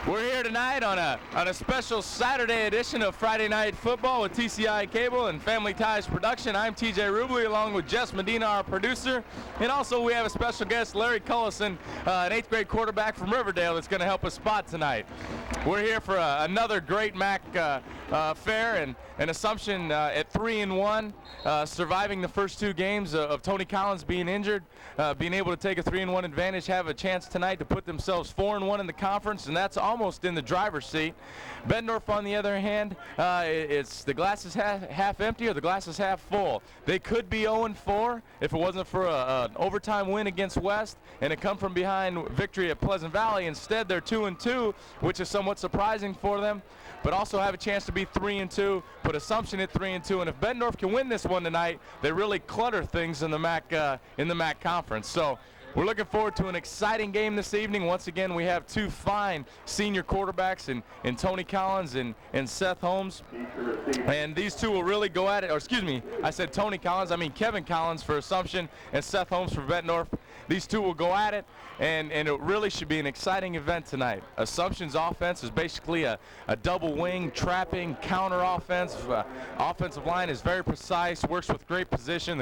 We're here tonight on a special Saturday edition of Friday Night Football with TCI Cable and Family Ties Production. I'm TJ Rubley along with Jess Medina, our producer. And also we have a special guest, Larry Cullison, an 8th grade quarterback from Riverdale that's going to help us spot tonight. We're here for another great MAC fair and Assumption at 3-1, surviving the first two games of Tony Collins being injured, being able to take a 3-1 advantage, have a chance tonight to put themselves 4-1 in the conference, and that's almost in the driver's seat. Bettendorf, on the other hand, it's the glass is half empty or the glass is half full. They could be 0-4 if it wasn't for an overtime win against West and a come from behind victory at Pleasant Valley. Instead, they're 2-2, which is somewhat surprising for them, but also have a chance to be 3-2, put Assumption at 3-2, and if Bettendorf can win this one tonight, they really clutter things in the MAC conference. So we're looking forward to an exciting game this evening. Once again, we have two fine senior quarterbacks in Tony Collins and Seth Holmes. And these two will really go at it. Or excuse me, I said Tony Collins. I mean Kevin Collins for Assumption and Seth Holmes for Bettendorf. These two will go at it, and it really should be an exciting event tonight. Assumption's offense is basically a double wing, trapping, counter offense. Offensive line is very precise, works with great precision.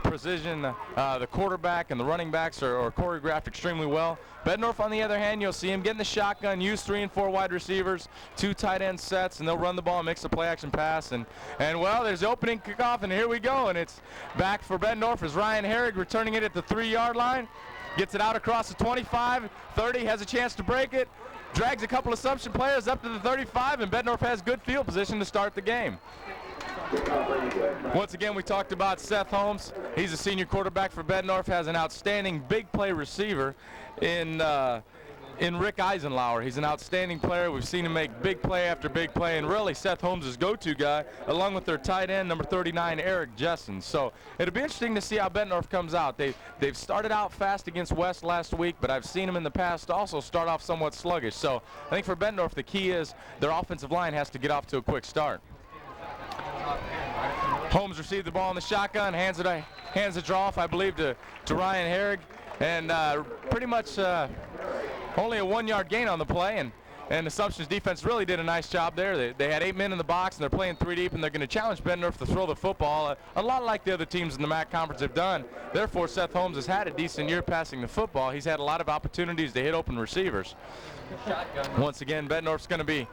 The quarterback and the running backs are choreographed extremely well. Bettendorf, on the other hand, you'll see him getting the shotgun, use 3 and 4 wide receivers, 2 tight end sets, and they'll run the ball and mix the play action pass. And well, there's the opening kickoff, and here we go. And it's back for Bettendorf as Ryan Herrig returning it at the 3-yard line. Gets it out across the 25, 30, has a chance to break it, drags a couple Assumption players up to the 35, and Bettendorf has good field position to start the game. Once again, we talked about Seth Holmes. He's a senior quarterback for Bettendorf, has an outstanding big play receiver in Rick Eisenlauer. He's an outstanding player. We've seen him make big play after big play, and really Seth Holmes is go-to guy, along with their tight end, number 39, Eric Jessen. So it'll be interesting to see how Bettendorf comes out. They've started out fast against West last week, but I've seen them in the past also start off somewhat sluggish. So I think for Bettendorf, the key is their offensive line has to get off to a quick start. Holmes received the ball in the shotgun, hands the draw off, I believe, to Ryan Herrig, and pretty much only a 1-yard gain on the play, and Assumption's defense really did a nice job there. They had 8 men in the box, and they're playing 3 deep, and they're going to challenge Bettendorf to throw the football, a lot like the other teams in the MAC Conference have done. Therefore, Seth Holmes has had a decent year passing the football. He's had a lot of opportunities to hit open receivers. Once again, Bettendorf's going to be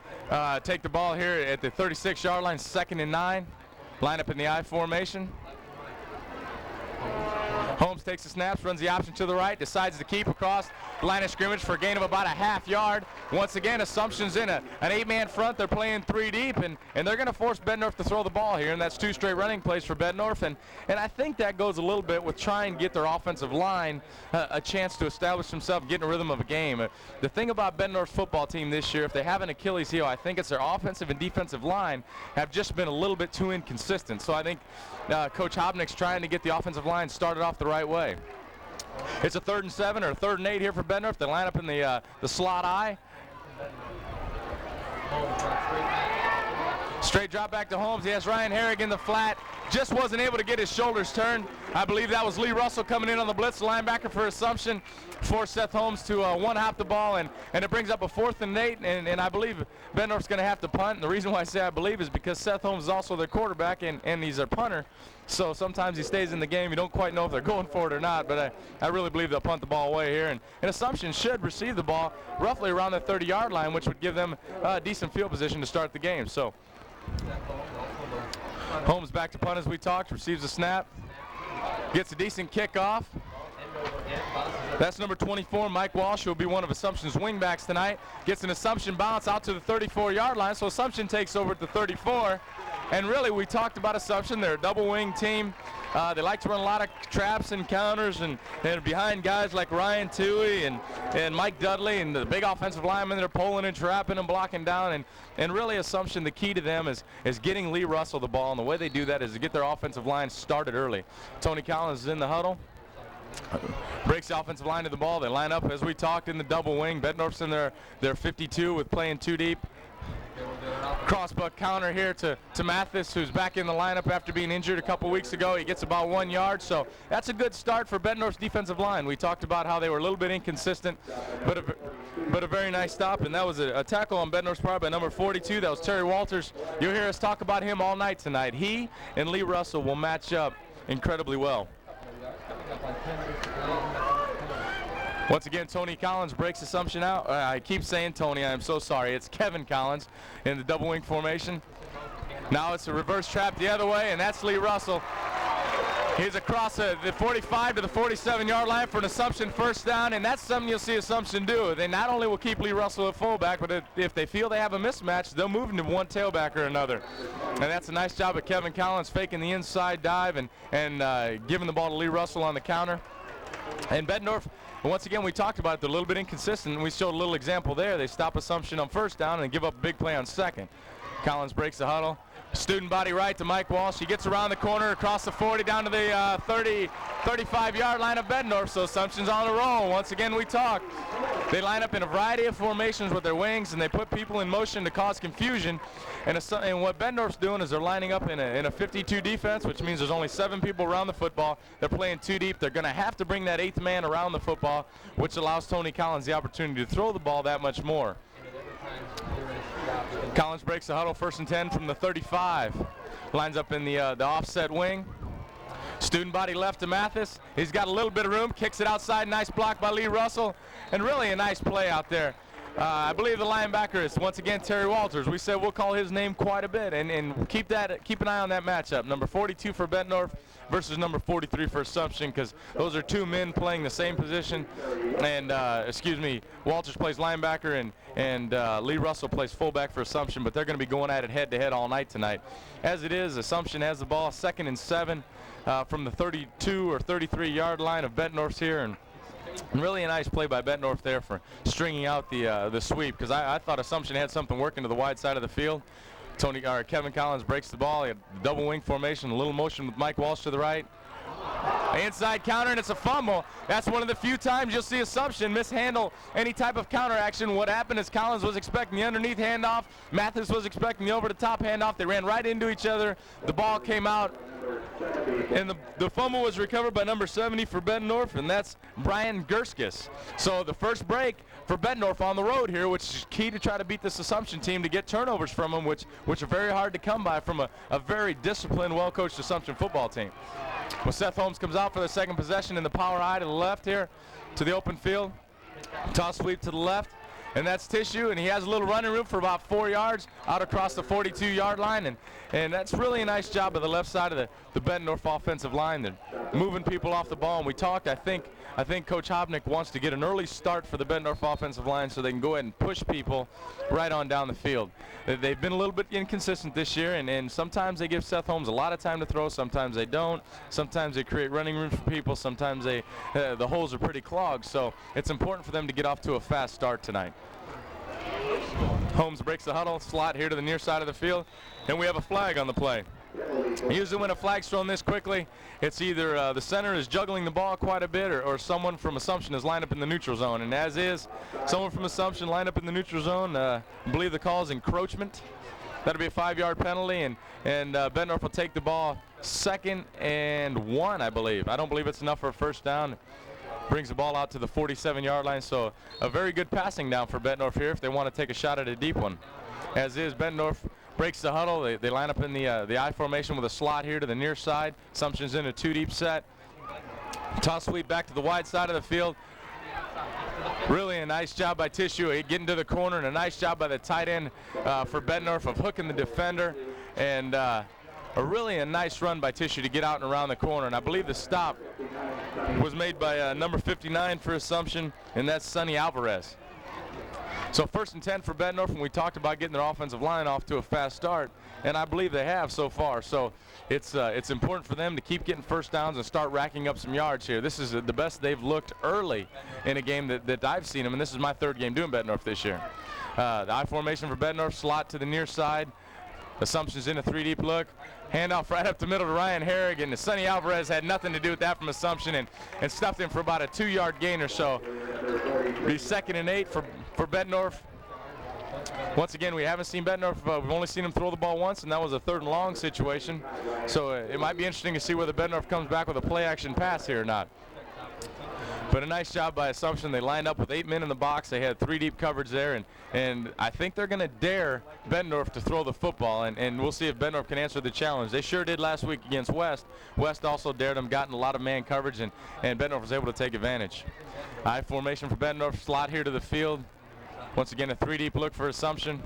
take the ball here at the 36-yard line, 2nd and 9. Line up in the I formation. Holmes takes the snaps, runs the option to the right, decides to keep across the line of scrimmage for a gain of about a half-yard. Once again, Assumption's in an 8-man front. They're playing 3 deep, and they're going to force Bettendorf to throw the ball here, and that's 2 straight running plays for Bettendorf. And I think that goes a little bit with trying to get their offensive line a chance to establish themselves, get in a rhythm of a game. The thing about Bettendorf's football team this year, if they have an Achilles heel, I think it's their offensive and defensive line have just been a little bit too inconsistent. So I think Coach Hobnick's trying to get the offensive line started off the right way. It's a 3rd and 7 or 3rd and 8 here for Bettendorf. They line up in the slot I. Straight drop back to Holmes. He has Ryan Herrig in the flat. Just wasn't able to get his shoulders turned. I believe that was Lee Russell coming in on the blitz, linebacker for Assumption, forced Seth Holmes to one-hop the ball, and it brings up a 4th and 8, and I believe Bettendorf's going to have to punt. And the reason why I say I believe is because Seth Holmes is also their quarterback, and he's their punter. So sometimes he stays in the game. You don't quite know if they're going for it or not, but I really believe they'll punt the ball away here. And Assumption should receive the ball roughly around the 30-yard line, which would give them a decent field position to start the game. So Holmes back to punt as we talked, receives a snap, gets a decent kickoff. That's number 24, Mike Walsh, who will be one of Assumption's wingbacks tonight. Gets an Assumption bounce out to the 34-yard line, so Assumption takes over at the 34. And really, we talked about Assumption. They're a double-wing team. They like to run a lot of traps and counters and behind guys like Ryan Toohey and Mike Dudley and the big offensive linemen that are pulling and trapping and blocking down. And really, Assumption, the key to them is getting Lee Russell the ball. And the way they do that is to get their offensive line started early. Tony Collins is in the huddle. Breaks the offensive line to the ball. They line up, as we talked, in the double wing. Bettendorf's in their 52 with playing 2 deep. Crossbuck counter here to Mathis, who's back in the lineup after being injured a couple weeks ago. He gets about 1 yard, so that's a good start for Bettendorf's defensive line. We talked about how they were a little bit inconsistent, but a very nice stop, and that was a tackle on Bettendorf's part by number 42. That was Terry Walters. You'll hear us talk about him all night tonight. He and Lee Russell will match up incredibly well. Once again, Tony Collins breaks assumption out. I keep saying Tony, I'm so sorry. It's Kevin Collins in the double wing formation. Now it's a reverse trap the other way, and that's Lee Russell. He's across the 45 to the 47-yard line for an Assumption first down, and that's something you'll see Assumption do. They not only will keep Lee Russell at fullback, but if they feel they have a mismatch, they'll move him to one tailback or another. And that's a nice job of Kevin Collins faking the inside dive and giving the ball to Lee Russell on the counter. And Bettendorf, once again, we talked about it. They're a little bit inconsistent, and we showed a little example there. They stop Assumption on first down and give up a big play on second. Collins breaks the huddle. Student body right to Mike Walsh. He gets around the corner, across the 40, down to the 35-yard line of Bettendorf. So Assumption's on the roll. Once again, we talk. They line up in a variety of formations with their wings, and they put people in motion to cause confusion. And what Bettendorf's doing is they're lining up in a 52 defense, which means there's only 7 people around the football. They're playing 2 deep. They're going to have to bring that 8th man around the football, which allows Tony Collins the opportunity to throw the ball that much more. Collins breaks the huddle, 1st and 10 from the 35. Lines up in the offset wing. Student body left to Mathis. He's got a little bit of room, kicks it outside. Nice block by Lee Russell, and really a nice play out there. I believe the linebacker is once again Terry Walters. We said we'll call his name quite a bit, and keep an eye on that matchup. Number 42 for Bettendorf versus number 43 for Assumption, because those are 2 men playing the same position. And Walters plays linebacker, and Lee Russell plays fullback for Assumption, but they're going to be going at it head-to-head all night tonight. As it is, Assumption has the ball, 2nd and 7 from the 32 or 33-yard line of Bettendorf's here, and really a nice play by Bettendorf there for stringing out the sweep, because I thought Assumption had something working to the wide side of the field. Kevin Collins breaks the ball. He had double wing formation, a little motion with Mike Walsh to the right. Inside counter, and it's a fumble. That's one of the few times you'll see Assumption mishandle any type of counter action. What happened is Collins was expecting the underneath handoff. Mathis was expecting the over-the-top handoff. They ran right into each other. The ball came out, and the fumble was recovered by number 70 for Bettendorf, and that's Brian Gurskus. So the first break for Bettendorf on the road here, which is key to try to beat this Assumption team, to get turnovers from them, which are very hard to come by from a very disciplined, well-coached Assumption football team. Well, Seth Holmes comes out for the second possession in the power eye to the left here to the open field. Toss sweep to the left, and that's Tissue, and he has a little running room for about 4 yards out across the 42-yard line, and that's really a nice job of the left side of the Bettendorf offensive line. They're moving people off the ball, and we talked, I think Coach Hobnick wants to get an early start for the Bettendorf offensive line so they can go ahead and push people right on down the field. They've been a little bit inconsistent this year, and sometimes they give Seth Holmes a lot of time to throw, sometimes they don't. Sometimes they create running room for people, sometimes the holes are pretty clogged, so it's important for them to get off to a fast start tonight. Holmes breaks the huddle, slot here to the near side of the field, and we have a flag on the play. Usually when a flag's thrown this quickly, it's either the center is juggling the ball quite a bit, or someone from Assumption is lined up in the neutral zone. And as is, someone from Assumption lined up in the neutral zone. I believe the call is encroachment. That'll be a 5-yard penalty, and Bettendorf will take the ball 2nd and 1, I believe. I don't believe it's enough for a first down. Brings the ball out to the 47-yard line, so a very good passing down for Bettendorf here if they want to take a shot at a deep one. As is, Bettendorf breaks the huddle. They line up in the I formation with a slot here to the near side. Assumption's in a 2-deep set. Toss sweep back to the wide side of the field. Really a nice job by Tissue getting to the corner, and a nice job by the tight end for Bettendorf of hooking the defender, and really a nice run by Tissue to get out and around the corner. And I believe the stop was made by number 59 for Assumption, and that's Sonny Alvarez. So 1st and 10 for Bettendorf, and we talked about getting their offensive line off to a fast start, and I believe they have so far. So it's important for them to keep getting first downs and start racking up some yards here. This is the best they've looked early in a game that I've seen them, and this is my 3rd game doing Bettendorf this year. The I formation for Bettendorf, slot to the near side. Assumption's in a 3-deep look. Handoff right up the middle to Ryan Herrig, and Sonny Alvarez had nothing to do with that from Assumption, and stuffed him for about a 2-yard gain or so. Be 2nd and 8 for Bettendorf. Once again, we haven't seen Bettendorf. We've only seen him throw the ball once, and that was a 3rd and long situation. So it might be interesting to see whether Bettendorf comes back with a play-action pass here or not. But a nice job by Assumption. They lined up with 8 men in the box. They had 3 deep coverage there, and I think they're going to dare Bettendorf to throw the football, and we'll see if Bettendorf can answer the challenge. They sure did last week against West. West also dared them, gotten a lot of man coverage, and Bettendorf was able to take advantage. High formation for Bettendorf, slot here to the field. Once again, a 3 deep look for Assumption.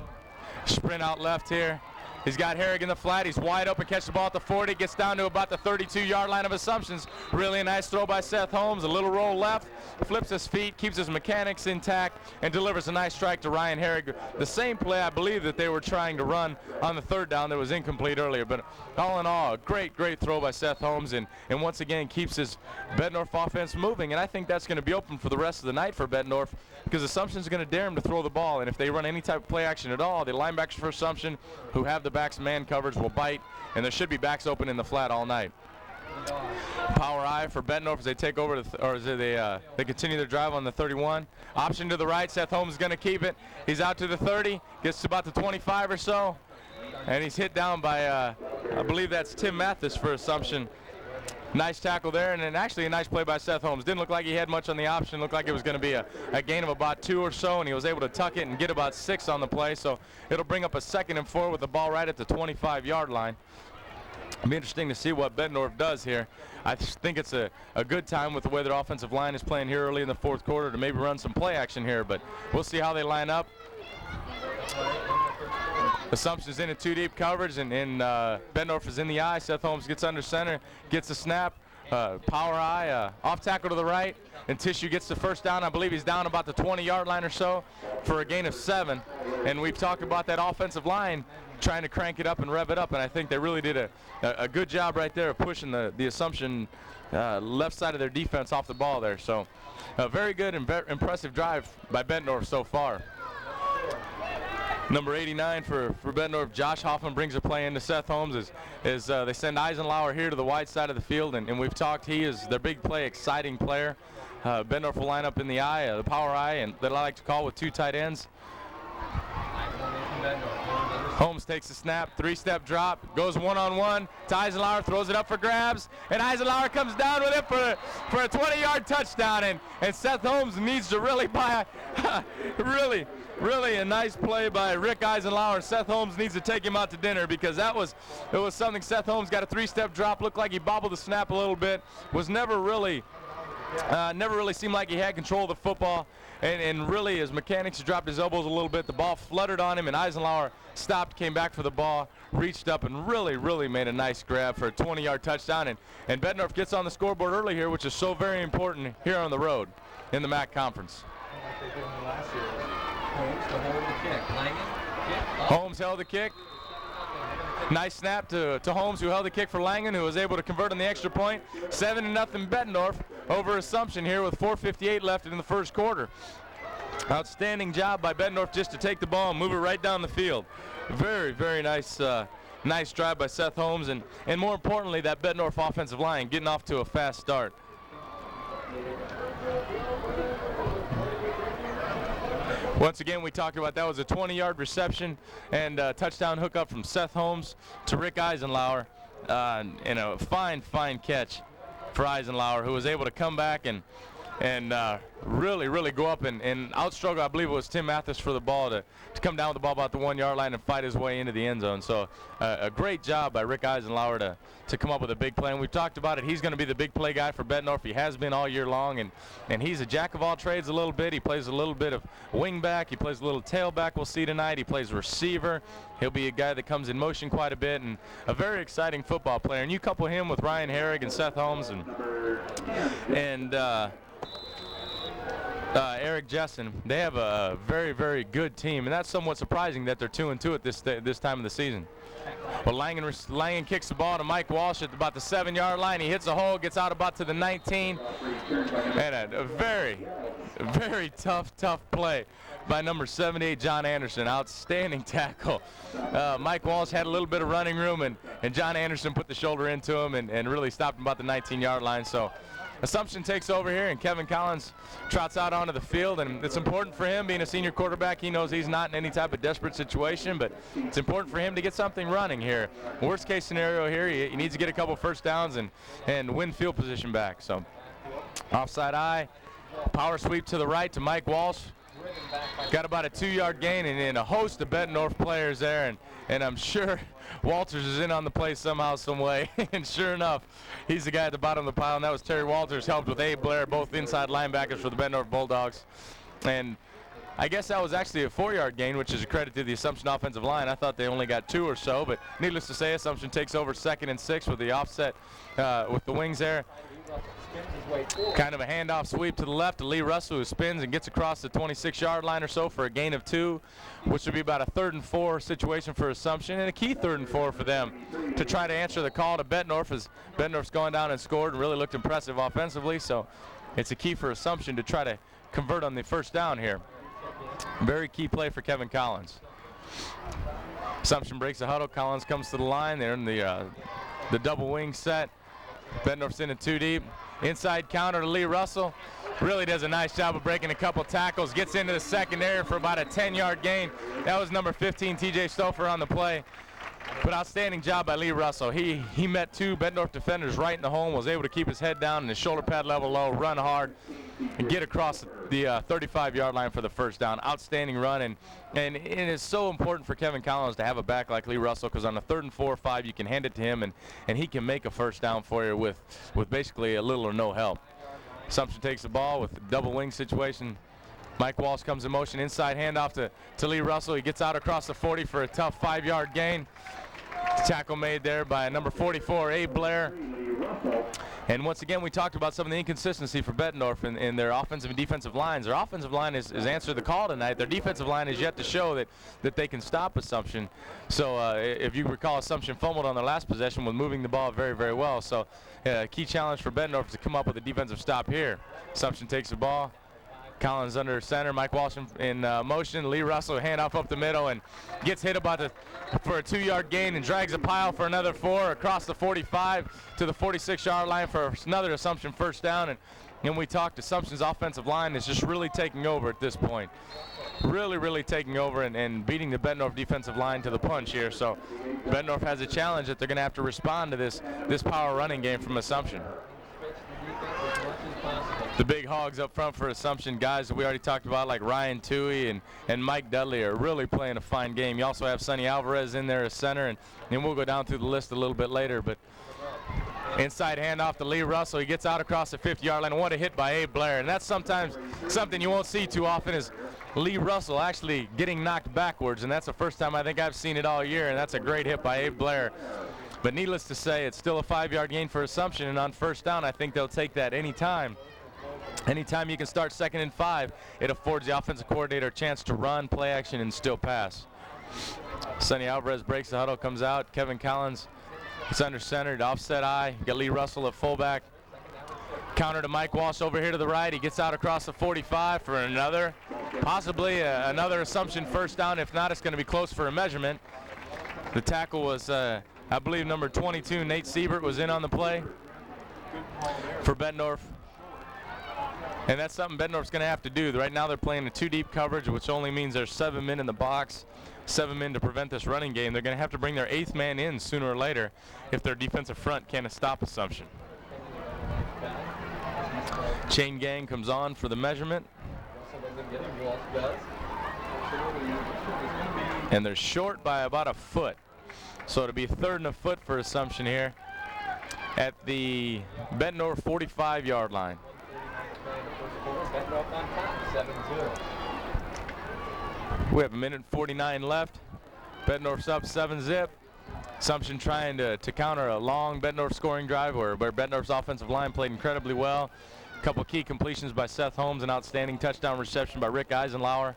Sprint out left here. He's got Herrig in the flat. He's wide open, catches the ball at the 40, gets down to about the 32-yard line of Assumptions. Really a nice throw by Seth Holmes. A little roll left, flips his feet, keeps his mechanics intact, and delivers a nice strike to Ryan Herrig. The same play, I believe, that they were trying to run on the 3rd down that was incomplete earlier. But all in all, a great throw by Seth Holmes, and once again keeps his Bettendorf offense moving. And I think that's going to be open for the rest of the night for Bettendorf, because Assumption's going to dare him to throw the ball. And if they run any type of play action at all, the linebackers for Assumption, who have the backs man coverage, will bite, and there should be backs open in the flat all night. Power I for Bettendorf as they take over, they continue their drive on the 31. Option to the right. Seth Holmes is going to keep it. He's out to the 30, gets to about the 25 or so, and he's hit down by, I believe that's Tim Mathis for Assumption. Nice tackle there, and then actually a nice play by Seth Holmes. Didn't look like he had much on the option. Looked like it was going to be a gain of about 2 or so, and he was able to tuck it and get about 6 on the play. So it'll bring up a 2nd and 4 with the ball right at the 25-yard line. It'll be interesting to see what Bettendorf does here. I think it's a good time with the way their offensive line is playing here early in the 4th quarter to maybe run some play action here, but we'll see how they line up. Assumption's in a 2 deep coverage, and Bettendorf is in the eye. Seth Holmes gets under center, gets a snap, power eye, off tackle to the right, and Tissue gets the 1st down. I believe he's down about the 20-yard line or so for a gain of 7. And we've talked about that offensive line trying to crank it up and rev it up, and I think they really did a good job right there of pushing the Assumption left side of their defense off the ball there. So a very good and impressive drive by Bettendorf so far. Number 89 for Bettendorf, Josh Hoffman, brings a play into Seth Holmes as they send Eisenlauer here to the wide side of the field, and we've talked, he is their big play, exciting player. Bettendorf will line up in the eye, the power eye, and that I like to call with 2 tight ends. Holmes takes a snap, 3-step drop, goes one-on-one to Eisenlauer, throws it up for grabs, and Eisenlauer comes down with it for a 20-yard touchdown, and Seth Holmes needs to really buy really a nice play by Rick Eisenlauer. Seth Holmes needs to take him out to dinner, because it was something. Seth Holmes got a 3-step drop, looked like he bobbled the snap a little bit, was never really seemed like he had control of the football, and really his mechanics dropped his elbows a little bit. The ball fluttered on him, and Eisenlauer stopped, came back for the ball, reached up, and really made a nice grab for a 20-yard touchdown. And Bettendorf gets on the scoreboard early here, which is so very important here on the road in the MAC Conference. Holmes held the kick. Nice snap to Holmes, who held the kick for Langham, who was able to convert on the extra point. 7-0 Bettendorf over Assumption here with 4:58 left in the 1st quarter. Outstanding job by Bettendorf just to take the ball and move it right down the field. Very nice nice drive by Seth Holmes, and more importantly, that Bettendorf offensive line getting off to a fast start. Once again, we talked about that was a 20-yard reception and touchdown hookup from Seth Holmes to Rick Eisenlauer, and a fine catch for Eisenlauer, who was able to come back and really go up and outstruggle, I believe it was Tim Mathis, for the ball to come down with the ball about the 1-yard line and fight his way into the end zone. So a great job by Rick Eisenlauer to come up with a big play. And we've talked about it. He's going to be the big play guy for Bettendorf. He has been all year long, and he's a jack of all trades a little bit. He plays a little bit of wing back. He plays a little tailback, we'll see tonight. He plays receiver. He'll be a guy that comes in motion quite a bit, and a very exciting football player. And you couple him with Ryan Herrig and Seth Holmes and Eric Jessen, they have a very good team, and that's somewhat surprising that they're 2-2 at this time of the season. Well, Langham kicks the ball to Mike Walsh at about the 7-yard line. He hits a hole, gets out about to the 19, and a very tough play by number 78, John Anderson. Outstanding tackle. Mike Walsh had a little bit of running room, and John Anderson put the shoulder into him and really stopped him about the 19-yard line. So Assumption takes over here, and Kevin Collins trots out onto the field, and it's important for him, being a senior quarterback. He knows he's not in any type of desperate situation, but it's important for him to get something running here. Worst case scenario here, he needs to get a couple first downs and win field position back. So offside eye, power sweep to the right to Mike Walsh. Got about a 2-yard gain, and a host of Bettendorf players there, and I'm sure Walters is in on the play somehow, some way. And sure enough, he's the guy at the bottom of the pile, and that was Terry Walters, helped with Abe Blair, both inside linebackers for the Bettendorf Bulldogs. And I guess that was actually a 4-yard gain, which is a credit to the Assumption offensive line. I thought they only got 2 or so, but needless to say, Assumption takes over 2nd and 6 with the offset with the wings there. Kind of a handoff sweep to the left to Lee Russell, who spins and gets across the 26-yard line or so for a gain of 2, which would be about a 3rd and 4 situation for Assumption, and a key 3rd and 4 for them to try to answer the call to Bettendorf, as Bettendorf's gone down and scored and really looked impressive offensively. So it's a key for Assumption to try to convert on the first down here. Very key play for Kevin Collins. Assumption breaks the huddle. Collins comes to the line. They're in the double wing set. Bettendorf's in it 2 deep. Inside counter to Lee Russell. Really does a nice job of breaking a couple tackles. Gets into the secondary for about a 10-yard gain. That was number 15, TJ Stouffer, on the play. But outstanding job by Lee Russell. He met 2 Bettendorf defenders right in the hole, was able to keep his head down and his shoulder pad level low, run hard, and get across the 35-yard line for the first down. Outstanding run, and it is so important for Kevin Collins to have a back like Lee Russell, because on a 3rd and 4 or 5, you can hand it to him, and he can make a first down for you with basically a little or no help. Assumption takes the ball with a double wing situation. Mike Walsh comes in motion, inside handoff to Lee Russell. He gets out across the 40 for a tough 5-yard gain. Tackle made there by number 44, Abe Blair. And once again, we talked about some of the inconsistency for Bettendorf in their offensive and defensive lines. Their offensive line has answered the call tonight. Their defensive line is yet to show that they can stop Assumption. So if you recall, Assumption fumbled on their last possession with moving the ball very, very well. So key challenge for Bettendorf is to come up with a defensive stop here. Assumption takes the ball. Collins under center, Mike Walsh in motion. Lee Russell handoff up the middle and gets hit for a 2-yard gain and drags a pile for another 4 across the 45 to the 46-yard line for another Assumption first down. And we talked, Assumption's offensive line is just really taking over at this point. Really taking over and beating the Bettendorf defensive line to the punch here. So Bettendorf has a challenge that they're going to have to respond to this power running game from Assumption. The big hogs up front for Assumption, guys that we already talked about, like Ryan Toohey and Mike Dudley, are really playing a fine game. You also have Sonny Alvarez in there as center, and we'll go down through the list a little bit later. But inside handoff to Lee Russell. He gets out across the 50-yard line. What a hit by Abe Blair. And that's sometimes something you won't see too often, is Lee Russell actually getting knocked backwards. And that's the first time I think I've seen it all year, and that's a great hit by Abe Blair. But needless to say, it's still a 5-yard gain for Assumption, and on first down, I think they'll take that anytime. Anytime you can start 2nd and 5, it affords the offensive coordinator a chance to run, play action, and still pass. Sonny Alvarez breaks the huddle, comes out. Kevin Collins is under center, offset eye. You got Lee Russell at fullback. Counter to Mike Walsh over here to the right. He gets out across the 45 for another Assumption first down. If not, it's going to be close for a measurement. The tackle was, I believe, number 22, Nate Siebert, was in on the play for Bettendorf. And that's something Bettendorf's going to have to do. Right now they're playing a 2-deep coverage, which only means there's 7 men in the box, 7 men to prevent this running game. They're going to have to bring their 8th man in sooner or later if their defensive front can't stop Assumption. Chain gang comes on for the measurement. And they're short by about a foot. So it'll be 3rd and a foot for Assumption here at the Bettendorf 45-yard line. We have 1:49 left. Bettendorf's up 7-zip. Assumption trying to counter a long Bettendorf scoring drive where Bettendorf's offensive line played incredibly well. A couple key completions by Seth Holmes, an outstanding touchdown reception by Rick Eisenlauer.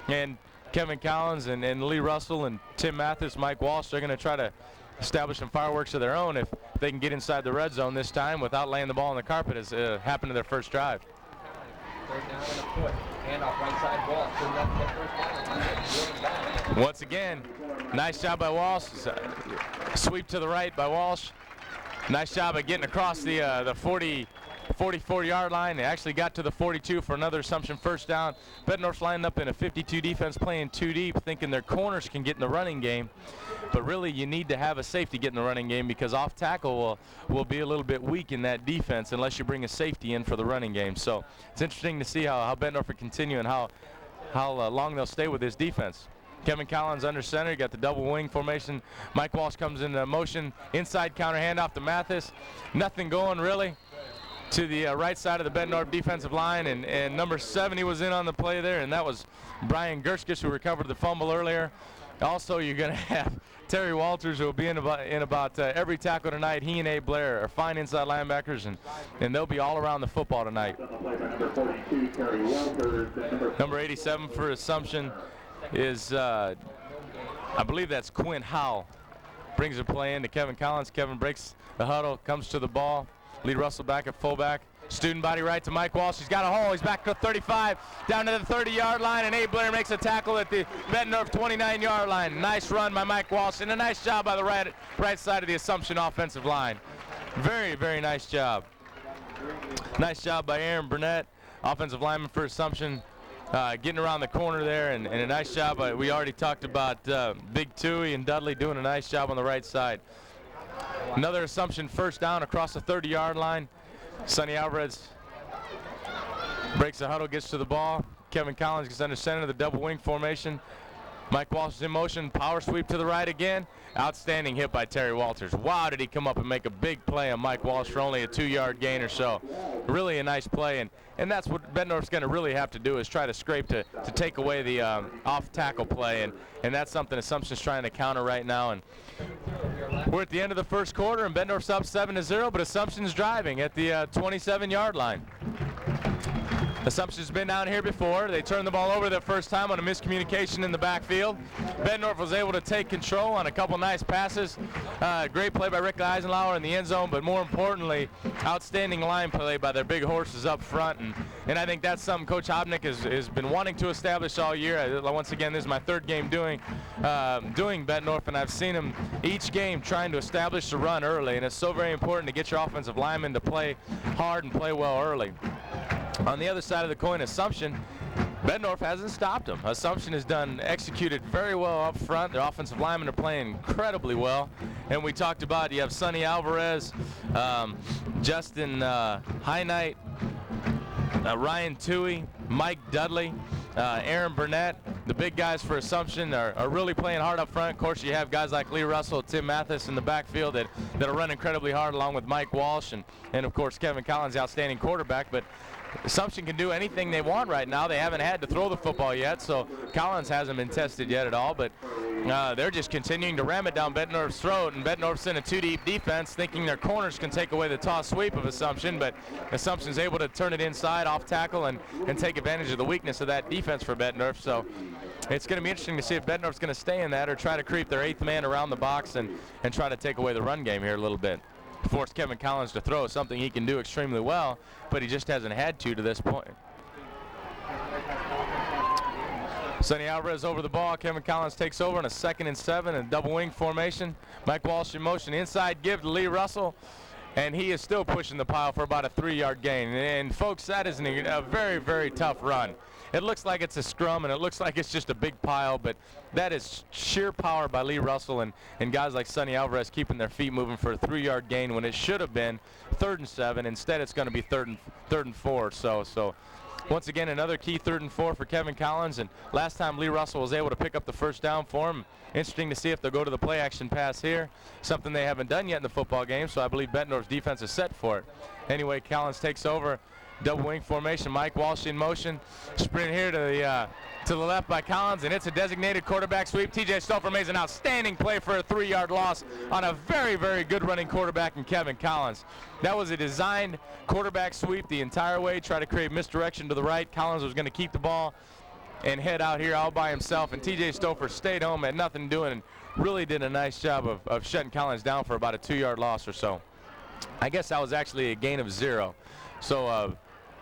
And Kevin Collins and Lee Russell and Tim Mathis, Mike Walsh, they're going to try to establish some fireworks of their own if they can get inside the red zone this time without laying the ball on the carpet, as happened to their first drive. Once again, nice job by Walsh. Sweep to the right by Walsh. Nice job of getting across the 44-yard line. They actually got to the 42 for another Assumption first down. Bettendorf's lined up in a 52 defense, playing too deep, thinking their corners can get in the running game. But really, you need to have a safety get in the running game, because off tackle will be a little bit weak in that defense unless you bring a safety in for the running game. So it's interesting to see how Bettendorf will continue and how long they'll stay with this defense. Kevin Collins under center. You got the double wing formation. Mike Walsh comes into motion. Inside counter handoff to Mathis. Nothing going really to the right side of the Bettendorf defensive line, and number 70 was in on the play there, and that was Brian Gurskus, who recovered the fumble earlier. Also, you're going to have Terry Walters, who will be in about every tackle tonight. He and Abe Blair are fine inside linebackers, and they'll be all around the football tonight. Number 87 for Assumption is, I believe that's Quinn Howell. Brings a play in to Kevin Collins. Kevin breaks the huddle, comes to the ball. Lee Russell back at fullback. Student body right to Mike Walsh. He's got a hole. He's back to 35, down to the 30-yard line, and Abe Blair makes a tackle at the Bettendorf 29-yard line. Nice run by Mike Walsh, and a nice job by the right side of the Assumption offensive line. Very, very nice job. Nice job by Aaron Burnett, offensive lineman for Assumption, getting around the corner there, and a nice job. We already talked about Big Tui and Dudley doing a nice job on the right side. Another Assumption first down across the 30-yard line. Sonny Alvarez breaks the huddle, gets to the ball. Kevin Collins gets under center of the double wing formation. Mike Walsh is in motion, power sweep to the right again. Outstanding hit by Terry Walters. Wow, did he come up and make a big play on Mike Walsh for only a 2-yard gain or so. Really a nice play, and that's what Bettendorf's going to really have to do, is try to scrape to take away the off-tackle play, and that's something Assumption's trying to counter right now. And we're at the end of the first quarter, and Bettendorf's up 7-0, but Assumption's driving at the 27-yard line. Assumption's been down here before. They turned the ball over the first time on a miscommunication in the backfield. Bettendorf was able to take control on a couple nice passes. Great play by Rick Eisenlauer in the end zone, but more importantly, outstanding line play by their big horses up front. And I think that's something Coach Hobnick has been wanting to establish all year. Once again, this is my third game doing Bettendorf, and I've seen him each game trying to establish the run early, and it's so very important to get your offensive linemen to play hard and play well early. On the other side of the coin, Assumption, Bettendorf hasn't stopped them. Assumption has executed very well up front. Their offensive linemen are playing incredibly well. And we talked about, you have Sonny Alvarez, Justin Highnight, Ryan Tui, Mike Dudley, Aaron Burnett. The big guys for Assumption are really playing hard up front. Of course, you have guys like Lee Russell, Tim Mathis in the backfield that run incredibly hard, along with Mike Walsh, and of course Kevin Collins, the outstanding quarterback. But Assumption can do anything they want right now. They haven't had to throw the football yet, so Collins hasn't been tested yet at all. But they're just continuing to ram it down Bettendorf's throat, and Bettendorf's in a two-deep defense, thinking their corners can take away the toss sweep of Assumption, but Assumption's able to turn it inside off tackle and take advantage of the weakness of that defense for Bettendorf. So it's going to be interesting to see if Bettendorf's going to stay in that or try to creep their 8th man around the box and try to take away the run game here a little bit. Force Kevin Collins to throw, something he can do extremely well, but he just hasn't had to this point. Sonny Alvarez over the ball. Kevin Collins takes over on a 2nd and 7 and double wing formation. Mike Walsh in motion, inside give to Lee Russell, and he is still pushing the pile for about a 3-yard gain. And folks, that is a very, very tough run. It looks like it's a scrum, and it looks like it's just a big pile, but that is sheer power by Lee Russell and guys like Sonny Alvarez keeping their feet moving for a 3-yard gain when it should have been 3rd and 7. Instead, it's going to be 3rd and 4. So once again, another key 3rd and 4 for Kevin Collins, and last time Lee Russell was able to pick up the first down for him. Interesting to see if they'll go to the play action pass here, something they haven't done yet in the football game, so I believe Bettendorf's defense is set for it. Anyway, Collins takes over. Double wing formation, Mike Walsh in motion. Sprint here to the left by Collins, and it's a designated quarterback sweep. TJ Stouffer makes an outstanding play for a 3-yard loss on a very, very good running quarterback in Kevin Collins. That was a designed quarterback sweep the entire way, try to create misdirection to the right. Collins was going to keep the ball and head out here all by himself, and TJ Stouffer stayed home, had nothing doing, and really did a nice job of shutting Collins down for about a 2-yard loss or so. I guess that was actually a gain of 0. So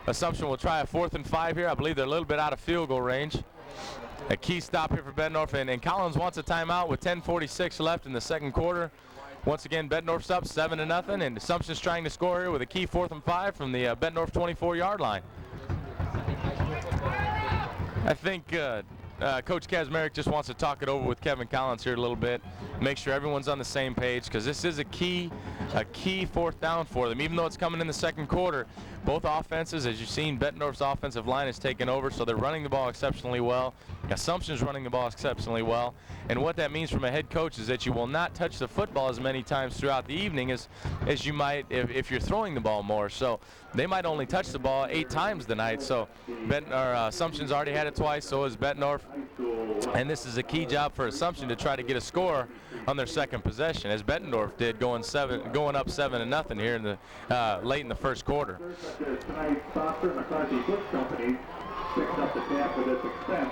Assumption will try a 4th and 5 here. I believe they're a little bit out of field goal range. A key stop here for Bettendorf, and Collins wants a timeout with 10:46 left in the second quarter. Once again, Bettendorf's up 7-0, and Assumption's trying to score here with a key 4th and 5 from the Bettendorf 24-yard line. I think Coach Kazmarek just wants to talk it over with Kevin Collins here a little bit, make sure everyone's on the same page, because this is a key 4th down for them. Even though it's coming in the second quarter, both offenses, as you've seen, Bettendorf's offensive line has taken over, so they're running the ball exceptionally well. Assumption's running the ball exceptionally well. And what that means from a head coach is that you will not touch the football as many times throughout the evening as you might if you're throwing the ball more. So they might only touch the ball 8 times tonight. So Assumption's already had it twice, so is Bettendorf. And this is a key job for Assumption to try to get a score on their second possession, as Bettendorf did, going up 7-0 here in the late in the first quarter. Tonight, Foster McCarthy Goods Company picks up the tab for this expense.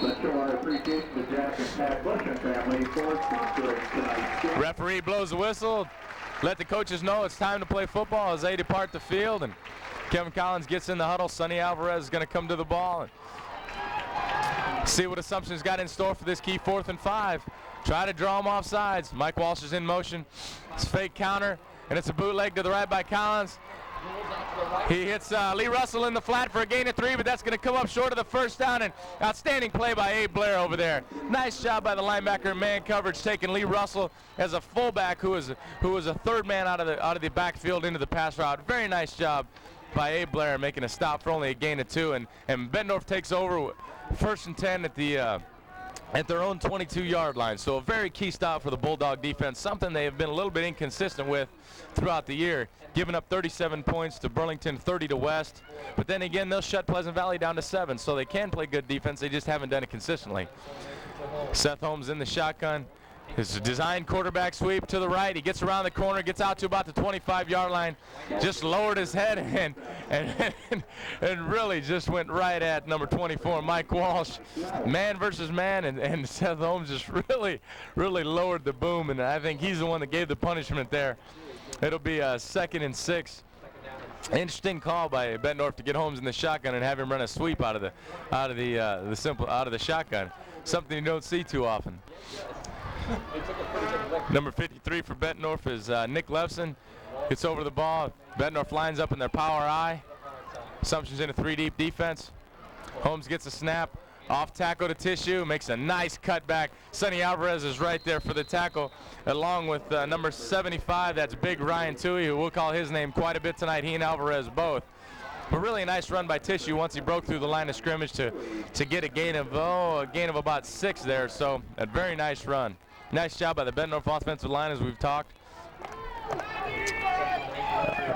Let's show our appreciation to Jack and Pat Bush and family for sponsoring tonight's game. Referee blows the whistle. Let the coaches know it's time to play football as they depart the field. And Kevin Collins gets in the huddle. Sonny Alvarez is going to come to the ball and see what Assumption's got in store for this key 4th and 5. Try to draw him off sides. Mike Walsh is in motion. It's fake counter, and it's a bootleg to the right by Collins. He hits Lee Russell in the flat for a gain of 3, but that's going to come up short of the first down. And outstanding play by Abe Blair over there. Nice job by the linebacker in man coverage, taking Lee Russell as a fullback who was a third man out of the backfield into the pass route. Very nice job by Abe Blair, making a stop for only a gain of 2. And Bettendorf takes over 1st and 10 at their own 22-yard line. So a very key stop for the Bulldog defense, something they have been a little bit inconsistent with throughout the year, giving up 37 points to Burlington, 30 to West. But then again, they'll shut Pleasant Valley down to 7, so they can play good defense. They just haven't done it consistently. Seth Holmes in the shotgun. His designed quarterback sweep to the right. He gets around the corner, gets out to about the 25-yard line, just lowered his head and really just went right at number 24, Mike Walsh. Man versus man, and Seth Holmes just really lowered the boom, and I think he's the one that gave the punishment there. It'll be a 2nd and 6. Interesting call by Bettendorf to get Holmes in the shotgun and have him run a sweep out of the shotgun. Something you don't see too often. Number 53 for Bettendorf is Nick Levson. Gets over the ball. Bettendorf lines up in their power I. Assumption's in a 3-deep defense. Holmes gets a snap. Off tackle to Tissue. Makes a nice cutback. Sonny Alvarez is right there for the tackle, along with number 75. That's big Ryan Toohey, who we'll call his name quite a bit tonight. He and Alvarez both. But really a nice run by Tissue once he broke through the line of scrimmage to get a gain of about 6 there. So a very nice run. Nice job by the Bettendorf offensive line, as we've talked.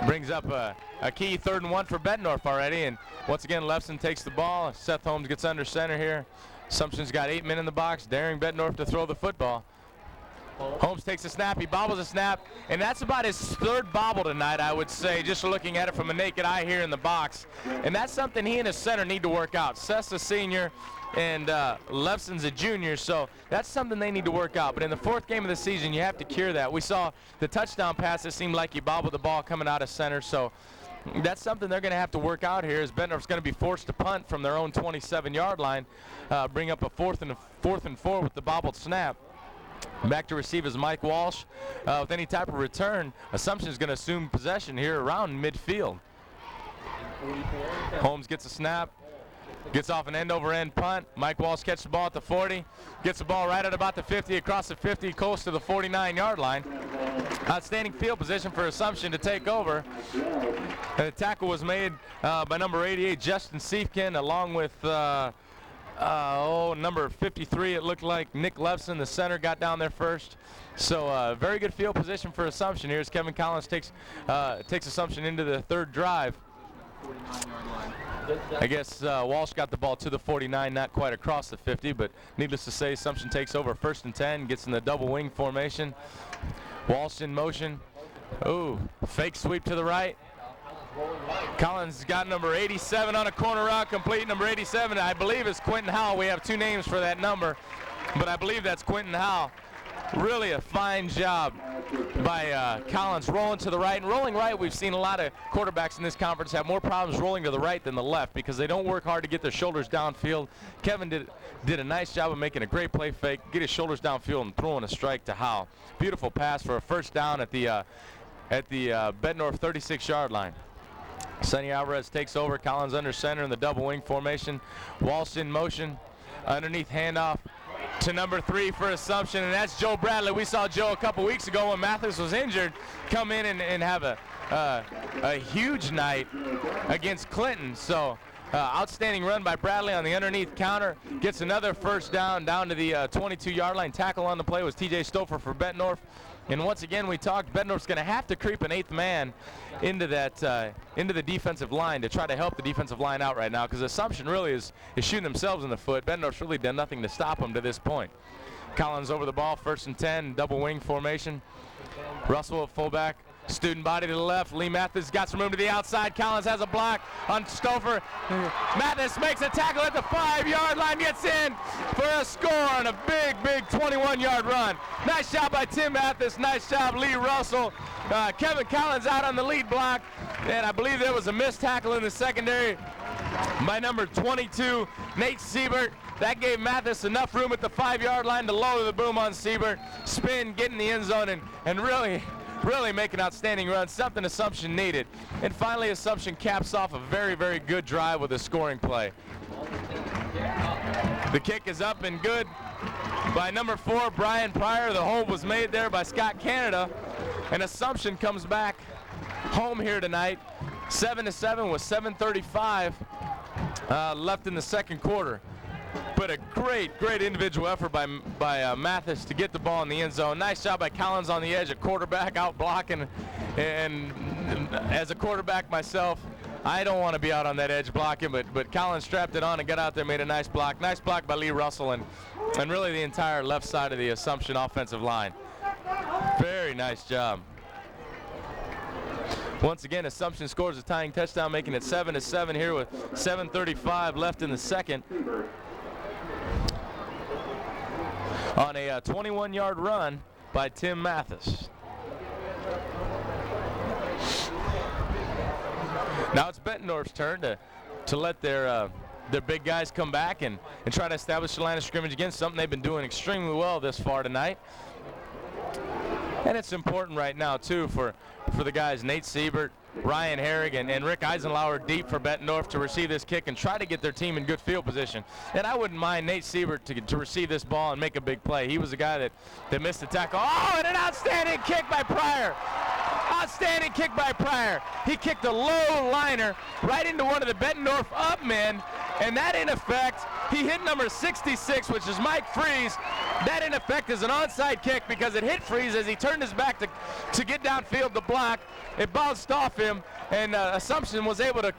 Brings up a key 3rd and 1 for Bettendorf already. And once again, Lefson takes the ball. Seth Holmes gets under center here. Assumption's got 8 men in the box, daring Bettendorf to throw the football. Holmes takes a snap, he bobbles a snap, and that's about his 3rd bobble tonight, I would say, just looking at it from a naked eye here in the box. And that's something he and his center need to work out. Seth's a senior, and Lefson's a junior, so that's something they need to work out. But in the 4th game of the season, you have to cure that. We saw the touchdown pass, it seemed like he bobbled the ball coming out of center, so that's something they're going to have to work out here, as Bettendorf's going to be forced to punt from their own 27-yard line, bring up a 4th and 4 with the bobbled snap. Back to receive is Mike Walsh. With any type of return, Assumption is going to assume possession here around midfield. Holmes gets a snap, gets off an end-over-end punt. Mike Walsh catches the ball at the 40, gets the ball right at about the 50, across the 50, close to the 49-yard line. Outstanding field position for Assumption to take over. And the tackle was made by number 88, Justin Siefkin, along with number 53, it looked like Nick Levson, the center, got down there first. So very good field position for Assumption here as Kevin Collins takes Assumption into the 3rd drive. I guess Walsh got the ball to the 49, not quite across the 50, but needless to say, Assumption takes over 1st and 10, gets in the double wing formation. Walsh in motion. Ooh, fake sweep to the right. Collins got number 87 on a corner route, complete. Number 87, I believe, is Quentin Howell. We have 2 names for that number, but I believe that's Quentin Howell. really a fine job by Collins rolling to the right. And rolling right, we've seen a lot of quarterbacks in this conference have more problems rolling to the right than the left because they don't work hard to get their shoulders downfield. Kevin did a nice job of making a great play fake, get his shoulders downfield and throwing a strike to Howe. Beautiful pass for a first down at the Bettendorf 36-yard line. Sonny Alvarez takes over. Collins under center in the double wing formation. Walsh in motion. Underneath handoff to number 3 for Assumption, and that's Joe Bradley. We saw Joe a couple weeks ago when Mathis was injured come in and have a huge night against Clinton. So outstanding run by Bradley on the underneath counter. Gets another first down to the 22-yard line. Tackle on the play was T.J. Stouffer for Bettendorf. And once again, we talked, Bettendorf's going to have to creep an 8th man into the defensive line to try to help the defensive line out right now, because Assumption really is shooting themselves in the foot. Bettendorf's really done nothing to stop them to this point. Collins over the ball, 1st and 10, double wing formation. Russell at fullback. Student body to the left. Lee Mathis got some room to the outside. Collins has a block on Stouffer. Mathis makes a tackle at the 5-yard line, gets in for a score on a big 21-yard run. Nice job by Tim Mathis. Nice job, Lee Russell. Kevin Collins out on the lead block, and I believe there was a missed tackle in the secondary by number 22, Nate Siebert. That gave Mathis enough room at the 5-yard line to lower the boom on Siebert. Spin, get in the end zone, and really make an outstanding run, something Assumption needed. And finally, Assumption caps off a very good drive with a scoring play. The kick is up and good by number 4, Brian Pryor. The hold was made there by Scott Canada. And Assumption comes back home here tonight, 7-7 with 7:35 left in the second quarter. But a great individual effort by Mathis to get the ball in the end zone. Nice job by Collins on the edge, a quarterback out blocking. And as a quarterback myself, I don't want to be out on that edge blocking, but Collins strapped it on and got out there, made a nice block. Nice block by Lee Russell and really the entire left side of the Assumption offensive line. Very nice job. Once again, Assumption scores a tying touchdown, making it 7-7 here with 7:35 left in the second. On a 21-yard run by Tim Mathis. Now it's Bettendorf's turn to let their big guys come back and try to establish the line of scrimmage again, something they've been doing extremely well this far tonight. And it's important right now, too, for the guys, Nate Siebert, Ryan Herrig, and Rick Eisenlauer deep for Bettendorf to receive this kick and try to get their team in good field position. And I wouldn't mind Nate Siebert to receive this ball and make a big play. He was the guy that missed the tackle. Oh, and an outstanding kick by Pryor. Outstanding kick by Pryor. He kicked a low liner right into one of the Bettendorf up men, and that in effect, he hit number 66, which is Mike Freeze. That in effect is an onside kick because it hit Freeze as he turned his back to get downfield to block. It bounced off him, and Assumption was able to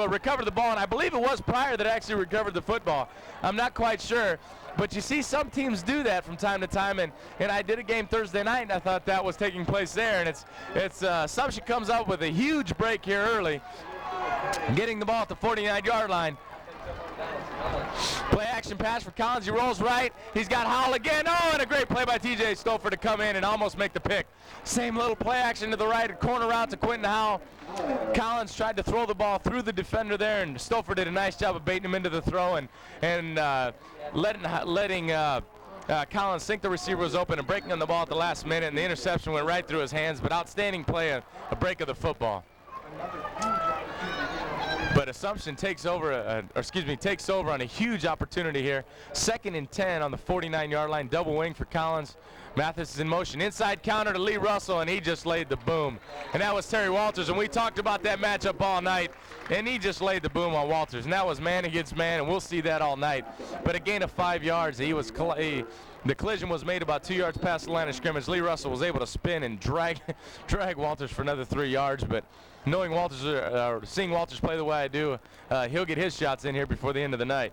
recover the ball, and I believe it was Pryor that actually recovered the football. I'm not quite sure. But you see some teams do that from time to time, and I did a game Thursday night, and I thought that was taking place there. And it's Assumption comes up with a huge break here early, getting the ball at the 49-yard line. Play action pass for Collins. He rolls right. He's got Howell again. Oh, and a great play by T.J. Stouffer to come in and almost make the pick. Same little play action to the right, a corner route to Quentin Howell. Collins tried to throw the ball through the defender there, and Stouffer did a nice job of baiting him into the throw and letting Collins think the receiver was open and breaking on the ball at the last minute, and the interception went right through his hands. But outstanding play, a break of the football. But Assumption takes over on a huge opportunity here. 2nd and 10 on the 49-yard line, double wing for Collins. Mathis is in motion, inside counter to Lee Russell, and he just laid the boom. And that was Terry Walters, and we talked about that matchup all night, and he just laid the boom on Walters. And that was man against man, and we'll see that all night. But a gain of 5 yards. The collision was made about 2 yards past the line of scrimmage. Lee Russell was able to spin and drag Walters for another 3 yards, but knowing Walters, seeing Walters play the way I do, he'll get his shots in here before the end of the night.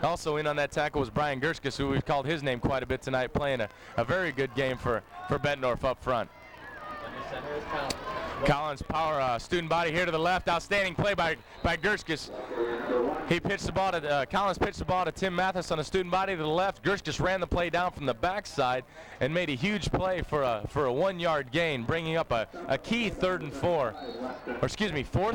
Also in on that tackle was Brian Gurskus, who we've called his name quite a bit tonight, playing a very good game for Bettendorf up front. Collins power student body here to the left. Outstanding play by Gurskus. He pitched the ball to Collins pitched the ball to Tim Mathis on a student body to the left. Gurskus ran the play down from the backside and made a huge play for a 1-yard gain, bringing up a key 4th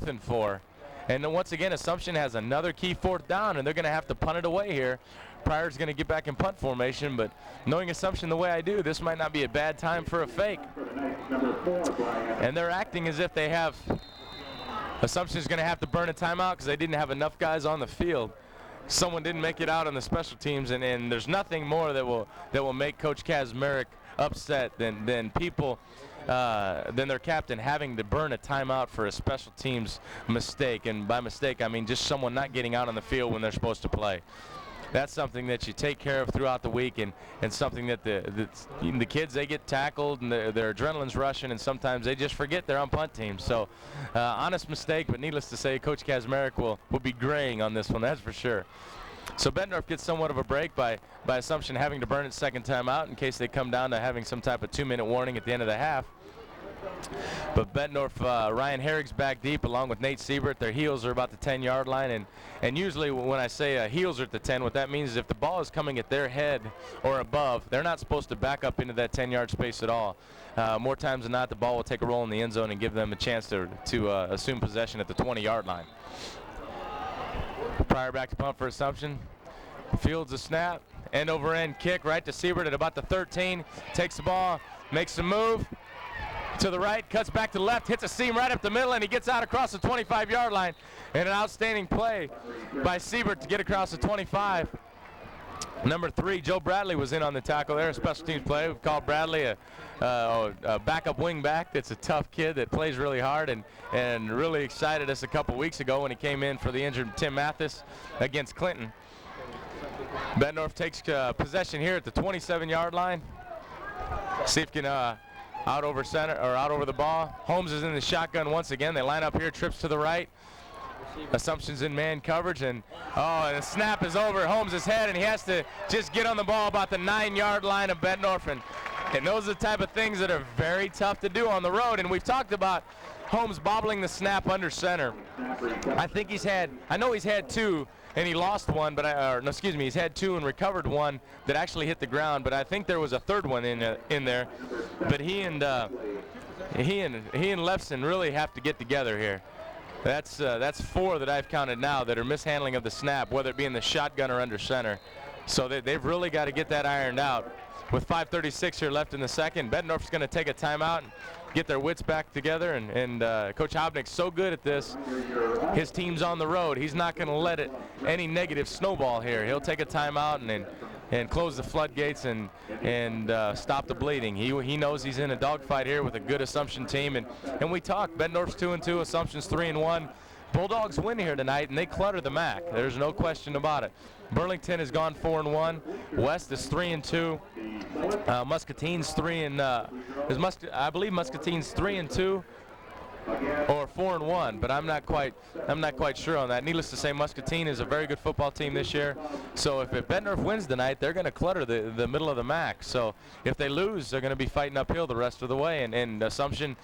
and 4. And then once again, Assumption has another key 4th down, and they're going to have to punt it away here. Pryor's going to get back in punt formation, but knowing Assumption the way I do, this might not be a bad time for a fake. And they're acting as if they have. Assumption's going to have to burn a timeout because they didn't have enough guys on the field. Someone didn't make it out on the special teams, and there's nothing more that will make Coach Kazmarek upset than their captain having to burn a timeout for a special teams mistake. And by mistake, I mean just someone not getting out on the field when they're supposed to play. That's something that you take care of throughout the week, and something that the kids, they get tackled and their adrenaline's rushing, and sometimes they just forget they're on punt team. So honest mistake, but needless to say, Coach Kazmarek will be graying on this one, that's for sure. So Bettendorf gets somewhat of a break by Assumption having to burn it second time out in case they come down to having some type of 2-minute warning at the end of the half. But Bettendorf, Ryan Herrick's back deep along with Nate Siebert. Their heels are about the 10-yard line, and usually when I say heels are at the 10, what that means is if the ball is coming at their head or above, they're not supposed to back up into that 10-yard space at all. More times than not, the ball will take a roll in the end zone and give them a chance to assume possession at the 20-yard line. Pryor back to punt for Assumption. Fields a snap, end over end kick right to Siebert at about the 13. Takes the ball, makes a move to the right, cuts back to the left, hits a seam right up the middle, and he gets out across the 25-yard line. And an outstanding play by Siebert to get across the 25. Number 3, Joe Bradley, was in on the tackle there. A special teams play. We've called Bradley a backup wing back. That's a tough kid that plays really hard and really excited us a couple weeks ago when he came in for the injured Tim Mathis against Clinton. Bettendorf takes possession here at the 27-yard line. See if he can out over center or out over the ball. Holmes is in the shotgun once again. They line up here, trips to the right. Assumption's in man coverage, and the snap is over Holmes' head, and he has to just get on the ball about the 9-yard line of Bettendorf. And those are the type of things that are very tough to do on the road. And we've talked about Holmes bobbling the snap under center. I know he's had 2. And he lost one, he's had 2 and recovered one that actually hit the ground. But I think there was a 3rd one in there. But he and Lefson really have to get together here. That's 4 that I've counted now that are mishandling of the snap, whether it be in the shotgun or under center. So they've really got to get that ironed out. With 5:36 here left in the second, Bettendorf's going to take a timeout and get their wits back together. And Coach Hobnick's so good at this. His team's on the road. He's not going to let any negative snowball here. He'll take a timeout and close the floodgates and stop the bleeding. He knows he's in a dogfight here with a good Assumption team. And we talked. Bettendorf's 2-2. Assumption's 3-1. Bulldogs win here tonight, and they clutter the MAC. There's no question about it. Burlington has gone 4-1. West is 3-2. Muscatine's I believe Muscatine's 3-2 or 4-1, but I'm not quite sure on that. Needless to say, Muscatine is a very good football team this year. So if Bettendorf wins tonight, they're going to clutter the middle of the MAC. So if they lose, they're going to be fighting uphill the rest of the way. And Assumption,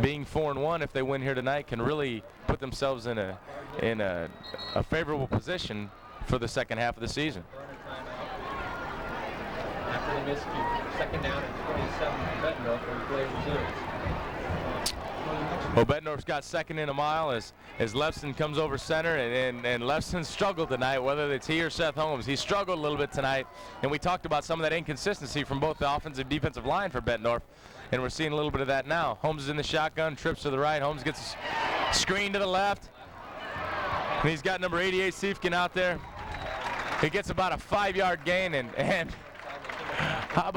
being 4-1, if they win here tonight, can really put themselves in a favorable position for the second half of the season. After the miscue, second down and 27 for Bettendorf, and play resumes. Well, Bettendorf's got second in a mile as Lefson comes over center, and Lefson struggled tonight, whether it's he or Seth Holmes. He struggled a little bit tonight, and we talked about some of that inconsistency from both the offensive and defensive line for Bettendorf, and we're seeing a little bit of that now. Holmes is in the shotgun, trips to the right. Holmes gets a screen to the left, and he's got number 88, Siefkin, out there. He gets about a 5-yard gain, and how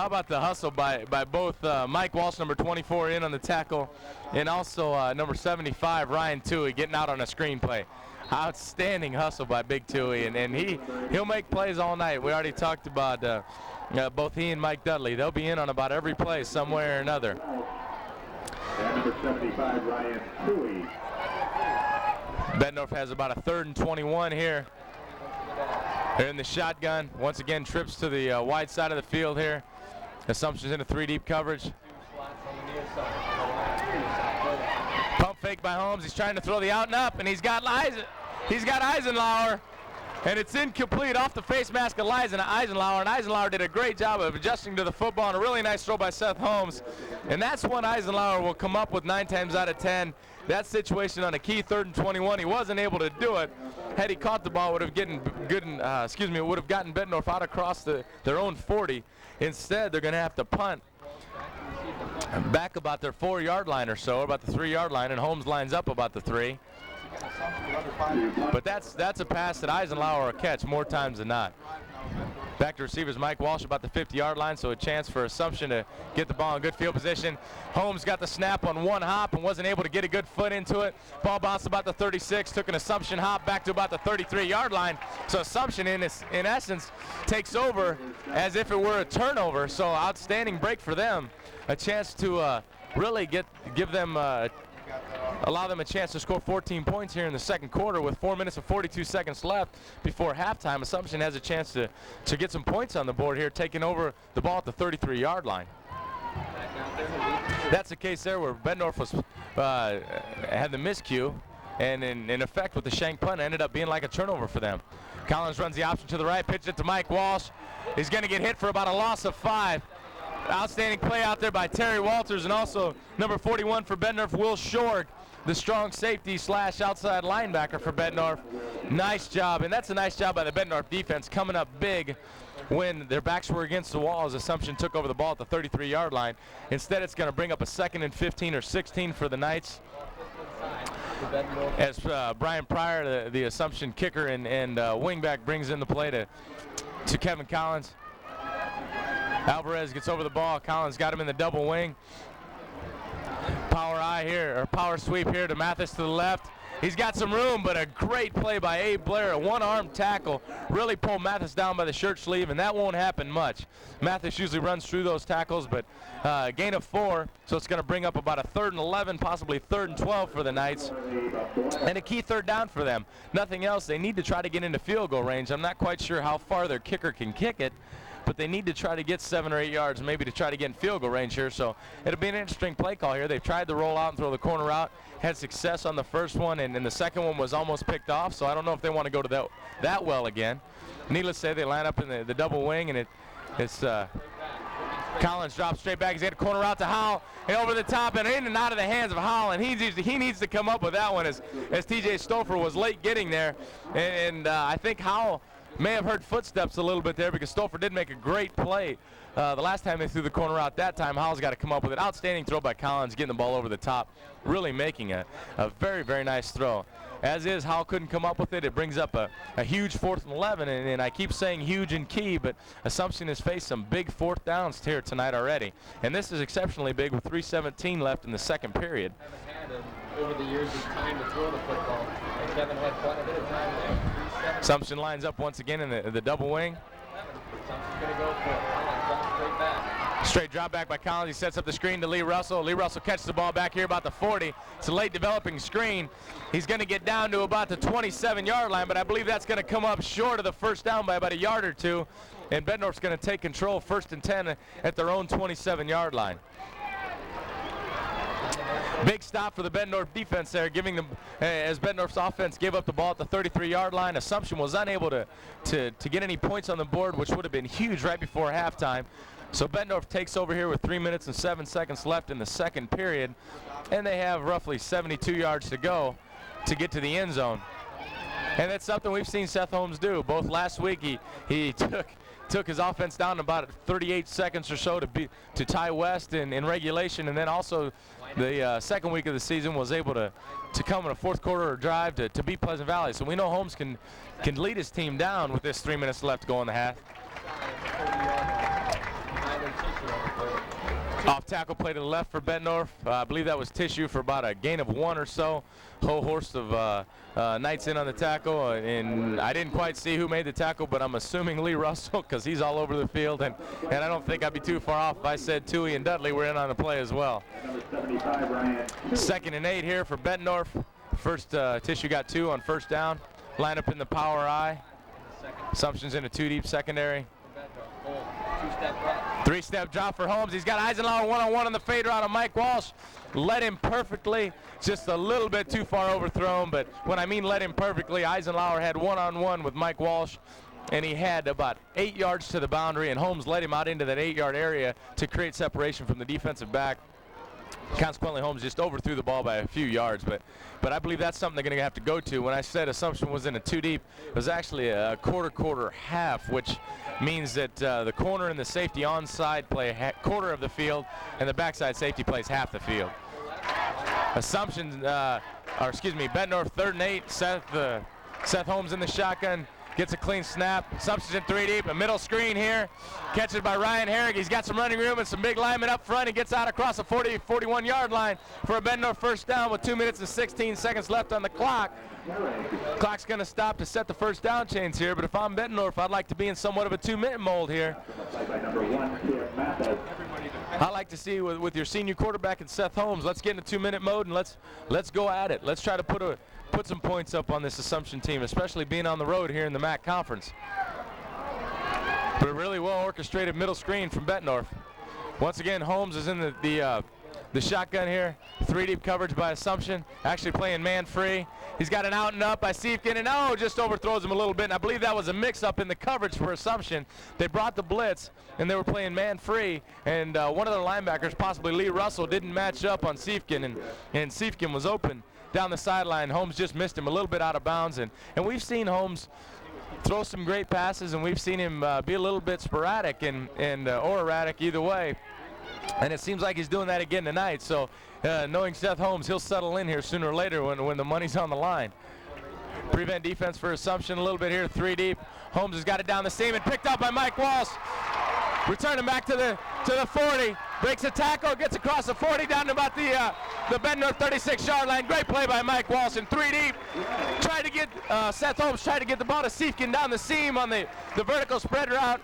about the hustle by both Mike Walsh, number 24, in on the tackle, and also number 75, Ryan Toohey, getting out on a screenplay. Outstanding hustle by Big Toohey, and he'll make plays all night. We already talked about both he and Mike Dudley. They'll be in on about every play somewhere or another. And number 75, Ryan Toohey. Bettendorf has about a 3rd and 21 here. They're in the shotgun. Once again, trips to the wide side of the field here. Assumption's in a 3 deep coverage. fake by Holmes. He's trying to throw the out and up, and he's got Eisenlauer. And it's incomplete off the face mask of Eisenlauer, and Eisenlauer did a great job of adjusting to the football, and a really nice throw by Seth Holmes. And that's one Eisenlauer will come up with 9 times out of 10. That situation on a key 3rd and 21, he wasn't able to do it. Had he caught the ball, it would have gotten Bettendorf out across their own 40. Instead, they're going to have to punt back about their 4-yard line or so, about the 3-yard line, and Holmes lines up about the 3. But that's a pass that Eisenlauer will catch more times than not. Back to receivers Mike Walsh about the 50-yard line, so a chance for Assumption to get the ball in good field position. Holmes got the snap on one hop and wasn't able to get a good foot into it. Ball bounced about the 36, took an Assumption hop back to about the 33-yard line. So Assumption, in essence, takes over as if it were a turnover. So outstanding break for them. A chance to really allow them a chance to score 14 points here in the second quarter with 4 minutes and 42 seconds left before halftime. Assumption has a chance to get some points on the board here, taking over the ball at the 33-yard line. That's the case there where Bettendorf had the miscue, and in effect with the shank punt ended up being like a turnover for them. Collins runs the option to the right, pitches it to Mike Walsh. He's going to get hit for about a loss of 5. Outstanding play out there by Terry Walters, and also number 41 for Bettendorf, Will Shorg, the strong safety / outside linebacker for Bettendorf. Nice job, and that's a nice job by the Bettendorf defense, coming up big when their backs were against the wall as Assumption took over the ball at the 33-yard line. Instead, it's going to bring up a 2nd and 15 or 16 for the Knights, as Brian Pryor, the Assumption kicker and wingback, brings in the play to Kevin Collins. Alvarez gets over the ball. Collins got him in the double wing. Power sweep here to Mathis to the left. He's got some room, but a great play by Abe Blair, a one-arm tackle. Really pulled Mathis down by the shirt sleeve, and that won't happen much. Mathis usually runs through those tackles, but gain of 4, so it's going to bring up about a 3rd and 11, possibly 3rd and 12 for the Knights. And a key 3rd down for them. Nothing else. They need to try to get into field goal range. I'm not quite sure how far their kicker can kick it, but they need to try to get 7 or 8 yards, maybe to try to get in field goal range here. So it'll be an interesting play call here. They've tried to roll out and throw the corner out, had success on the first one, and the second one was almost picked off. So I don't know if they want to go to that well again. Needless to say, they line up in the double wing, and it's Collins drops straight back. He's got a corner out to Howell, and over the top and in and out of the hands of Howell, and he needs to come up with that one as T.J. Stouffer was late getting there, and I think Howell may have heard footsteps a little bit there because Stouffer did make a great play the last time they threw the corner out. That time Howell's got to come up with it. Outstanding throw by Collins, getting the ball over the top, really making a very, very nice throw. As is, Howell couldn't come up with it. It brings up a huge 4th and 11, and I keep saying huge and key, but Assumption has faced some big 4th downs here tonight already, and this is exceptionally big with 3:17 left in the second period. Over the years, it's time to throw the football. And Kevin had quite a bit of time there. Assumption lines up once again in the double wing. Assumption's going to go for it. Collins drops straight back. Straight drop back by Collins. He sets up the screen to Lee Russell. Lee Russell catches the ball back here about the 40. It's a late developing screen. He's going to get down to about the 27-yard line, but I believe that's going to come up short of the first down by about a yard or two. And Bettendorf's going to take control 1st and 10 at their own 27-yard line. Big stop for the Bettendorf defense there, giving them, as Bettendorf's offense gave up the ball at the 33-yard line. Assumption was unable to get any points on the board, which would have been huge right before halftime. So Bettendorf takes over here with 3 minutes and 7 seconds left in the second period, and they have roughly 72 yards to go to get to the end zone. And that's something we've seen Seth Holmes do. Both last week he took his offense down in about 38 seconds or so to tie West in regulation, and then also the second week of the season was able to come in a fourth quarter drive to beat Pleasant Valley. So we know Holmes can lead his team down with this 3 minutes left to go in the half. Off tackle play to the left for Bettendorf. I believe that was Tissue for about a gain of 1 or so. Whole host of Knights in on the tackle, and I didn't quite see who made the tackle, but I'm assuming Lee Russell because he's all over the field, and I don't think I'd be too far off if I said Toohey and Dudley were in on the play as well. 2nd and 8 here for Bettendorf. First Tissue got 2 on first down. Line up in the power I. Assumption's in a 2-deep secondary. Three-step drop for Holmes. He's got Eisenhower one-on-one on the fade route on Mike Walsh. Led him perfectly, just a little bit too far overthrown, but when I mean led him perfectly, Eisenhower had one-on-one with Mike Walsh, and he had about 8 yards to the boundary, and Holmes led him out into that 8-yard area to create separation from the defensive back. Consequently, Holmes just overthrew the ball by a few yards, but I believe that's something they're going to have to go to. When I said Assumption was in a two deep, it was actually a quarter half, which means that the corner and the safety onside play quarter of the field, and the backside safety plays half the field. Bettendorf 3rd and 8. Seth Holmes in the shotgun. Gets a clean snap. Assumption's in 3 deep. A middle screen here. Catches by Ryan Herrick. He's got some running room and some big linemen up front. He gets out across the 41-yard line for a Bettendorf first down with 2 minutes and 16 seconds left on the clock. Clock's going to stop to set the first down chains here, but if I'm Bettendorf, I'd like to be in somewhat of a 2-minute mold here. I like to see with your senior quarterback and Seth Holmes, let's get in a 2-minute mode and let's go at it. Let's try to put some points up on this Assumption team, especially being on the road here in the MAC Conference. But a really well orchestrated middle screen from Bettendorf. Once again, Holmes is in the shotgun here. 3 deep coverage by Assumption. Actually playing man free. He's got an out and up by Siefkin, and just overthrows him a little bit. And I believe that was a mix-up in the coverage for Assumption. They brought the blitz, and they were playing man free. And one of their linebackers, possibly Lee Russell, didn't match up on Siefkin, and Siefkin was open down the sideline. Holmes just missed him a little bit out of bounds, and we've seen Holmes throw some great passes, and we've seen him be a little bit sporadic or erratic either way. And it seems like he's doing that again tonight. So knowing Seth Holmes, he'll settle in here sooner or later when the money's on the line. Prevent defense for Assumption a little bit here, 3 deep. Holmes has got it down the seam and picked up by Mike Walsh. Returning back to the 40. Breaks a tackle, gets across the 40 down to about the Bettendorf 36-yard line. Great play by Mike Walsh in 3 deep. Seth Holmes tried to get the ball to Siefkin down the seam on the vertical spread route,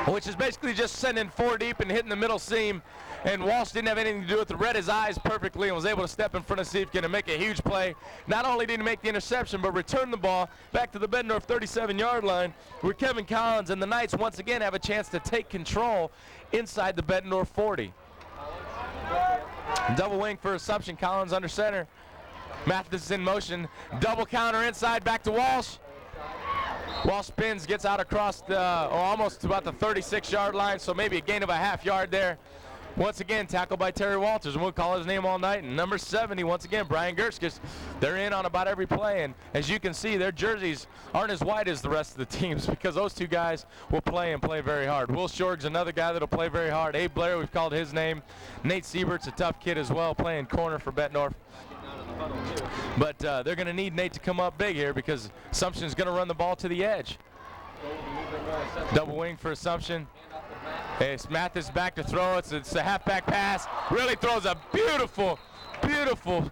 which is basically just sending 4 deep and hitting the middle seam. And Walsh didn't have anything to do with it. Read his eyes perfectly and was able to step in front of Siefkin and make a huge play. Not only did he make the interception, but return the ball back to the Bettendorf 37-yard line, where Kevin Collins and the Knights once again have a chance to take control inside the Bettendorf 40. Double wing for Assumption. Collins under center. Mathis is in motion. Double counter inside, back to Walsh. Walsh spins, gets out across almost about the 36-yard line, so maybe a gain of a half yard there. Once again, tackled by Terry Walters, and we'll call his name all night. And number 70, once again, Brian Gurskus. They're in on about every play, and as you can see, their jerseys aren't as white as the rest of the teams because those two guys will play very hard. Will Shorg's another guy that'll play very hard. Abe Blair, we've called his name. Nate Siebert's a tough kid as well, playing corner for Bettendorf. But they're going to need Nate to come up big here because Assumption's going to run the ball to the edge. Double wing for Assumption. It's Mathis back to throw. It's a halfback pass. Really throws a beautiful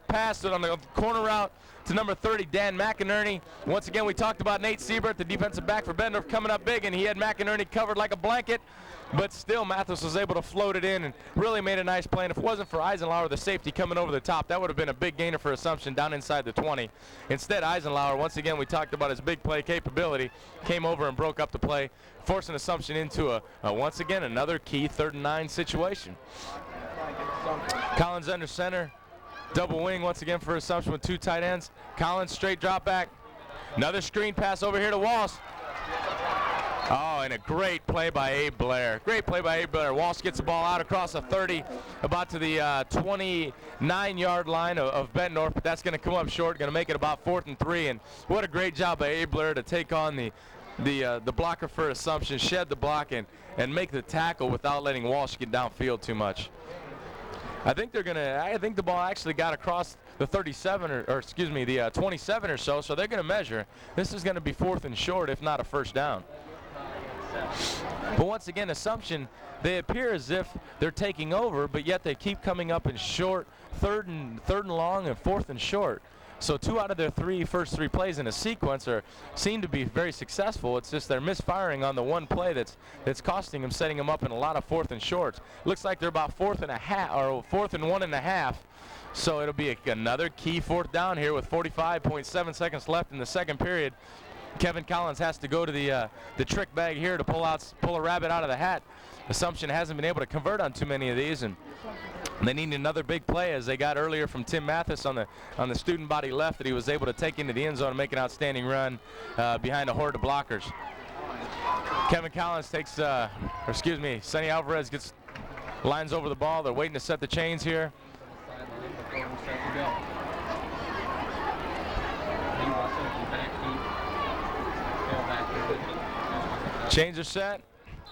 pass on the corner route to number 30, Dan McInerney. Once again, we talked about Nate Siebert, the defensive back for Bettendorf, coming up big, and he had McInerney covered like a blanket. But still, Mathis was able to float it in and really made a nice play. And if it wasn't for Eisenhower, the safety coming over the top, that would have been a big gainer for Assumption down inside the 20. Instead, Eisenhower, once again, we talked about his big play capability, came over and broke up the play, forcing Assumption into once again, another key 3rd and 9 situation. Collins under center. Double wing once again for Assumption with 2 tight ends. Collins straight drop back. Another screen pass over here to Walsh. Oh, and a great play by Abe Blair. Great play by Abe Blair. Walsh gets the ball out across the 30, about to the 29-yard line of Bettendorf, but that's going to come up short, going to make it about 4th and 3. And what a great job by Abe Blair to take on the blocker for Assumption, shed the block, and make the tackle without letting Walsh get downfield too much. I think the ball actually got across the 37 the 27 or so they're going to measure. This is going to be 4th and short, if not a first down. But once again, Assumption, they appear as if they're taking over, but yet they keep coming up in short, third and long, and 4th and short. So 2 out of their first three plays in a sequence seem to be very successful. It's just they're misfiring on the one play that's costing them, setting them up in a lot of 4th and shorts. Looks like they're about 4th and 1.5. So it'll be another key 4th down here with 45.7 seconds left in the second period. Kevin Collins has to go to the trick bag here to pull a rabbit out of the hat. Assumption hasn't been able to convert on too many of these, and they need another big play as they got earlier from Tim Mathis on the student body left that he was able to take into the end zone and make an outstanding run behind a horde of blockers. Kevin Collins Sonny Alvarez lines over the ball. They're waiting to set the chains here. Chains are set.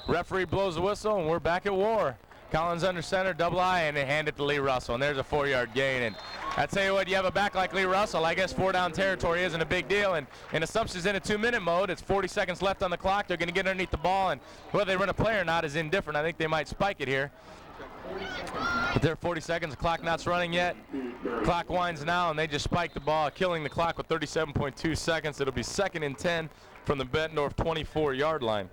Referee blows the whistle, and we're back at war. Collins under center, double I, and they hand it to Lee Russell, and there's a 4-yard gain. And I tell you what, you have a back like Lee Russell, I guess 4-down territory isn't a big deal, and Assumption's in a 2-minute mode. It's 40 seconds left on the clock. They're going to get underneath the ball, and whether they run a play or not is indifferent. I think they might spike it here. But they're 40 seconds. The clock not running yet. Clock winds now, and they just spike the ball, killing the clock with 37.2 seconds. It'll be 2nd and 10 from the Bettendorf 24-yard line.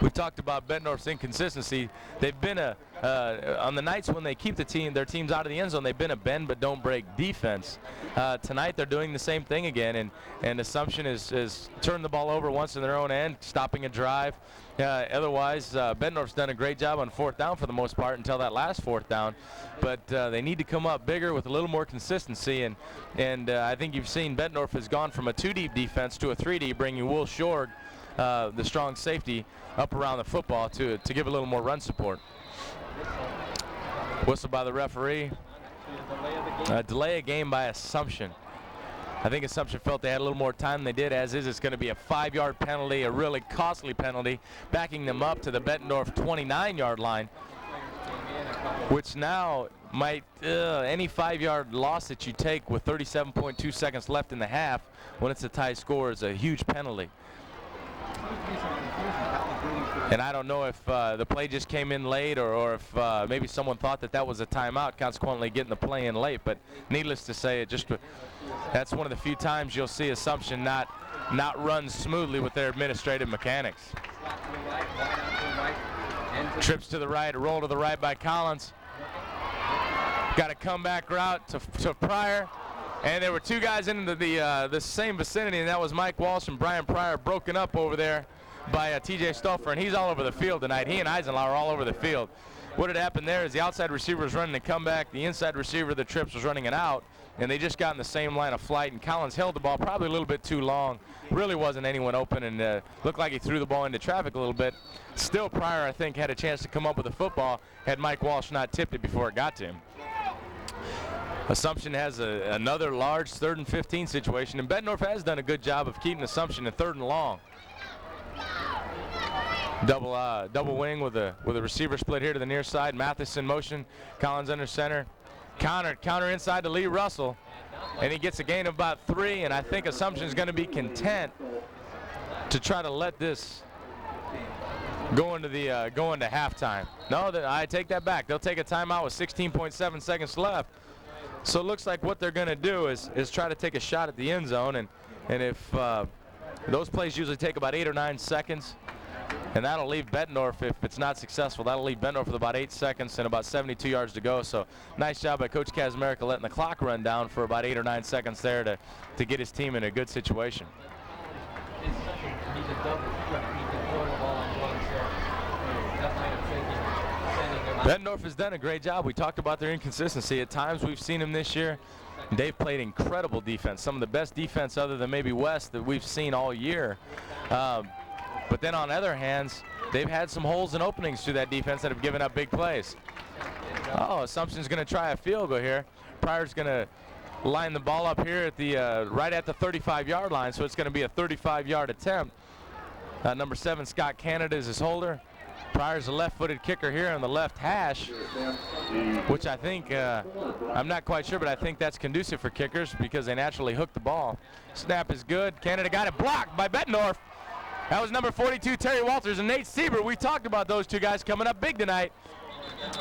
We've talked about Bettendorf's inconsistency. They've been on the nights when they keep their teams out of the end zone, they've been a bend but don't break defense. Tonight they're doing the same thing again, and Assumption is turned the ball over once in their own end, stopping a drive. Otherwise, Bettendorf's done a great job on 4th down for the most part until that last 4th down. But they need to come up bigger with a little more consistency. And I think you've seen Bettendorf has gone from a 2-deep defense to a 3-deep, bringing Will Shorg, the strong safety, up around the football to give a little more run support. Whistle by the referee. Delay a game by Assumption. I think Assumption felt they had a little more time than they did. As is, it's going to be a 5-yard penalty, a really costly penalty, backing them up to the Bettendorf 29-yard line, which now might, any 5-yard loss that you take with 37.2 seconds left in the half when it's a tie score is a huge penalty. And I don't know if the play just came in late or if maybe someone thought that was a timeout, consequently getting the play in late. But needless to say, that's one of the few times you'll see Assumption not run smoothly with their administrative mechanics. Trips to the right, a roll to the right by Collins. Got a comeback route to Pryor. And there were two guys in the same vicinity, and that was Mike Walsh and Brian Pryor, broken up over there by T.J. Stoffer, and he's all over the field tonight. He and Eisenlau are all over the field. What had happened there is the outside receiver was running a comeback, the inside receiver, the trips, was running an out, and they just got in the same line of flight, and Collins held the ball probably a little bit too long. Really wasn't anyone open, and looked like he threw the ball into traffic a little bit. Still, Pryor, I think, had a chance to come up with the football had Mike Walsh not tipped it before it got to him. Assumption has another large 3rd and 15 situation, and Bettendorf has done a good job of keeping Assumption in 3rd and long. Double wing with a receiver split here to the near side. Mathis in motion. Collins under center. Counter inside to Lee Russell, and he gets a gain of about 3. And I think Assumption's going to be content to try to let this go into halftime. No, I take that back. They'll take a timeout with 16.7 seconds left. So it looks like what they're going to do is try to take a shot at the end zone, and if those plays usually take about 8 or 9 seconds, and that'll leave Bettendorf, if it's not successful, that'll leave Bettendorf with about 8 seconds and about 72 yards to go. So nice job by Coach Kazmarek letting the clock run down for about 8 or 9 seconds there to get his team in a good situation. Bettendorf has done a great job. We talked about their inconsistency. At times we've seen them this year. They've played incredible defense, some of the best defense other than maybe West that we've seen all year. But then on the other hands, they've had some holes and openings to that defense that have given up big plays. Assumption's going to try a field goal here. Pryor's going to line the ball up here at the right at the 35-yard line, so it's going to be a 35-yard attempt. Number 7, Scott Canada, is his holder. Pryor's a left-footed kicker here on the left hash, which I think, I'm not quite sure, but I think that's conducive for kickers because they naturally hook the ball. Snap is good. Canada got it blocked by Bettendorf. That was number 42, Terry Walters, and Nate Sieber. We talked about those two guys coming up big tonight.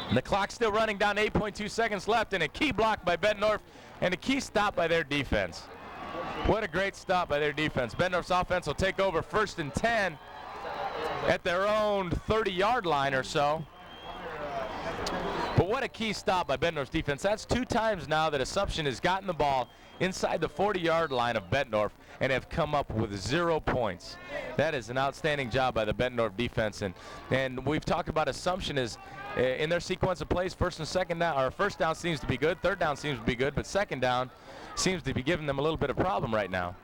And the clock's still running down, 8.2 seconds left, and a key block by Bettendorf and a key stop by their defense. What a great stop by their defense. Bettendorf's offense will take over 1st and 10 at their own 30-yard line or so. But what a key stop by Bettendorf's defense. That's 2 times now that Assumption has gotten the ball inside the 40-yard line of Bettendorf and have come up with 0 points. That is an outstanding job by the Bettendorf defense. And we've talked about Assumption as in their sequence of plays, first down seems to be good, third down seems to be good, but second down seems to be giving them a little bit of problem right now.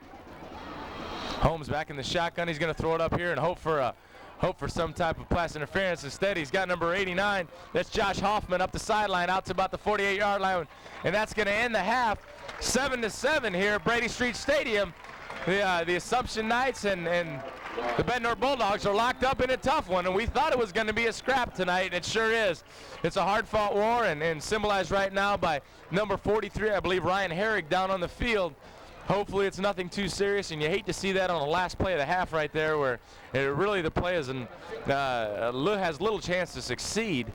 Holmes back in the shotgun. He's going to throw it up here and hope for some type of pass interference. Instead, he's got number 89. That's Josh Hoffman up the sideline out to about the 48-yard line, and that's going to end the half. 7-7 here at Brady Street Stadium. The Assumption Knights and the Bettendorf Bulldogs are locked up in a tough one, and we thought it was going to be a scrap tonight, and it sure is. It's a hard-fought war, and symbolized right now by number 43, I believe, Ryan Herrig down on the field. Hopefully it's nothing too serious, and you hate to see that on the last play of the half right there where really the play is has little chance to succeed.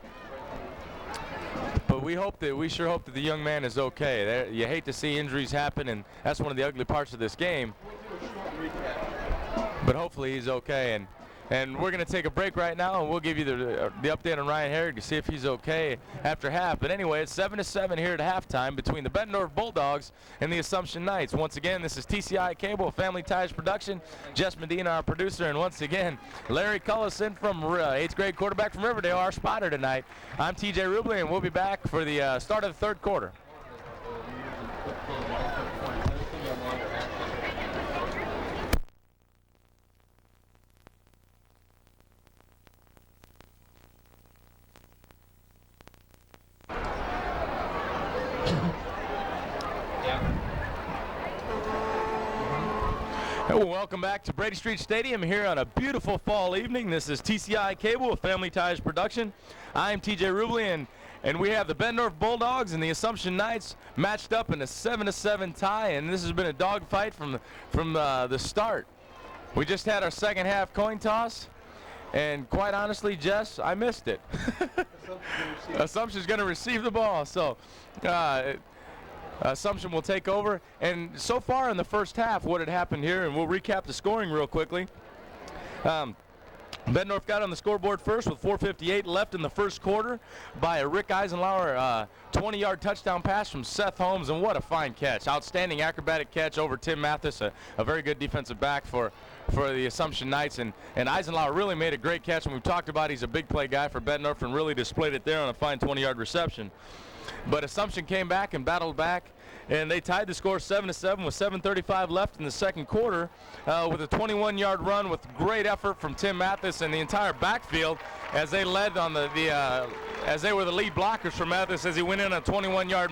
But we sure hope that the young man is okay. You hate to see injuries happen, and that's one of the ugly parts of this game. But hopefully he's okay. And we're going to take a break right now, and we'll give you the update on Ryan Herrig to see if he's okay after half. But anyway, it's 7-7 here at halftime between the Bettendorf Bulldogs and the Assumption Knights. Once again, this is TCI Cable, Family Ties Production. Jess Medina, our producer, and once again, Larry Cullison from 8th grade quarterback from Riverdale, our spotter tonight. I'm TJ Rubley, and we'll be back for the start of the third quarter. Welcome back to Brady Street Stadium here on a beautiful fall evening. This is TCI Cable with Family Ties Production. I'm TJ Rubley, and we have the Bettendorf Bulldogs and the Assumption Knights matched up in a 7-7 tie, and this has been a dogfight from the start. We just had our second half coin toss, and quite honestly, Jess, I missed it. Assumption's going to receive the ball, so Assumption will take over. And so far in the first half, what had happened here, and we'll recap the scoring real quickly. Bettendorf got on the scoreboard first with 4:58 left in the first quarter by a Rick Eisenlauer 20-yard touchdown pass from Seth Holmes, and what a fine catch. Outstanding acrobatic catch over Tim Mathis, a very good defensive back for the Assumption Knights, and Eisenlauer really made a great catch, and we've talked about he's a big play guy for Bettendorf and really displayed it there on a fine 20-yard reception. But Assumption came back and battled back, and they tied the score 7-7 with 7:35 left in the second quarter with a 21-yard run with great effort from Tim Mathis and the entire backfield as they led on as they were the lead blockers for Mathis as he went in on a 21-yard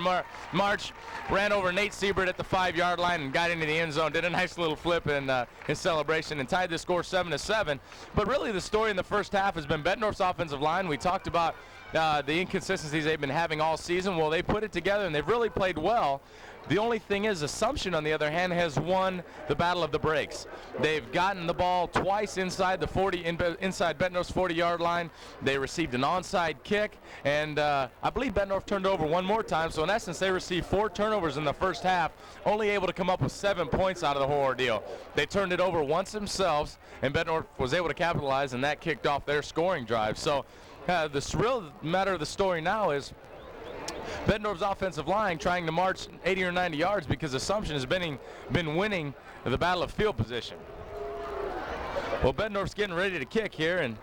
march, ran over Nate Siebert at the 5-yard line and got into the end zone, did a nice little flip in his celebration and tied the score 7-7. But really the story in the first half has been Bettendorf's offensive line. We talked about the inconsistencies they've been having all season. Well, they put it together and they've really played well. The only thing is Assumption, on the other hand, has won the battle of the breaks. They've gotten the ball twice inside inside Bettendorf's 40-yard line. They received an onside kick, and I believe Bettendorf turned over one more time. So in essence, they received 4 turnovers in the first half, only able to come up with 7 points out of the whole ordeal. They turned it over once themselves, and Bettendorf was able to capitalize, and that kicked off their scoring drive. So the real matter of the story now is Bettendorf's offensive line trying to march 80 or 90 yards because Assumption has been winning the battle of field position. Well, Bettendorf's getting ready to kick here, and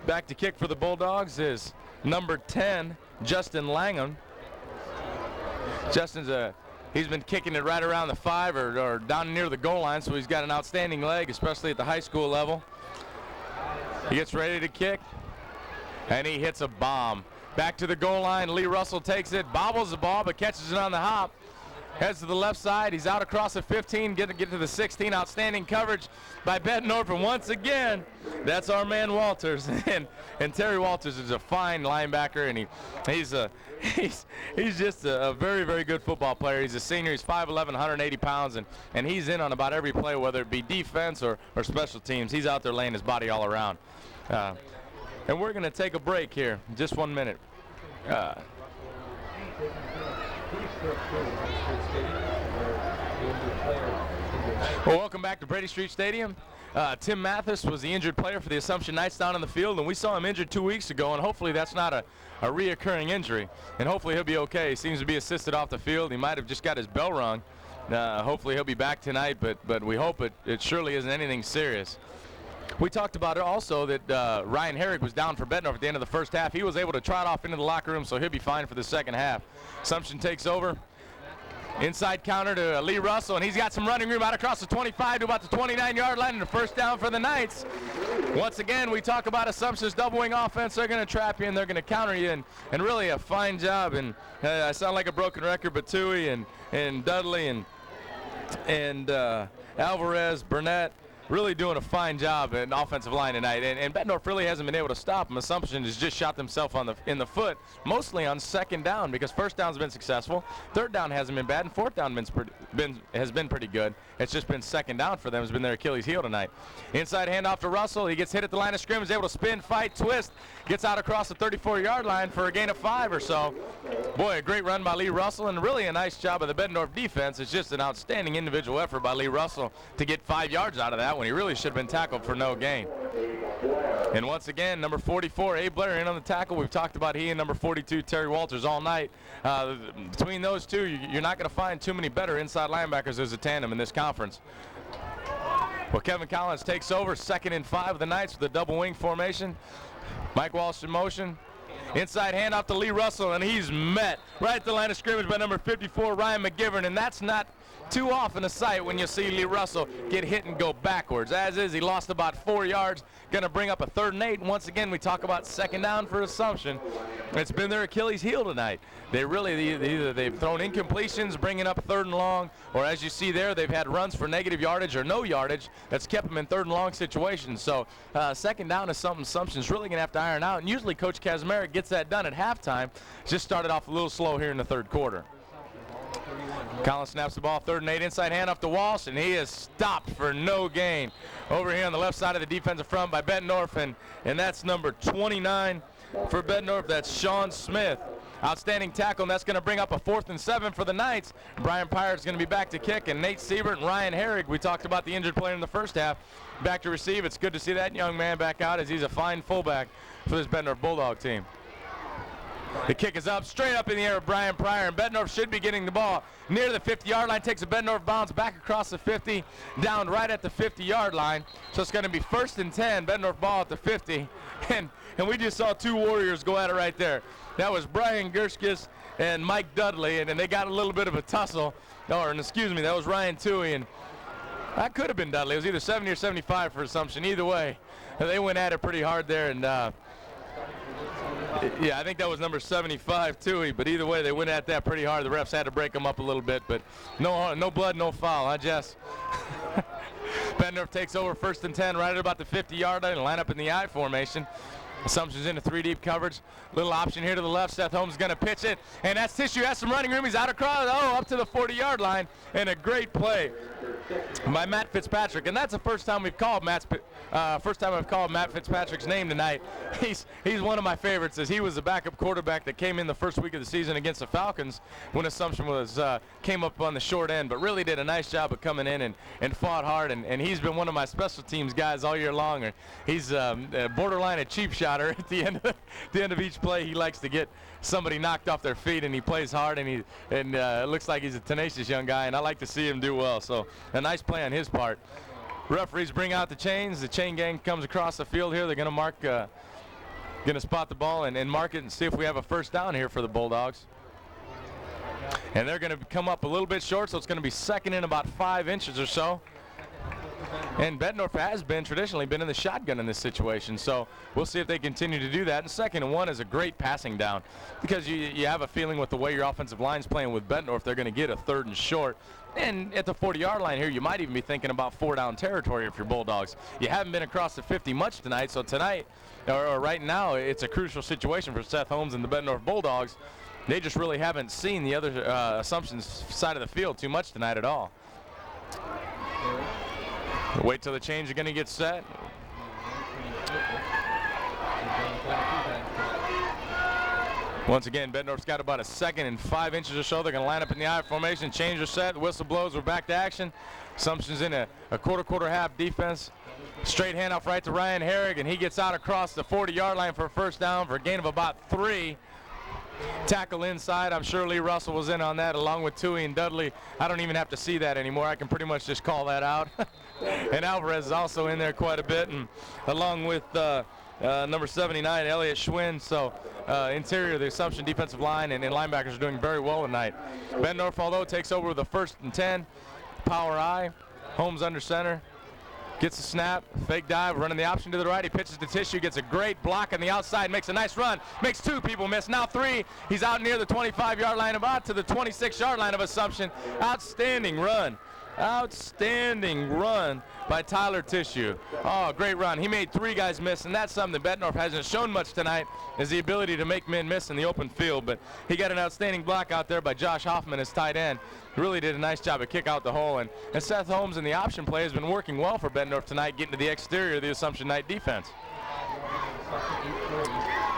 back to kick for the Bulldogs is number 10, Justin Langham. Justin's he's been kicking it right around the 5 or down near the goal line, so he's got an outstanding leg, especially at the high school level. He gets ready to kick, and he hits a bomb. Back to the goal line, Lee Russell takes it, bobbles the ball, but catches it on the hop. Heads to the left side, he's out across the 15, get to the 16. Outstanding coverage by Bettendorf, and once again, that's our man Walters. And Terry Walters is a fine linebacker, and he's just a very, very good football player. He's a senior, he's 5'11", 180 pounds, and he's in on about every play, whether it be defense or special teams. He's out there laying his body all around. And we're going to take a break here, just 1 minute. Well, welcome back to Brady Street Stadium. Tim Mathis was the injured player for the Assumption Knights down on the field, and we saw him injured 2 weeks ago, and hopefully that's not a reoccurring injury, and hopefully he'll be okay. He seems to be assisted off the field. He might have just got his bell rung. Hopefully he'll be back tonight, but we hope it surely isn't anything serious. We talked about it also that Ryan Herrick was down for Bettendorf at the end of the first half. He was able to trot off into the locker room, so he'll be fine for the second half. Assumption takes over. Inside counter to Lee Russell, and he's got some running room out across the 25 to about the 29-yard line, and a first down for the Knights. Once again, we talk about Assumption's double wing offense. They're going to trap you and they're going to counter you, and really a fine job. And I sound like a broken record, but Tui and Dudley and Alvarez, Burnett, really doing a fine job in offensive line tonight, and Bettendorf really hasn't been able to stop them. Assumption has just shot themselves in the foot, mostly on second down, because first down's been successful, third down hasn't been bad, and fourth down has been pretty good. It's just been second down for them. Has been their Achilles heel tonight. Inside handoff to Russell. He gets hit at the line of scrimmage, able to spin, fight, twist, gets out across the 34-yard line for a gain of 5 or so. Boy, a great run by Lee Russell, and really a nice job of the Bettendorf defense. It's just an outstanding individual effort by Lee Russell to get 5 yards out of that when he really should have been tackled for no gain. And once again, number 44, Abe Blair, in on the tackle. We've talked about he and number 42, Terry Walters, all night. Between those two, you're not going to find too many better inside linebackers as a tandem in this conference. Well, Kevin Collins takes over, 2nd and 5 of the Knights with a double wing formation. Mike Walsh in motion. Inside handoff to Lee Russell, and he's met right at the line of scrimmage by number 54, Ryan McGivern, and that's not too often a sight when you see Lee Russell get hit and go backwards. As is, he lost about 4 yards, going to bring up a 3rd and 8. And once again, we talk about second down for Assumption. It's been their Achilles heel tonight. They really, either they've thrown incompletions, bringing up 3rd and long, or as you see there, they've had runs for negative yardage or no yardage that's kept them in 3rd and long situations. So second down is something Assumption's really going to have to iron out. And usually Coach Kazmarek gets that done at halftime. Just started off a little slow here in the 3rd quarter. Collins snaps the ball, 3rd and 8, inside handoff to Walsh, and he is stopped for no gain. Over here on the left side of the defensive front by Bettendorf, and that's number 29 for Bettendorf. That's Sean Smith. Outstanding tackle, and that's going to bring up a 4th and 7 for the Knights. Brian Pyre's going to be back to kick, and Nate Siebert and Ryan Herrick, we talked about the injured player in the first half, back to receive. It's good to see that young man back out, as he's a fine fullback for this Bettendorf Bulldog team. The kick is up, straight up in the air of Brian Pryor, and Bettendorf should be getting the ball near the 50-yard line. Takes a Bettendorf bounce back across the 50, down right at the 50-yard line. So it's going to be 1st and 10, Bettendorf ball at the 50. And we just saw 2 Warriors go at it right there. That was Brian Gurskus and Mike Dudley, and they got a little bit of a tussle. Excuse me, that was Ryan Tui, and that could have been Dudley. It was either 70 or 75 for Assumption. Either way, they went at it pretty hard there, and yeah, I think that was number 75, Tui, but either way, they went at that pretty hard. The refs had to break them up a little bit, but no blood, no foul, huh, Jess? Bettendorf takes over 1st and 10 right at about the 50-yard line and line up in the I formation. Assumption's into 3 deep coverage. Little option here to the left. Seth Holmes going to pitch it, and that's Tissue. Has some running room. He's out across, up to the 40-yard line, and a great play by Matt Fitzpatrick. And that's the first time we've called I've called Matt Fitzpatrick's name tonight. He's one of my favorites, as he was the backup quarterback that came in the first week of the season against the Falcons when Assumption came up on the short end, but really did a nice job of coming in and fought hard. And he's been one of my special teams guys all year long. He's borderline a cheap shotter. At the end of each play, he likes to get somebody knocked off their feet, and he plays hard, and it looks like he's a tenacious young guy, and I like to see him do well. So a nice play on his part. Referees bring out the chains. The chain gang comes across the field here. They're going to spot the ball and mark it and see if we have a first down here for the Bulldogs. And they're going to come up a little bit short, so it's going to be 2nd and about 5 inches or so. And Bettendorf has traditionally been in the shotgun in this situation, so we'll see if they continue to do that. And 2nd and 1 is a great passing down, because you have a feeling with the way your offensive line's playing with Bettendorf, they're going to get a 3rd and short. And at the 40-yard line here, you might even be thinking about 4-down territory if you're Bulldogs. You haven't been across the 50 much tonight, so tonight, or right now, it's a crucial situation for Seth Holmes and the Bettendorf Bulldogs. They just really haven't seen the other Assumption's side of the field too much tonight at all. Wait till the change are going to get set. Once again, Bettendorf's got about a 2nd and 5 inches or so. They're going to line up in the I formation, change their set. The whistle blows. We're back to action. Assumption's in a quarter half defense. Straight handoff right to Ryan Herrig, and he gets out across the 40-yard line for a first down for a gain of about 3. Tackle inside. I'm sure Lee Russell was in on that along with Tui and Dudley. I don't even have to see that anymore. I can pretty much just call that out. And Alvarez is also in there quite a bit, and along with number 79, Elliot Schwinn. So interior, the Assumption defensive line and linebackers are doing very well tonight. Bettendorf, although, takes over with a 1st and 10. Power I. Holmes under center. Gets a snap, fake dive, running the option to the right. He pitches to Tissue, gets a great block on the outside, makes a nice run, makes 2 people miss, now 3. He's out near the 25-yard line, about to the 26-yard line of Assumption. Outstanding run. Outstanding run by Tyler Tissue. Oh, great run. He made 3 guys miss, and that's something that Bettendorf hasn't shown much tonight, is the ability to make men miss in the open field. But he got an outstanding block out there by Josh Hoffman, his tight end. Really did a nice job of kick out the hole. And Seth Holmes in the option play has been working well for Bettendorf tonight, getting to the exterior of the Assumption Knight defense.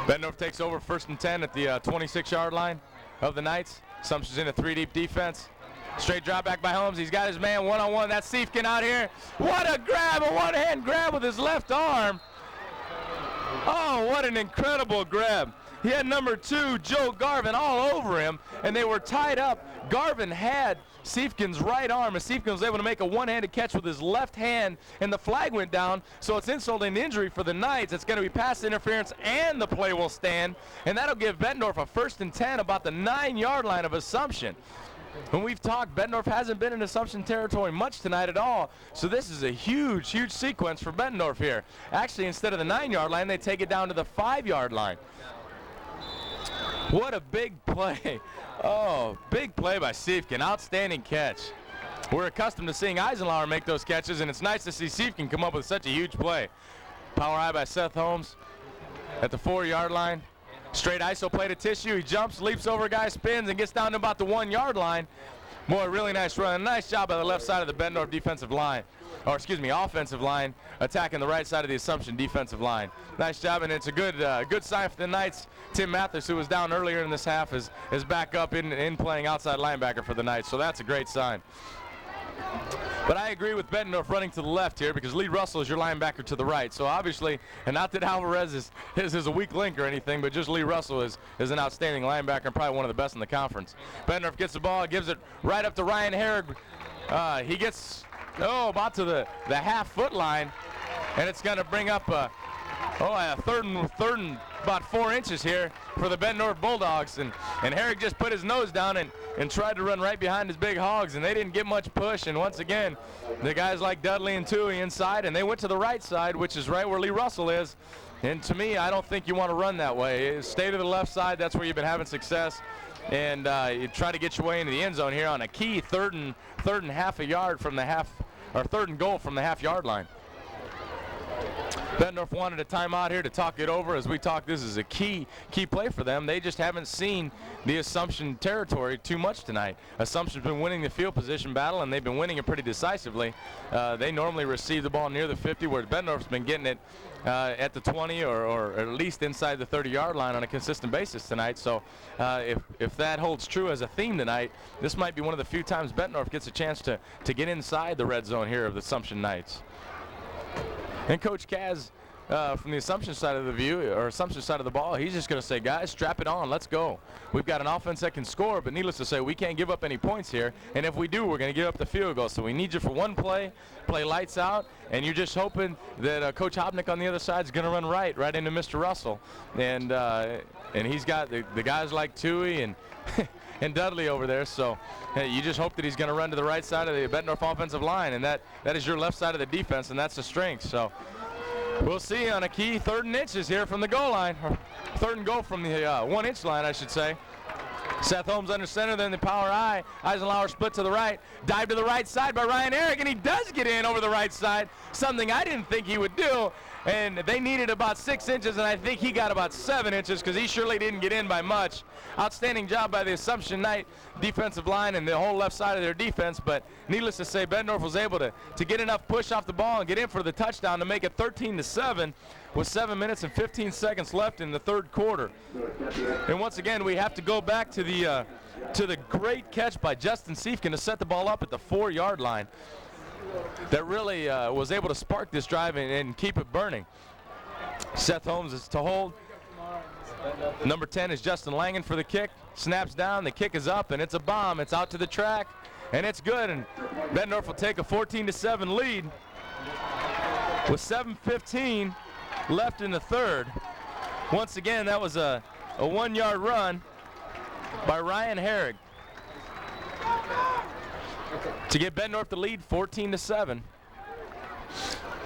Bettendorf takes over 1st and 10 at the 26-yard line of the Knights. Assumption's in a 3-deep defense. Straight drop back by Holmes. He's got his man one-on-one. That's Siefkin out here. What a grab, a one-hand grab with his left arm. Oh, what an incredible grab. He had number 2, Joe Garvin, all over him, and they were tied up. Garvin had Siefkin's right arm, and Siefkin was able to make a one-handed catch with his left hand, and the flag went down, so it's insult and injury for the Knights. It's going to be pass interference, and the play will stand, and that'll give Bettendorf a 1st and 10 about the 9-yard line of Assumption. When we've talked, Bettendorf hasn't been in Assumption territory much tonight at all, so this is a huge sequence for Bettendorf here. Actually, instead of the 9-yard line, they take it down to the 5-yard line. What a big play. Oh, big play by Siefkin. Outstanding catch. We're accustomed to seeing Eisenhower make those catches, and it's nice to see Siefkin come up with such a huge play. Power eye by Seth Holmes at the 4-yard line. Straight ISO play to Tissue. He jumps, leaps over a guy, spins, and gets down to about the 1-yard line. Boy, really nice run. Nice job by the left side of the Bettendorf defensive line. Or excuse me, offensive line, attacking the right side of the Assumption defensive line. Nice job, and it's a good sign for the Knights. Tim Mathis, who was down earlier in this half, is back up in playing outside linebacker for the Knights, so that's a great sign. But I agree with Bettendorf running to the left here because Lee Russell is your linebacker to the right. So obviously, and not that Alvarez is a weak link or anything, but just Lee Russell is an outstanding linebacker and probably one of the best in the conference. Bettendorf gets the ball, gives it right up to Ryan Herrig. He gets about to the half-foot line, and it's going to bring up a third and about 4 inches here for the Bettendorf Bulldogs, and Herrig just put his nose down and tried to run right behind his big hogs, and they didn't get much push. And once again, the guys like Dudley and Tui inside, and they went to the right side, which is right where Lee Russell is. And to me, I don't think you want to run that way. Stay to the left side. That's where you've been having success. And you try to get your way into the end zone here on a key third and half a yard from the half, or 3rd and goal from the half-yard line. Bettendorf wanted a timeout here to talk it over. As we talk, this is a key play for them. They just haven't seen the Assumption territory too much tonight. Assumption's been winning the field position battle, and they've been winning it pretty decisively. They normally receive the ball near the 50, whereas Bettendorf's been getting it at the 20 or at least inside the 30-yard line on a consistent basis tonight. So if that holds true as a theme tonight, this might be one of the few times Bettendorf gets a chance to get inside the red zone here of the Assumption Knights. And Coach Kaz from the Assumption side of the view, or Assumption side of the ball, he's just going to say, guys, strap it on, let's go. We've got an offense that can score, but needless to say, we can't give up any points here. And if we do, we're going to give up the field goal. So we need you for one play lights out, and you're just hoping that Coach Hopnick on the other side is going to run right into Mr. Russell. And he's got the guys like Tui and and Dudley over there, so you just hope that he's going to run to the right side of the Bettendorf offensive line, and that is your left side of the defense, and that's the strength. So we'll see on a key 3rd and inches here from the goal line, or 3rd and goal from the 1-inch line, I should say. Seth Holmes under center, then the power I. Eisenhower split to the right. Dive to the right side by Ryan Eric, and he does get in over the right side, something I didn't think he would do. And they needed about 6 inches, and I think he got about 7 inches because he surely didn't get in by much. Outstanding job by the Assumption Knight defensive line and the whole left side of their defense, but needless to say, Bettendorf was able to get enough push off the ball and get in for the touchdown to make it 13-7 with 7 minutes and 15 seconds left in the third quarter. And once again, we have to go back to the great catch by Justin Siefkin to set the ball up at the 4-yard line that really was able to spark this drive and keep it burning. Seth Holmes is to hold. Number 10 is Justin Langham for the kick. Snaps down, the kick is up, and it's a bomb. It's out to the track, and it's good. And Bettendorf will take a 14-7 lead with 7:15 left in the third. Once again, that was a 1-yard run by Ryan Herrig to give Bettendorf the lead 14-7.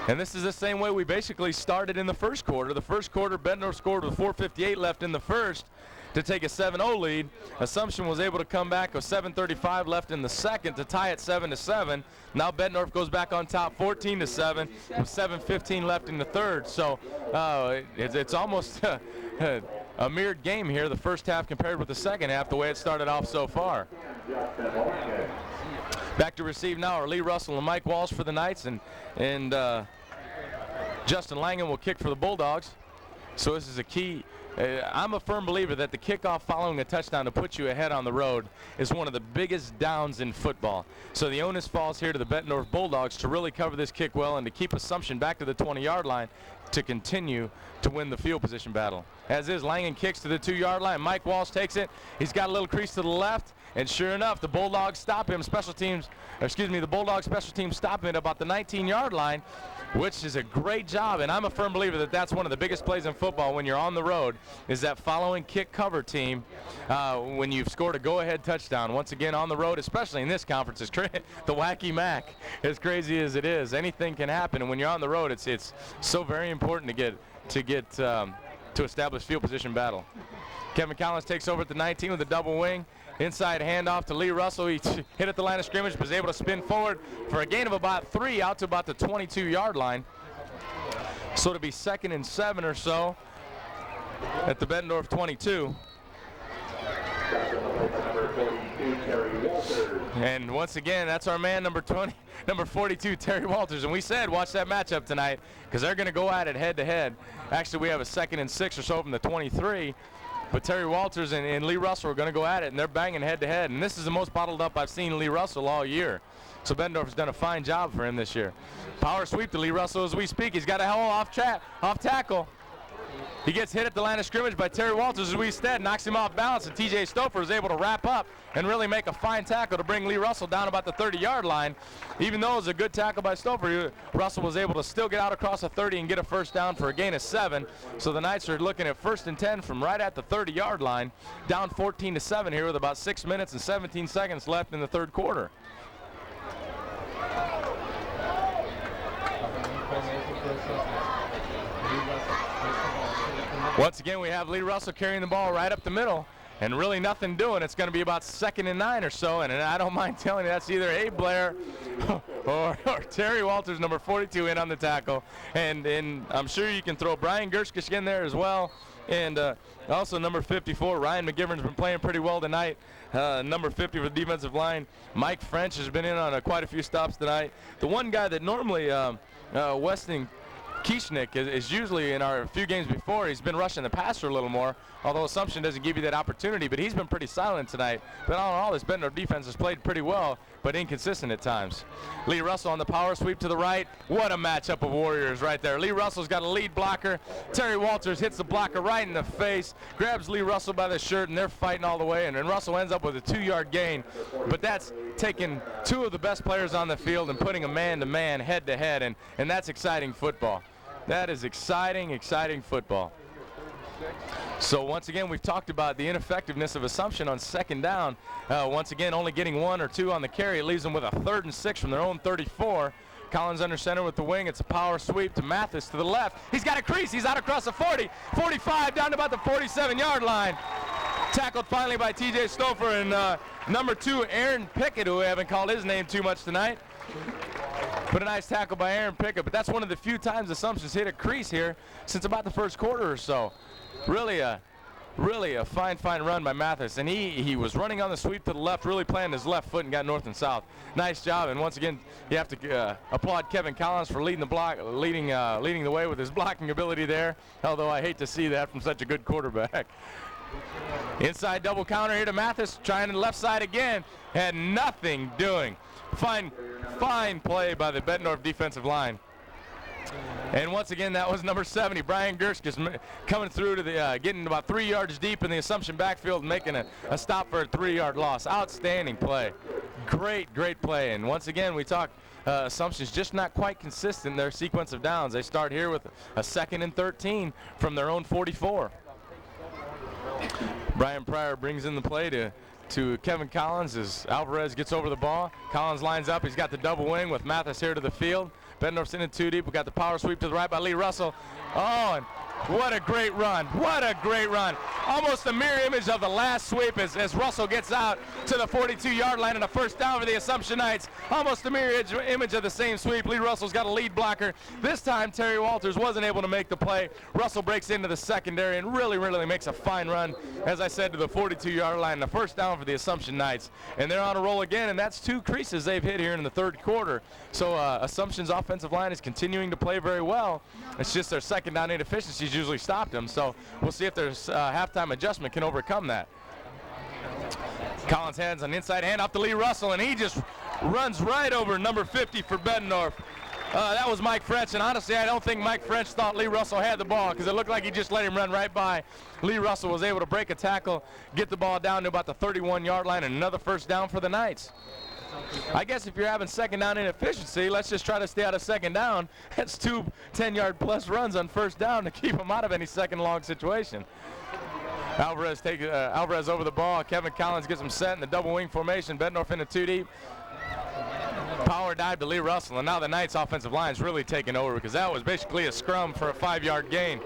And this is the same way we basically started in the first quarter. The first quarter, Bettendorf scored with 4:58 left in the first to take a 7-0 lead. Assumption was able to come back with 7:35 left in the second to tie it 7-7. Now Bettendorf goes back on top 14-7 with 7:15 left in the third. So it's almost a mirrored game here, the first half compared with the second half, the way it started off so far. Back to receive now are Lee Russell and Mike Walsh for the Knights, and Justin Langham will kick for the Bulldogs. So this is a key. I'm a firm believer that the kickoff following a touchdown to put you ahead on the road is one of the biggest downs in football. So the onus falls here to the Bettendorf Bulldogs to really cover this kick well and to keep Assumption back to the 20-yard line to continue to win the field position battle. As is, Langham kicks to the 2-yard line. Mike Walsh takes it. He's got a little crease to the left, and sure enough, the Bulldogs stop him. The Bulldogs special teams stop him at about the 19-yard line, which is a great job, and I'm a firm believer that that's one of the biggest plays in football when you're on the road, is that following kick cover team when you've scored a go-ahead touchdown. Once again, on the road, especially in this conference, is the Wacky Mac, as crazy as it is. Anything can happen, and when you're on the road, it's so very important to establish field position battle. Kevin Collins takes over at the 19 with a double wing. Inside handoff to Lee Russell. He hit at the line of scrimmage, but was able to spin forward for a gain of about 3 out to about the 22-yard line. So to be 2nd and 7 or so at the Bettendorf 22. And once again, that's our man, number 42, Terry Walters. And we said, watch that matchup tonight, because they're going to go at it head-to-head. Actually, we have a 2nd and 6 or so from the 23. But Terry Walters and Lee Russell are going to go at it, and they're banging head-to-head. And this is the most bottled up I've seen Lee Russell all year. So Bettendorf has done a fine job for him this year. Power sweep to Lee Russell as we speak. He's got a hell off tackle. He gets hit at the line of scrimmage by Terry Walters as we said, knocks him off balance, and TJ Stouffer is able to wrap up and really make a fine tackle to bring Lee Russell down about the 30-yard line. Even though it was a good tackle by Stouffer, Russell was able to still get out across the 30 and get a first down for a gain of 7. So the Knights are looking at 1st and 10 from right at the 30-yard line, down 14-7 here with about 6 minutes and 17 seconds left in the third quarter. Once again, we have Lee Russell carrying the ball right up the middle and really nothing doing. It's going to be about 2nd and 9 or so, and I don't mind telling you that's either Abe Blair or Terry Walters, number 42, in on the tackle. And I'm sure you can throw Brian Gurskus in there as well. And also number 54, Ryan McGivern's been playing pretty well tonight. Number 50 for the defensive line, Mike French has been in on quite a few stops tonight. The one guy that normally Weston Kieschnick is usually in our few games before. He's been rushing the passer a little more, although Assumption doesn't give you that opportunity, but he's been pretty silent tonight. But all in all, this Bettendorf defense has played pretty well, but inconsistent at times. Lee Russell on the power sweep to the right. What a matchup of warriors right there. Lee Russell's got a lead blocker. Terry Walters hits the blocker right in the face, grabs Lee Russell by the shirt, and they're fighting all the way, and Russell ends up with a 2-yard gain. But that's taking 2 of the best players on the field and putting a man-to-man, head-to-head, and that's exciting football. That is exciting football. So once again, we've talked about the ineffectiveness of Assumption on 2nd down. Once again, only getting 1 or 2 on the carry. It leaves them with a 3rd and 6 from their own 34. Collins under center with the wing. It's a power sweep to Mathis to the left. He's got a crease. He's out across the 40, 45, down to about the 47-yard line. Tackled finally by T.J. Stouffer and number 2, Aaron Pickett, who we haven't called his name too much tonight. But a nice tackle by Aaron Pickett. But that's one of the few times Assumption's hit a crease here since about the first quarter or so. Really a fine run by Mathis. And he was running on the sweep to the left, really playing his left foot and got north and south. Nice job. And once again, you have to applaud Kevin Collins for leading the way with his blocking ability there. Although I hate to see that from such a good quarterback. Inside double counter here to Mathis, trying to the left side again. Had nothing doing. Fine play by the Bettendorf defensive line. And once again, that was number 70, Brian Gurskus, coming through to the, getting about 3 yards deep in the Assumption backfield and making a stop for a 3-yard loss. Outstanding play. Great play. And once again, we talk Assumption's just not quite consistent in their sequence of downs. They start here with a 2nd and 13 from their own 44. Brian Pryor brings in the play to Kevin Collins as Alvarez gets over the ball. Collins lines up. He's got the double wing with Mathis here to the field. Bettendorf's in it 2 deep. We got the power sweep to the right by Lee Russell. Oh, and what a great run. What a great run. Almost a mirror image of the last sweep as Russell gets out to the 42-yard line and a first down for the Assumption Knights. Almost a mirror image of the same sweep. Lee Russell's got a lead blocker. This time, Terry Walters wasn't able to make the play. Russell breaks into the secondary and really makes a fine run, as I said, to the 42-yard line. And a first down for the Assumption Knights. And they're on a roll again, and that's 2 creases they've hit here in the 3rd quarter. So Assumption's offensive line is continuing to play very well. It's just their second down inefficiencies usually stopped them. So we'll see if their halftime adjustment can overcome that. Collins hands on inside hand off to Lee Russell, and he just runs right over number 50 for Bettendorf. That was Mike French, and honestly, I don't think Mike French thought Lee Russell had the ball because it looked like he just let him run right by. Lee Russell was able to break a tackle, get the ball down to about the 31-yard line, and another first down for the Knights. I guess if you're having second down inefficiency, let's just try to stay out of second down. That's 2 10-yard plus runs on first down to keep them out of any second long situation. Alvarez over the ball. Kevin Collins gets him set in the double wing formation. Bettendorf into 2 deep. Power dive to Lee Russell, and now the Knights offensive line is really taking over because that was basically a scrum for a 5-yard gain.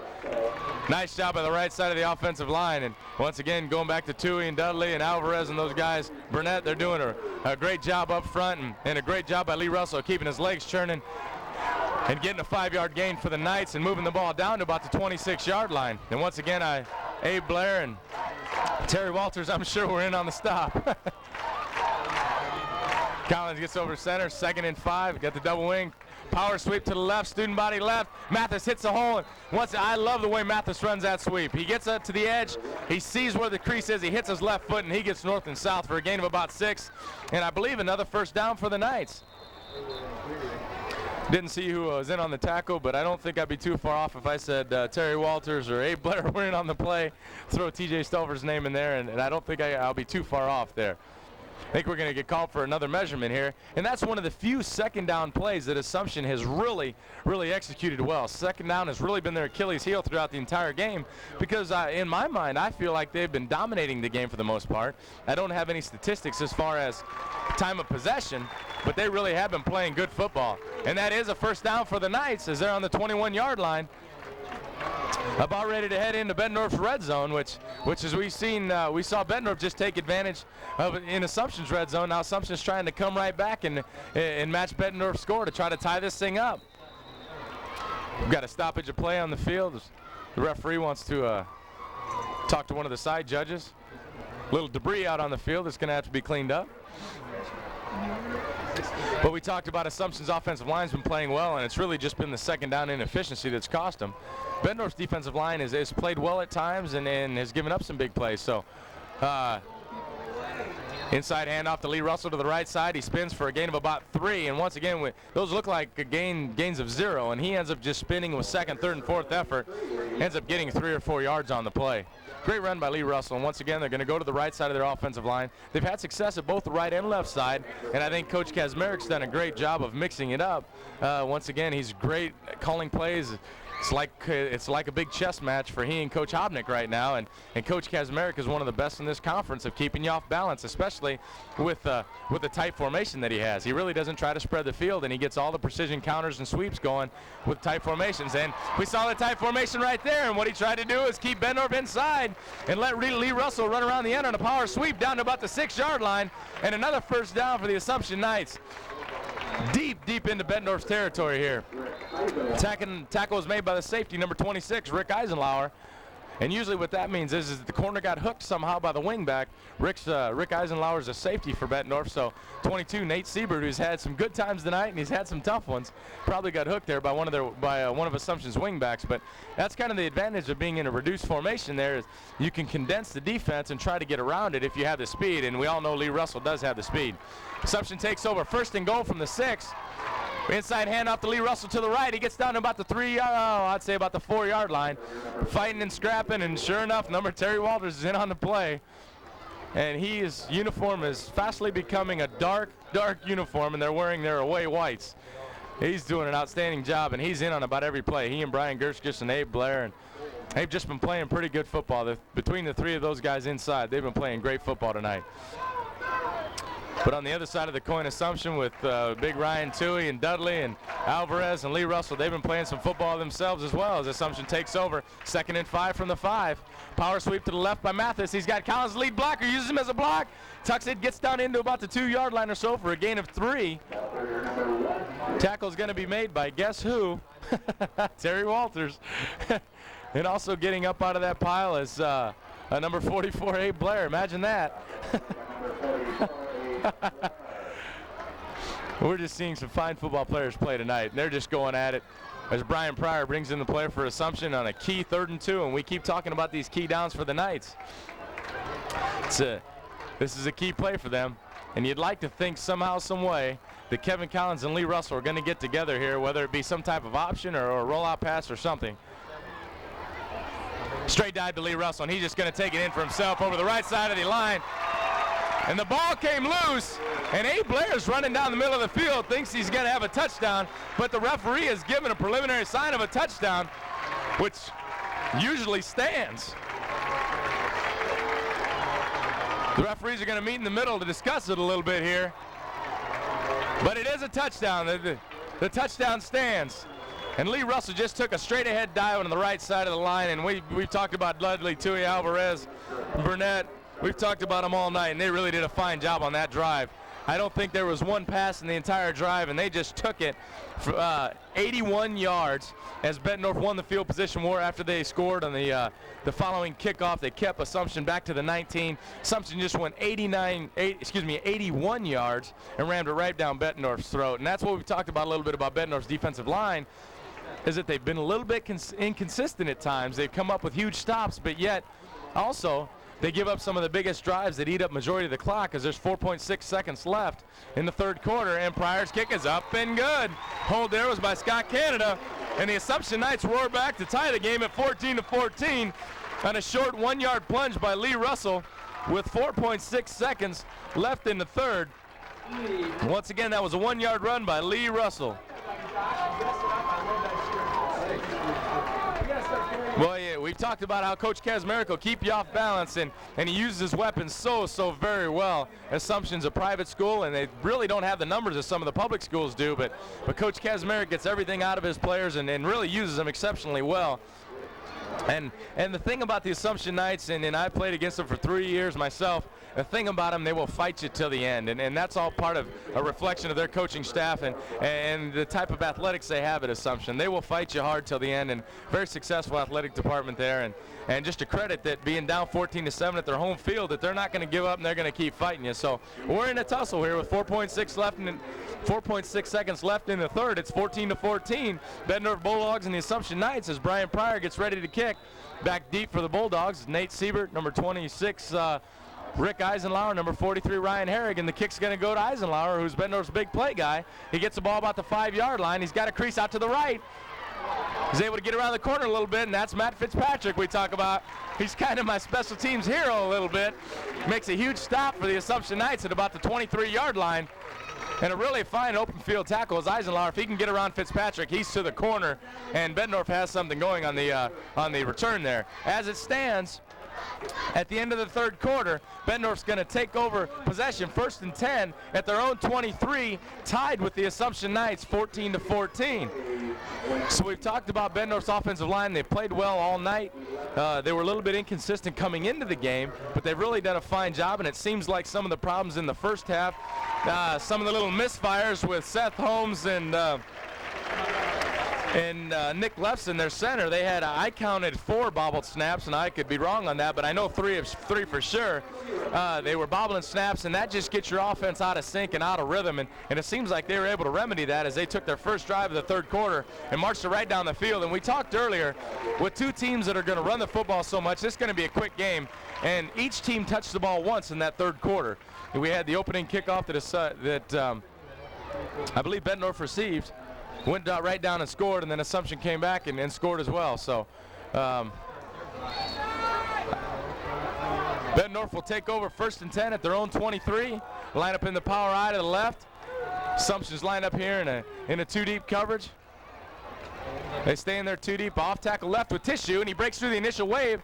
Nice job by the right side of the offensive line, and once again going back to Tui and Dudley and Alvarez and those guys. Burnett, they're doing a great job up front, and a great job by Lee Russell keeping his legs churning and getting a 5-yard gain for the Knights and moving the ball down to about the 26-yard line. And once again, Abe Blair and Terry Walters, I'm sure, were in on the stop. Collins gets over center, 2nd and 5. Got the double wing. Power sweep to the left, student body left. Mathis hits the hole. I love the way Mathis runs that sweep. He gets up to the edge. He sees where the crease is. He hits his left foot, and he gets north and south for a gain of about 6. And I believe another first down for the Knights. Didn't see who was in on the tackle, but I don't think I'd be too far off if I said Terry Walters or Abe Blair were in on the play. Throw T.J. Stouffer's name in there, and I don't think I'll be too far off there. I think we're going to get called for another measurement here, and that's one of the few second down plays that Assumption has really executed well. Second down has really been their Achilles heel throughout the entire game because in my mind, I feel like they've been dominating the game for the most part. I don't have any statistics as far as time of possession, but they really have been playing good football. And that is a first down for the Knights as they're on the 21-yard line. About ready to head into Bettendorf's red zone, which as we saw Bettendorf just take advantage of in Assumption's red zone. Now Assumption's trying to come right back and match Bettendorf's score to try to tie this thing up. We've got a stoppage of play on the field. The referee wants to talk to one of the side judges. A little debris out on the field that's going to have to be cleaned up. But we talked about Assumption's offensive line's been playing well, and it's really just been the second down inefficiency that's cost them. Bettendorf's defensive line has played well at times and has given up some big plays. So inside handoff to Lee Russell to the right side. He spins for a gain of about 3. And once again, those look like gains of 0. And he ends up just spinning with 2nd, 3rd, and 4th effort. Ends up getting 3 or 4 yards on the play. Great run by Lee Russell, and once again, they're going to go to the right side of their offensive line. They've had success at both the right and left side, and I think Coach Kazmarik's done a great job of mixing it up. Once again, he's great at calling plays, it's like a big chess match for he and Coach Hobnick right now, and Coach Kazmarek is one of the best in this conference of keeping you off balance, especially with the tight formation that he has. He really doesn't try to spread the field, and he gets all the precision counters and sweeps going with tight formations. And we saw the tight formation right there, and what he tried to do is keep Bettendorf inside and let Lee Russell run around the end on a power sweep down to about the 6-yard line, and another first down for the Assumption Knights. Deep into Bettendorf's territory here. Tackle was made by the safety, number 26, Rick Eisenlauer. And usually what that means is that the corner got hooked somehow by the wingback. Rick Eisenlauer is a safety for Bettendorf, so 22, Nate Siebert, who's had some good times tonight and he's had some tough ones, probably got hooked there by one of Assumption's wingbacks. But that's kind of the advantage of being in a reduced formation there, is you can condense the defense and try to get around it if you have the speed, and we all know Lee Russell does have the speed. Assumption takes over, 1st and goal from the 6. Inside handoff to Lee Russell to the right. He gets down to about the 4-yard line. Fighting and scrapping, and sure enough, Terry Walters is in on the play. And his uniform is fastly becoming a dark uniform, and they're wearing their away whites. He's doing an outstanding job, and he's in on about every play. He and Brian Gurskus and Abe Blair, and they've just been playing pretty good football. Between the 3 of those guys inside, they've been playing great football tonight. But on the other side of the coin, Assumption with big Ryan Toohey and Dudley and Alvarez and Lee Russell, they've been playing some football themselves as well, as Assumption takes over. 2nd and 5 from the 5. Power sweep to the left by Mathis. He's got Collins, lead blocker, uses him as a block. Tucks it, gets down into about the 2-yard line or so for a gain of 3. Tackle's going to be made by guess who? Terry Walters. And also getting up out of that pile is number 44, Abe Blair. Imagine that. We're just seeing some fine football players play tonight, and they're just going at it as Brian Pryor brings in the play for Assumption on a key 3rd and 2, and we keep talking about these key downs for the Knights. This is a key play for them, and you'd like to think somehow, some way, that Kevin Collins and Lee Russell are going to get together here, whether it be some type of option or a rollout pass or something. Straight dive to Lee Russell, and he's just going to take it in for himself over the right side of the line. And the ball came loose, and Abe Blair's running down the middle of the field, thinks he's going to have a touchdown, but the referee has given a preliminary sign of a touchdown, which usually stands. The referees are going to meet in the middle to discuss it a little bit here, but it is a touchdown. The touchdown stands. And Lee Russell just took a straight-ahead dive on the right side of the line, and we've talked about Dudley, Toohey, Alvarez, Burnett. We've talked about them all night, and they really did a fine job on that drive. I don't think there was one pass in the entire drive, and they just took it for 81 yards as Bettendorf won the field position war after they scored on the following kickoff. They kept Assumption back to the 19. Assumption just went 81 yards and rammed it right down Bettendorf's throat. And that's what we've talked about a little bit about Bettendorf's defensive line, is that they've been a little bit inconsistent at times. They've come up with huge stops, but yet also they give up some of the biggest drives that eat up majority of the clock, as there's 4.6 seconds left in the 3rd quarter, and Pryor's kick is up and good. Hold there was by Scott Canada, and the Assumption Knights roar back to tie the game at 14-14 on a short 1-yard plunge by Lee Russell with 4.6 seconds left in the 3rd. Once again, that was a 1-yard run by Lee Russell. Well, yeah, we've talked about how Coach Kazmarek will keep you off balance, and he uses his weapons so very well. Assumption's a private school, and they really don't have the numbers as some of the public schools do, but Coach Kazmarek gets everything out of his players and really uses them exceptionally well. And the thing about the Assumption Knights, and I played against them for 3 years myself, the thing about them, they will fight you till the end, and that's all part of a reflection of their coaching staff and the type of athletics they have at Assumption. They will fight you hard till the end, and very successful athletic department there, and just a credit that being down 14-7 at their home field, that they're not going to give up and they're going to keep fighting you. So we're in a tussle here with 4.6 seconds left in the 3rd. It's 14-14. Bettendorf Bulldogs and the Assumption Knights as Brian Pryor gets ready to kick. Back deep for the Bulldogs, Nate Siebert, number 26, Rick Eisenlauer, number 43, Ryan Herrig, and the kick's going to go to Eisenlauer, who's Bettendorf's big play guy. He gets the ball about the 5-yard line. He's got a crease out to the right. He's able to get around the corner a little bit, and that's Matt Fitzpatrick we talk about. He's kind of my special teams hero a little bit. Makes a huge stop for the Assumption Knights at about the 23-yard line. And a really fine open field tackle is Eisenhower. If he can get around Fitzpatrick, he's to the corner, and Bettendorf has something going on the return there. As it stands, at the end of the third quarter, Bettendorf's going to take over possession, 1st and 10 at their own 23, tied with the Assumption Knights, 14-14. So we've talked about Bettendorf's offensive line. They've played well all night. They were a little bit inconsistent coming into the game, but they've really done a fine job, and it seems like some of the problems in the first half, some of the little misfires with Seth Holmes and Nick Lefson, their center, they had, I counted 4 bobbled snaps, and I could be wrong on that, but I know three for sure. They were bobbling snaps, and that just gets your offense out of sync and out of rhythm, and it seems like they were able to remedy that as they took their first drive of the third quarter and marched it right down the field. And we talked earlier, with 2 teams that are going to run the football so much, this is going to be a quick game, and each team touched the ball once in that third quarter. And we had the opening kickoff that I believe Bettendorf received. Went right down and scored, and then Assumption came back and scored as well. So Bettendorf will take over 1st and 10 at their own 23. Line up in the power eye to the left. Assumption's lined up here in a 2-deep coverage. They stay in their 2-deep, off tackle left with Tissue, and he breaks through the initial wave.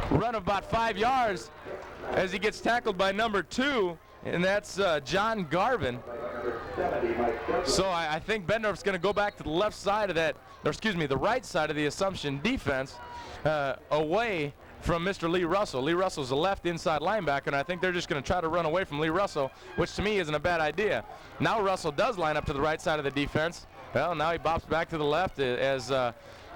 Run of about 5 yards as he gets tackled by number 2, and that's John Garvin. So I think Bettendorf's going to go back to the left side of that, or excuse me, the right side of the Assumption defense, away from Mr. Lee Russell. Lee Russell's a left inside linebacker, and I think they're just going to try to run away from Lee Russell, which to me isn't a bad idea. Now Russell does line up to the right side of the defense. Well, now he bops back to the left as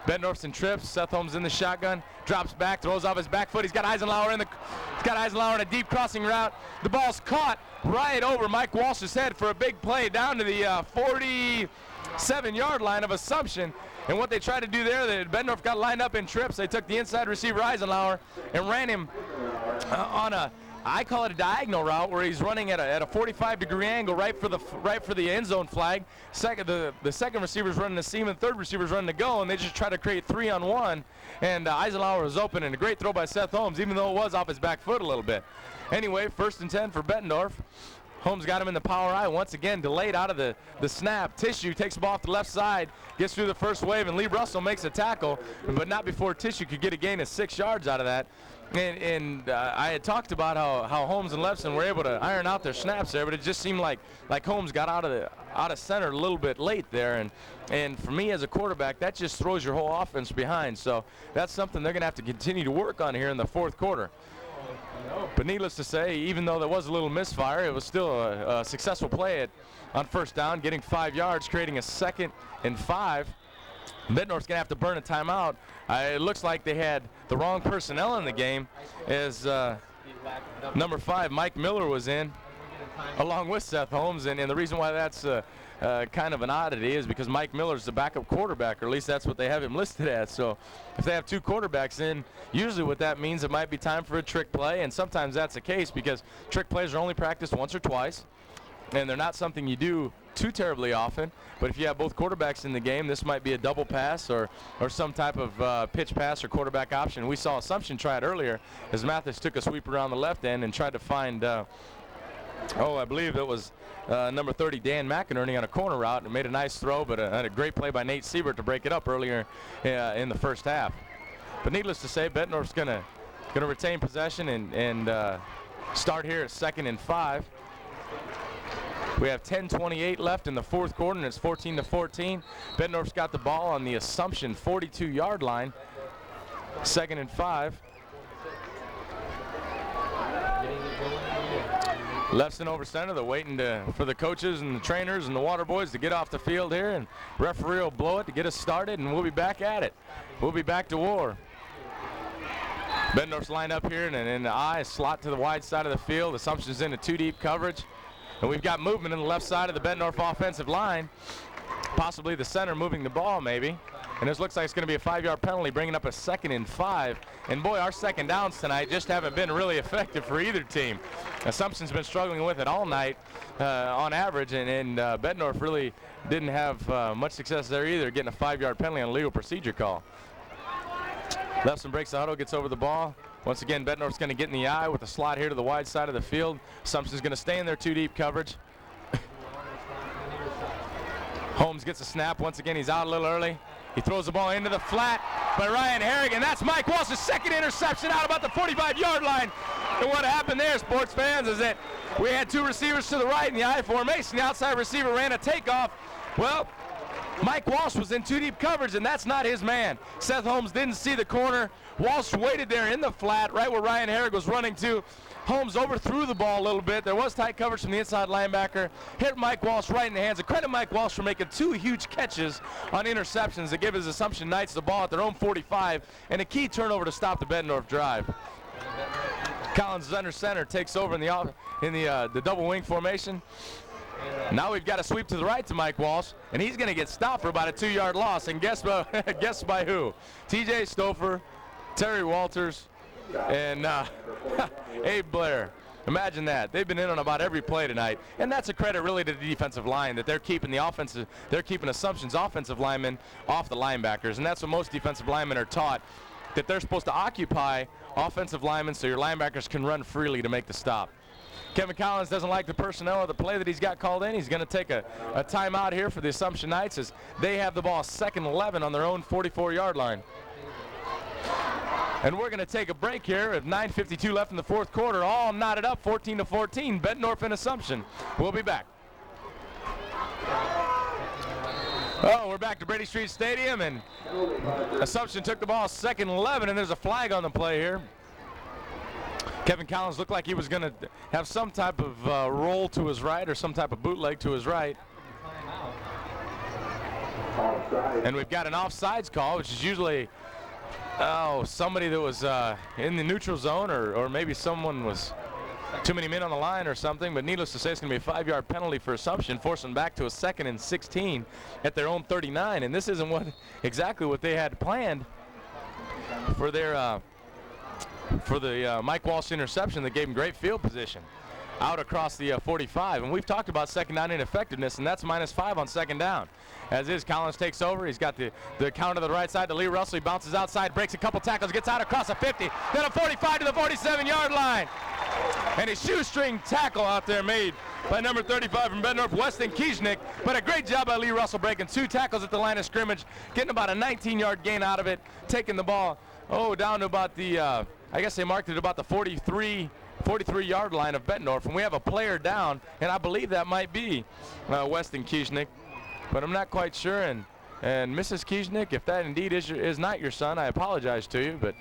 Bettendorf's in trips. Seth Holmes in the shotgun, drops back, throws off his back foot. He's got Eisenhower in a deep crossing route. The ball's caught right over Mike Walsh's head for a big play down to the 47-yard line of Assumption. And what they tried to do there, Bettendorf got lined up in trips. They took the inside receiver Eisenhower and ran him on a, I call it a diagonal route, where he's running at a 45-degree angle right for the end zone flag. The second receiver's running the seam, and third receiver's running the go, and they just try to create 3-on-1. And Eisenhower was open, and a great throw by Seth Holmes, even though it was off his back foot a little bit. Anyway, 1st and 10 for Bettendorf. Holmes got him in the power eye, once again delayed out of the snap. Tissue takes the ball off the left side, gets through the first wave, and Lee Russell makes a tackle, but not before Tissue could get a gain of 6 yards out of that. And I had talked about how Holmes and Lefson were able to iron out their snaps there, but it just seemed like Holmes got out of center a little bit late there, and for me as a quarterback, that just throws your whole offense behind. So that's something they're going to have to continue to work on here in the fourth quarter. But needless to say, even though there was a little misfire, it was still a successful play on 1st down, getting 5 yards, creating a 2nd and 5. Bettendorf's going to have to burn a timeout. It looks like they had the wrong personnel in the game, as number 5, Mike Miller, was in, along with Seth Holmes. And the reason why that's kind of an oddity is because Mike Miller's the backup quarterback, or at least that's what they have him listed as. So if they have 2 quarterbacks in, usually what that means, it might be time for a trick play, and sometimes that's the case because trick plays are only practiced once or twice, and they're not something you do too terribly often. But if you have both quarterbacks in the game, this might be a double pass or some type of pitch pass or quarterback option. We saw Assumption try it earlier as Mathis took a sweep around the left end and tried to find, I believe it was number 30, Dan McInerney, on a corner route, and made a nice throw, but had a great play by Nate Siebert to break it up earlier in the first half. But needless to say, Bettendorf's going to retain possession and start here at 2nd and 5. We have 10:28 left in the fourth quarter, and it's 14-14. Bettendorf's got the ball on the Assumption 42-yard line. 2nd and 5. Lefson over center. They're waiting for the coaches and the trainers and the water boys to get off the field here, and referee will blow it to get us started, and we'll be back at it. We'll be back to war. Bettendorf's lined up here, and in the eye, slot to the wide side of the field. Assumption's in a 2-deep coverage. And we've got movement in the left side of the Bettendorf offensive line. Possibly the center moving the ball, maybe. And this looks like it's going to be a 5-yard penalty, bringing up a 2nd and 5. And boy, our 2nd downs tonight just haven't been really effective for either team. Assumption's been struggling with it all night on average, and Bettendorf really didn't have much success there either, getting a 5-yard penalty on a legal procedure call. Lefson breaks the huddle, gets over the ball. Once again, Bettendorf's going to get in the eye with a slot here to the wide side of the field. Assumption's going to stay in their 2-deep coverage. Holmes gets a snap. Once again, he's out a little early. He throws the ball into the flat by Ryan Harrigan. That's Mike Walsh's second interception out about the 45-yard line. And what happened there, sports fans, is that we had two receivers to the right in the I formation. The outside receiver ran a takeoff. Well, Mike Walsh was in too deep coverage, and that's not his man. Seth Holmes didn't see the corner. Walsh waited there in the flat, right where Ryan Harrigan was running to. Holmes overthrew the ball a little bit. There was tight coverage from the inside linebacker. Hit Mike Walsh right in the hands. And credit Mike Walsh for making two huge catches on interceptions to give his Assumption Knights the ball at their own 45 and a key turnover to stop the Bettendorf drive. Collins under center, takes over in the double wing formation. Now we've got a sweep to the right to Mike Walsh, and he's going to get stopped for about a 2-yard loss. And guess by who? T.J. Stouffer, Terry Walters, and Abe Blair. Imagine that. They've been in on about every play tonight, and that's a credit really to the defensive line that they're keeping Assumption's offensive linemen off the linebackers, and that's what most defensive linemen are taught, that they're supposed to occupy offensive linemen so your linebackers can run freely to make the stop. Kevin Collins doesn't like the personnel or the play that he's got called in. He's going to take a timeout here for the Assumption Knights as they have the ball 2nd 11 on their own 44-yard line. And we're going to take a break here at 9:52 left in the 4th quarter. All knotted up, 14-14, Bettendorf and Assumption. We'll be back. Oh, we're back to Brady Street Stadium, and Assumption took the ball 2nd 11, and there's a flag on the play here. Kevin Collins looked like he was going to have some type of roll to his right or some type of bootleg to his right. And we've got an offsides call, which is usually somebody that was in the neutral zone, or maybe someone was too many men on the line or something. But needless to say, it's going to be a 5-yard penalty for Assumption, forcing back to a 2nd and 16 at their own 39. And this isn't exactly what they had planned for their Mike Walsh interception that gave him great field position out across the 45. And we've talked about second down ineffectiveness, and that's -5 on 2nd down. As is, Collins takes over. He's got the counter to the right side to Lee Russell. He bounces outside, breaks a couple tackles, gets out across a 50, then a 45 to the 47-yard line. And a shoestring tackle out there made by number 35 from Bettendorf, Weston Kiesnick. But a great job by Lee Russell breaking 2 tackles at the line of scrimmage, getting about a 19-yard gain out of it, taking the ball down to about the I guess they marked it about the 43-yard line of Bettendorf, and we have a player down, and I believe that might be Weston Kiesnick, but I'm not quite sure. And Mrs. Kiesnick, if that indeed is not your son, I apologize to you, but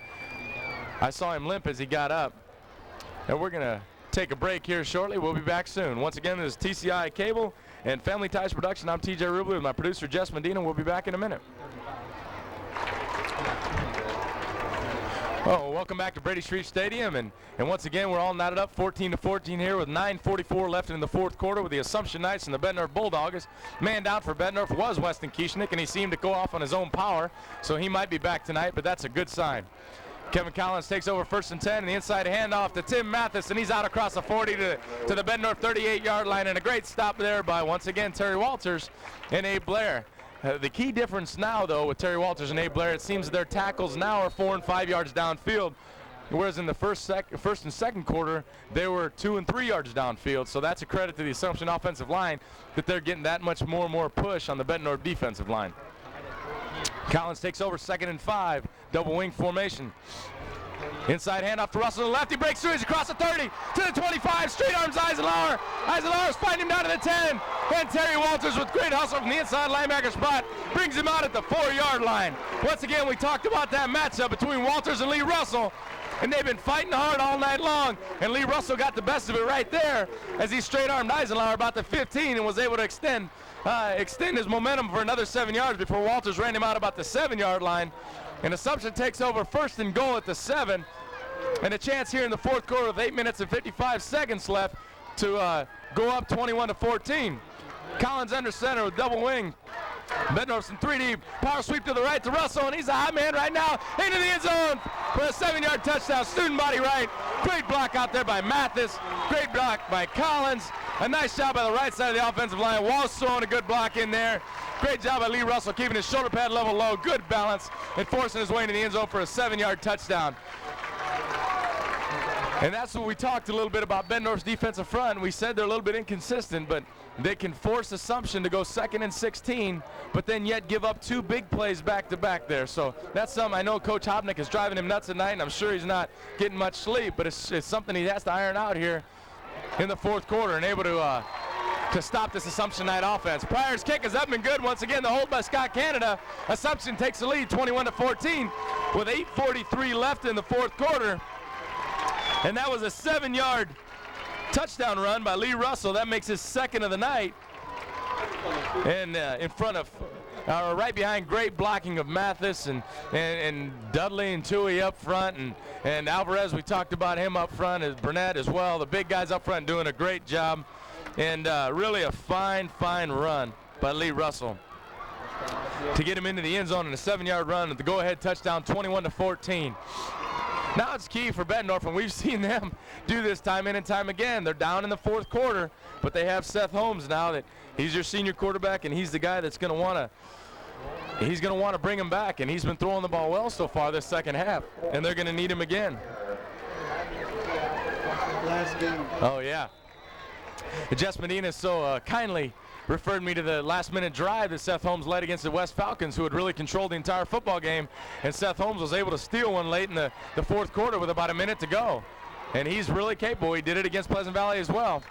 I saw him limp as he got up. And we're going to take a break here shortly. We'll be back soon. Once again, this is TCI Cable and Family Ties Production. I'm TJ Rubley with my producer, Jess Medina. We'll be back in a minute. Welcome back to Brady Street Stadium, and once again we're all knotted up 14-14 here with 9:44 left in the 4th quarter with the Assumption Knights and the Bettendorf Bulldogs. Man down for Bettendorf was Weston Kiesnick, and he seemed to go off on his own power, so he might be back tonight, but that's a good sign. Kevin Collins takes over 1st and 10, and the inside handoff to Tim Mathis, and he's out across the 40 to the Bettendorf 38-yard line, and a great stop there by, once again, Terry Walters and Abe Blair. The key difference now, though, with Terry Walters and Abe Blair, it seems their tackles now are 4 and 5 yards downfield, whereas in the first and 2nd quarter, they were 2 and 3 yards downfield. So that's a credit to the Assumption offensive line that they're getting that much more push on the Bettendorf defensive line. Collins takes over 2nd and 5, double wing formation. Inside handoff to Russell to the left. He breaks through. He's across the 30 to the 25. Straight arms Eisenhower. Eisenhower's finding him down to the 10. And Terry Walters with great hustle from the inside linebacker spot brings him out at the 4-yard line. Once again, we talked about that matchup between Walters and Lee Russell, and they've been fighting hard all night long. And Lee Russell got the best of it right there as he straight armed Eisenhower about the 15 and was able to extend his momentum for another 7 yards before Walters ran him out about the 7-yard line. And Assumption takes over 1st and goal at the 7, and a chance here in the 4th quarter with 8 minutes and 55 seconds left to go up 21-14. Collins under center with double wing. Bettendorf's in 3 deep. Power sweep to the right to Russell, and he's a high man right now into the end zone for a 7-yard touchdown. Student body right. Great block out there by Mathis. Great block by Collins. A nice job by the right side of the offensive line. Walsh throwing a good block in there. Great job by Lee Russell keeping his shoulder pad level low. Good balance and forcing his way into the end zone for a 7-yard touchdown. And that's what we talked a little bit about Bettendorf's defensive front. We said they're a little bit inconsistent, but they can force Assumption to go 2nd and 16, but then yet give up 2 big plays back-to-back there. So that's something I know Coach Hopnick is driving him nuts at night, and I'm sure he's not getting much sleep, but it's something he has to iron out here in the 4th quarter and able to stop this Assumption Knight offense. Pryor's kick has up and good. Once again, the hold by Scott Canada. Assumption takes the lead 21-14 with 8:43 left in the 4th quarter. And that was a 7-yard touchdown run by Lee Russell. That makes his 2nd of the night. And in front of, right behind great blocking of Mathis and Dudley and Tui up front. And Alvarez, we talked about him up front, as Burnett as well. The big guys up front doing a great job. And really a fine run by Lee Russell to get him into the end zone in a 7-yard run at the go-ahead touchdown, 21-14. Now it's key for Bettendorf, and we've seen them do this time in and time again. They're down in the 4th quarter, but they have Seth Holmes now. That he's your senior quarterback, and he's the guy that's going to want to bring him back. And he's been throwing the ball well so far this 2nd half, and they're going to need him again. Last game. Oh yeah. Jess Medina so kindly referred me to the last-minute drive that Seth Holmes led against the West Falcons, who had really controlled the entire football game. And Seth Holmes was able to steal one late in the 4th quarter with about a minute to go. And he's really capable. He did it against Pleasant Valley as well.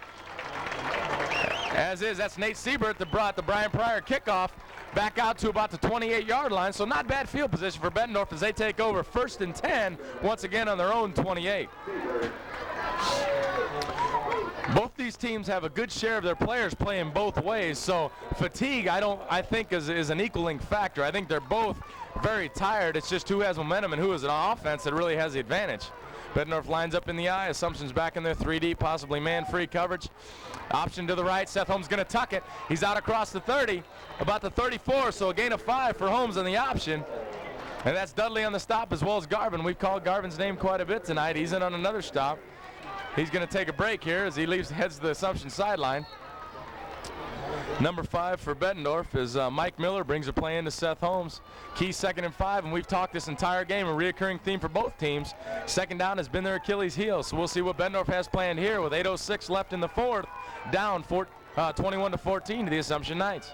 That's Nate Siebert that brought the Brian Pryor kickoff back out to about the 28-yard line. So not bad field position for Bettendorf as they take over 1st and 10 once again on their own 28. Both these teams have a good share of their players playing both ways, so fatigue I think is an equaling factor. I think they're both very tired. It's just who has momentum and who is an offense that really has the advantage. Bettendorf lines up in the eye. Assumption's back in their 3-deep, possibly man-free coverage. Option to the right. Seth Holmes going to tuck it. He's out across the 30, about the 34, so a gain of 5 for Holmes on the option. And that's Dudley on the stop as well as Garvin. We've called Garvin's name quite a bit tonight. He's in on another stop. He's going to take a break here as he heads to the Assumption sideline. Number 5 for Bettendorf is Mike Miller, brings a play into Seth Holmes. Key 2nd and 5, and we've talked this entire game, a reoccurring theme for both teams. 2nd down has been their Achilles heel, so we'll see what Bettendorf has planned here with 8:06 left in the 4th, down 21-14 to the Assumption Knights.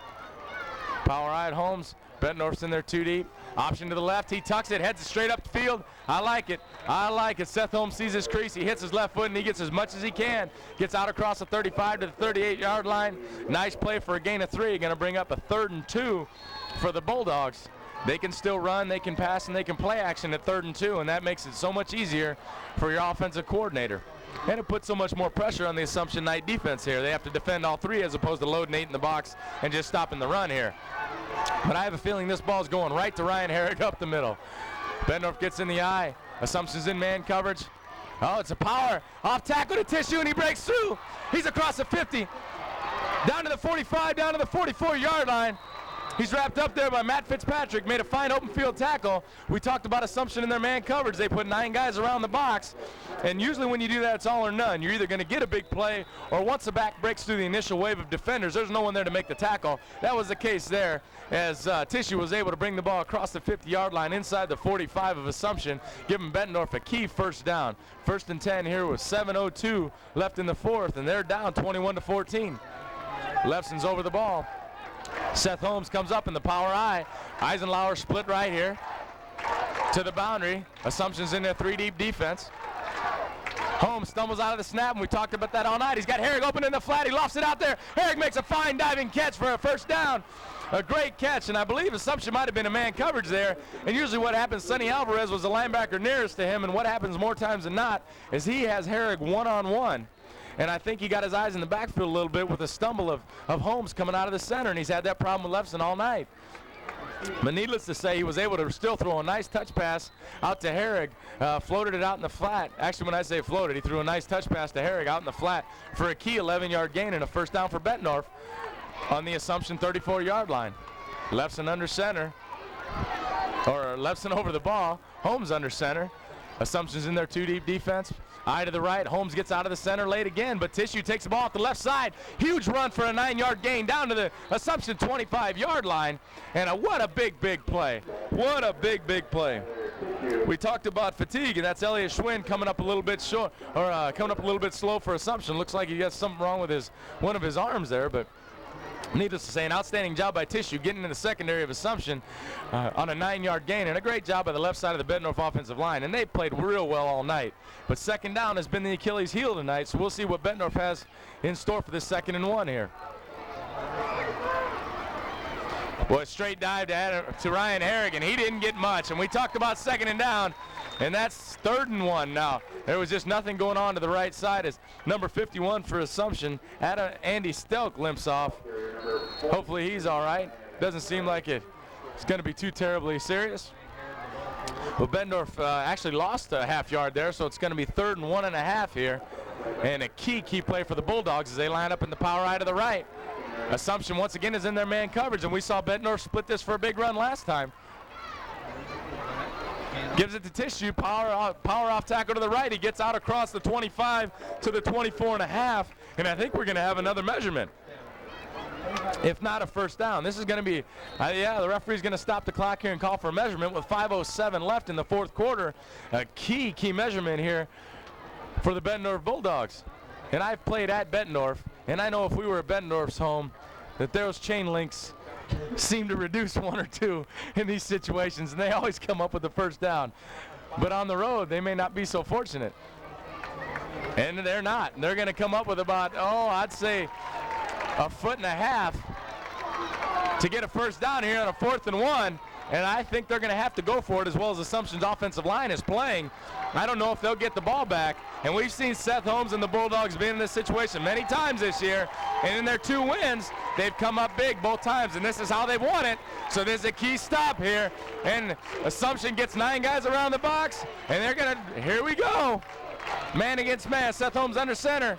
Power eye at Holmes. Bettendorf's in there 2-deep. Option to the left. He tucks it, heads straight up the field. I like it. Seth Holmes sees his crease. He hits his left foot, and he gets as much as he can. Gets out across the 35 to the 38-yard line. Nice play for a gain of 3. Going to bring up a 3rd and 2 for the Bulldogs. They can still run, they can pass, and they can play action at 3rd and 2, and that makes it so much easier for your offensive coordinator. And it puts so much more pressure on the Assumption Knight defense here. They have to defend all 3 as opposed to loading 8 in the box and just stopping the run here. But I have a feeling this ball's going right to Ryan Herrick up the middle. Bettendorf gets in the eye. Assumption's in man coverage. Oh, it's a power off tackle to Tissue, and he breaks through. He's across the 50, down to the 45, down to the 44-yard line. He's wrapped up there by Matt Fitzpatrick, made a fine open field tackle. We talked about Assumption in their man coverage. They put 9 guys around the box, and usually when you do that, it's all or none. You're either going to get a big play, or once the back breaks through the initial wave of defenders, there's no one there to make the tackle. That was the case there as Tissue was able to bring the ball across the 50-yard line inside the 45 of Assumption, giving Bettendorf a key 1st down. 1st and 10 here with 7:02 left in the 4th, and they're down 21-14. Lefson's over the ball. Seth Holmes comes up in the power eye. Eisenlauer split right here to the boundary. Assumption's in their 3-deep defense. Holmes stumbles out of the snap, and we talked about that all night. He's got Herrick open in the flat. He lofts it out there. Herrick makes a fine diving catch for a 1st down. A great catch, and I believe Assumption might have been a man coverage there. And usually what happens, Sonny Alvarez was the linebacker nearest to him, and what happens more times than not is he has Herrick one-on-one. And I think he got his eyes in the backfield a little bit with a stumble of Holmes coming out of the center, and he's had that problem with Lefson all night. But needless to say, he was able to still throw a nice touch pass out to Herrick, floated it out in the flat. Actually, when I say floated, he threw a nice touch pass to Herrick out in the flat for a key 11-yard gain and a 1st down for Bettendorf on the Assumption 34-yard line. Lefson under center, or Lefson over the ball. Holmes under center. Assumption's in their 2-deep defense. Eye to the right. Holmes gets out of the center late again, but Tissue takes the ball off the left side. Huge run for a 9-yard gain down to the Assumption 25-yard line. And what a big play. What a big play. We talked about fatigue, and that's Elliot Schwinn coming up a little bit short, or coming up a little bit slow for Assumption. Looks like he got something wrong with one of his arms there, but needless to say, an outstanding job by Tissue getting in the secondary of Assumption on a 9-yard gain, and a great job by the left side of the Bettendorf offensive line. And they played real well all night. But second down has been the Achilles heel tonight, so we'll see what Bettendorf has in store for this 2nd and 1 here. Boy, straight dive to Ryan Harrigan. He didn't get much, and we talked about 2nd and down, and that's 3rd and 1 now. There was just nothing going on to the right side as number 51 for Assumption, Andy Stelk, limps off. Hopefully he's all right. Doesn't seem like it's going to be too terribly serious. Well, Bettendorf actually lost a half-yard there, so it's going to be 3rd and 1.5 here. And a key play for the Bulldogs as they line up in the power eye to the right. Assumption once again is in their man coverage, and we saw Bettendorf split this for a big run last time. Gives it to Tissue, power off tackle to the right. He gets out across the 25 to the 24.5, and I think we're going to have another measurement, if not a first down. This is going to be, the referee's going to stop the clock here and call for a measurement with 5:07 left in the 4th quarter. A key measurement here for the Bettendorf Bulldogs. And I've played at Bettendorf, and I know if we were at Bettendorf's home, that those chain links seem to reduce 1 or 2 in these situations, and they always come up with the first down. But on the road, they may not be so fortunate. And they're not. They're going to come up with about, I'd say 1.5 foot to get a first down here on a 4th and 1. And I think they're going to have to go for it, as well as Assumption's offensive line is playing. I don't know if they'll get the ball back. And we've seen Seth Holmes and the Bulldogs be in this situation many times this year. And in their 2 wins, they've come up big both times. And this is how they've won it. So there's a key stop here. And Assumption gets 9 guys around the box. And they're going to, here we go. Man against man. Seth Holmes under center.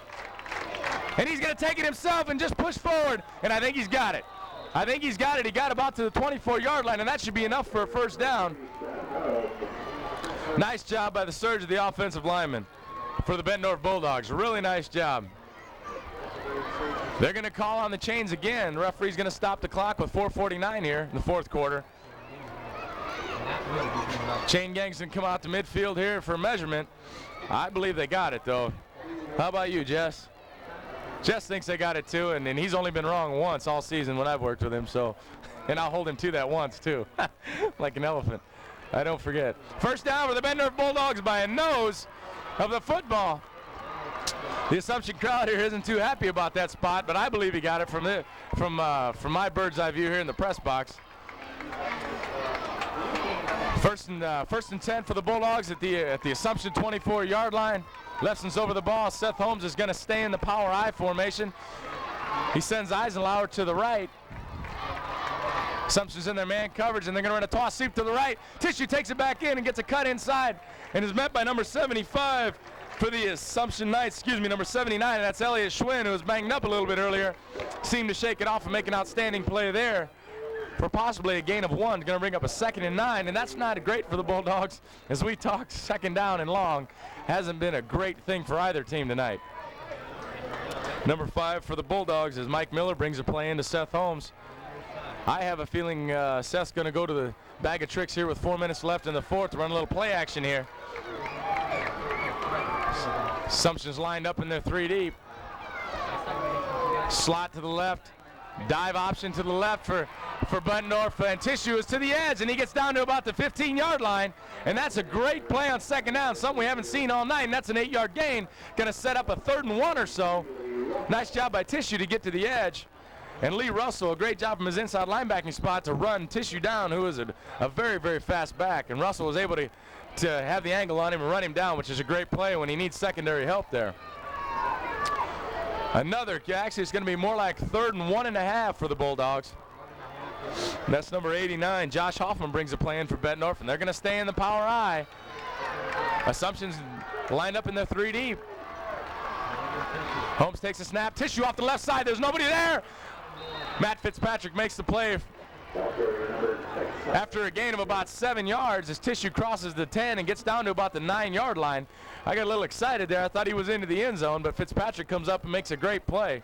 And he's going to take it himself and just push forward. And I think he's got it. I think he's got it. He got about to the 24-yard line, and that should be enough for a first down. Nice job by the surge of the offensive lineman for the Bettendorf Bulldogs. Really nice job. They're going to call on the chains again. The referee's going to stop the clock with 4:49 here in the 4th quarter. Chain gang's going to come out to midfield here for measurement. I believe they got it, though. How about you, Jess? Jess thinks they got it too, and he's only been wrong once all season when I've worked with him, so, and I'll hold him to that once too, like an elephant. I don't forget. First down for the Bettendorf Bulldogs by a nose of the football. The Assumption crowd here isn't too happy about that spot, but I believe he got it from my bird's eye view here in the press box. First and 10 for the Bulldogs at the Assumption 24-yard line. Lefson's over the ball. Seth Holmes is going to stay in the power I formation. He sends Eisenlauer to the right. Assumption's in their man coverage, and they're going to run a toss sweep to the right. Tissue takes it back in and gets a cut inside, and is met by number 75 for the Assumption Knights. Number 79, and that's Elliot Schwinn, who was banged up a little bit earlier. Seemed to shake it off and make an outstanding play there for possibly a gain of 1. Going to bring up a 2nd and 9, and that's not great for the Bulldogs. As we talk, 2nd down and long hasn't been a great thing for either team tonight. Number 5 for the Bulldogs as Mike Miller brings a play into Seth Holmes. I have a feeling Seth's going to go to the bag of tricks here with 4 minutes left in the 4th to run a little play action here. Assumption's lined up in their 3 deep. Slot to the left. Dive option to the left for Bettendorf, and Tissue is to the edge, and he gets down to about the 15-yard line, and that's a great play on 2nd down, something we haven't seen all night, and that's an 8-yard gain. Going to set up a 3rd and 1 or so. Nice job by Tissue to get to the edge. And Lee Russell, a great job from his inside linebacking spot to run Tissue down, who is a very, very fast back, and Russell was able to have the angle on him and run him down, which is a great play when he needs secondary help there. Actually it's going to be more like 3rd and 1.5 for the Bulldogs. That's number 89. Josh Hoffman brings a play in for Bettendorf, and they're going to stay in the power I. Assumption's lined up in their 3 deep. Holmes takes a snap. Tissue off the left side. There's nobody there. Matt Fitzpatrick makes the play after a gain of about 7 yards as Tissue crosses the 10 and gets down to about the 9-yard line. I got a little excited there. I thought he was into the end zone, but Fitzpatrick comes up and makes a great play.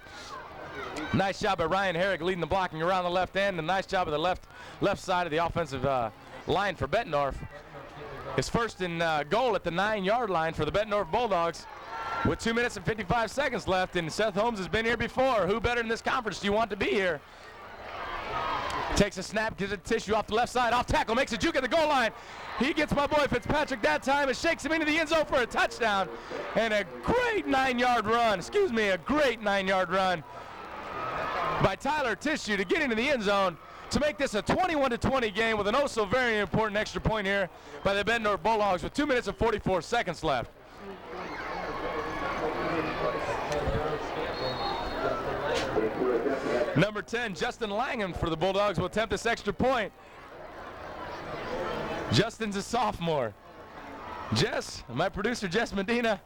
Nice job by Ryan Herrick leading the blocking around the left end, and nice job of the left side of the offensive line for Bettendorf. is first and goal at the 9-yard line for the Bettendorf Bulldogs with 2 minutes and 55 seconds left. And Seth Holmes has been here before. Who better in this conference do you want to be here? Takes a snap, gives it tissue off the left side, off tackle, makes a juke at the goal line. He gets my boy Fitzpatrick that time and shakes him into the end zone for a touchdown. And a great 9-yard run, a great 9-yard run by Tyler Tissue to get into the end zone to make this a 21-20 game with an also very important extra point here by the Bettendorf Bulldogs with 2 minutes and 44 seconds left. Number 10, Justin Langham for the Bulldogs will attempt this extra point. Justin's a sophomore. Jess, my producer Jess Medina,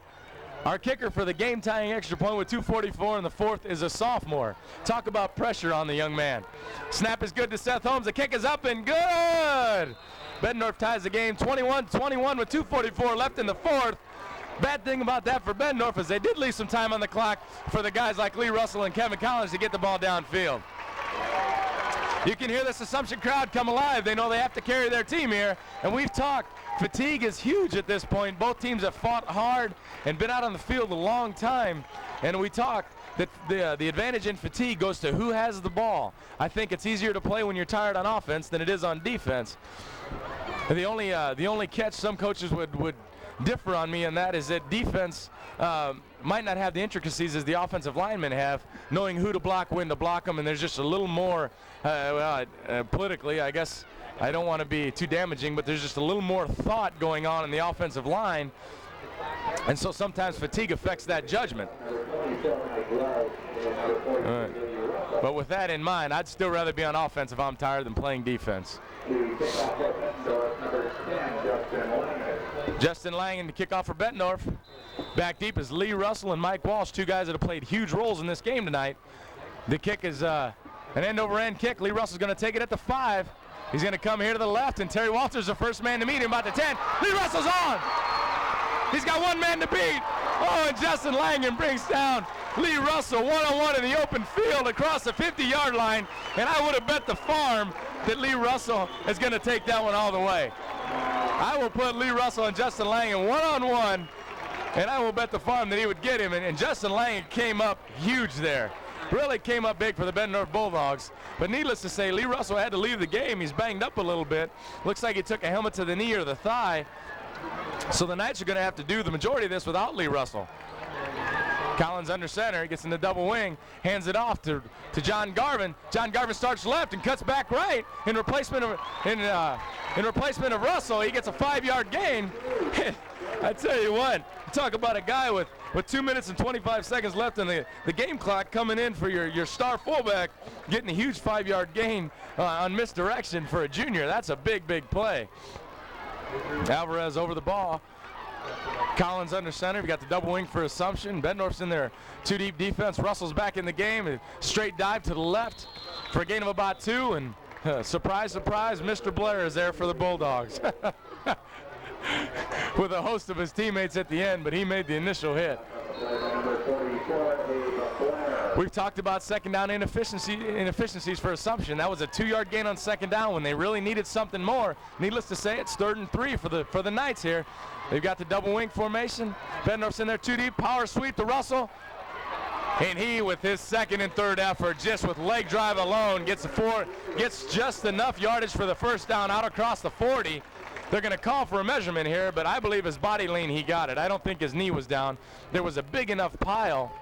our kicker for the game-tying extra point with 2:44 in the fourth is a sophomore. Talk about pressure on the young man. Snap is good to Seth Holmes. The kick is up and good. Bettendorf ties the game 21-21 with 2:44 left in the fourth. Bad thing about that for Bettendorf is they did leave some time on the clock for the guys like Lee Russell and Kevin Collins to get the ball downfield. You can hear this Assumption crowd come alive. They know they have to carry their team here, and we've talked. Fatigue is huge at this point. Both teams have fought hard and been out on the field a long time, and we talked that the advantage in fatigue goes to who has the ball. I think it's easier to play when you're tired on offense than it is on defense. The only catch some coaches would differ on me, and that is that defense might not have the intricacies as the offensive linemen have, knowing who to block, when to block them, and there's just a little more, politically, I guess I don't want to be too damaging, but there's just a little more thought going on in the offensive line, and so sometimes fatigue affects that judgment. But with that in mind, I'd still rather be on offense if I'm tired than playing defense. Justin Langham to kick off for Bettendorf. Back deep is Lee Russell and Mike Walsh, two guys that have played huge roles in this game tonight. The kick is an end-over-end kick. Lee Russell's going to take it at the 5. He's going to come here to the left, and Terry Walters the first man to meet him about the 10. Lee Russell's on. He's got one man to beat. Oh, and Justin Langham brings down Lee Russell one-on-one in the open field across the 50-yard line, and I would have bet the farm that Lee Russell is going to take that one all the way. I will put Lee Russell and Justin Langham one-on-one, and I will bet the farm that he would get him, and Justin Langham came up huge there. Really came up big for the Bettendorf Bulldogs. But needless to say, Lee Russell had to leave the game. He's banged up a little bit. Looks like he took a helmet to the knee or the thigh. So the Knights are going to have to do the majority of this without Lee Russell. Collins under center, he gets in the double wing, hands it off to John Garvin. John Garvin starts left and cuts back right in replacement of Russell. He gets a 5-yard gain. I tell you what, talk about a guy with 2 minutes and 25 seconds left in the game clock coming in for your star fullback, getting a huge 5-yard gain on misdirection for a junior. That's a big, big play. Alvarez over the ball. Collins under center. We got the double wing for Assumption. Bettendorf's in their 2-deep defense. Russell's back in the game. A straight dive to the left for a gain of about 2. And surprise, surprise, Mr. Blair is there for the Bulldogs. With a host of his teammates at the end, but he made the initial hit. We've talked about second down inefficiencies for Assumption. That was a 2-yard gain on second down when they really needed something more. Needless to say, it's 3rd and 3 for the Knights here. They've got the double wing formation. Bettendorf's in there 2 deep. Power sweep to Russell. And he, with his second and third effort, just with leg drive alone, gets just enough yardage for the first down out across the 40. They're going to call for a measurement here, but I believe his body lean, he got it. I don't think his knee was down. There was a big enough pile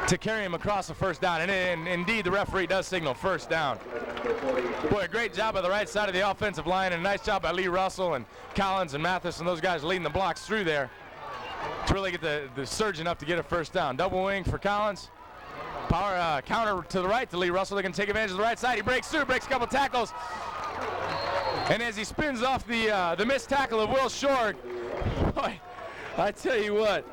to carry him across the first down, and indeed the referee does signal first down. Boy, a great job by the right side of the offensive line, and a nice job by Lee Russell and Collins and Mathis and those guys leading the blocks through there to really get the surge enough to get a first down. Double wing for Collins. Power counter to the right to Lee Russell. They're going to take advantage of the right side. He breaks through, breaks a couple tackles. And as he spins off the missed tackle of Will Short, boy, I tell you what,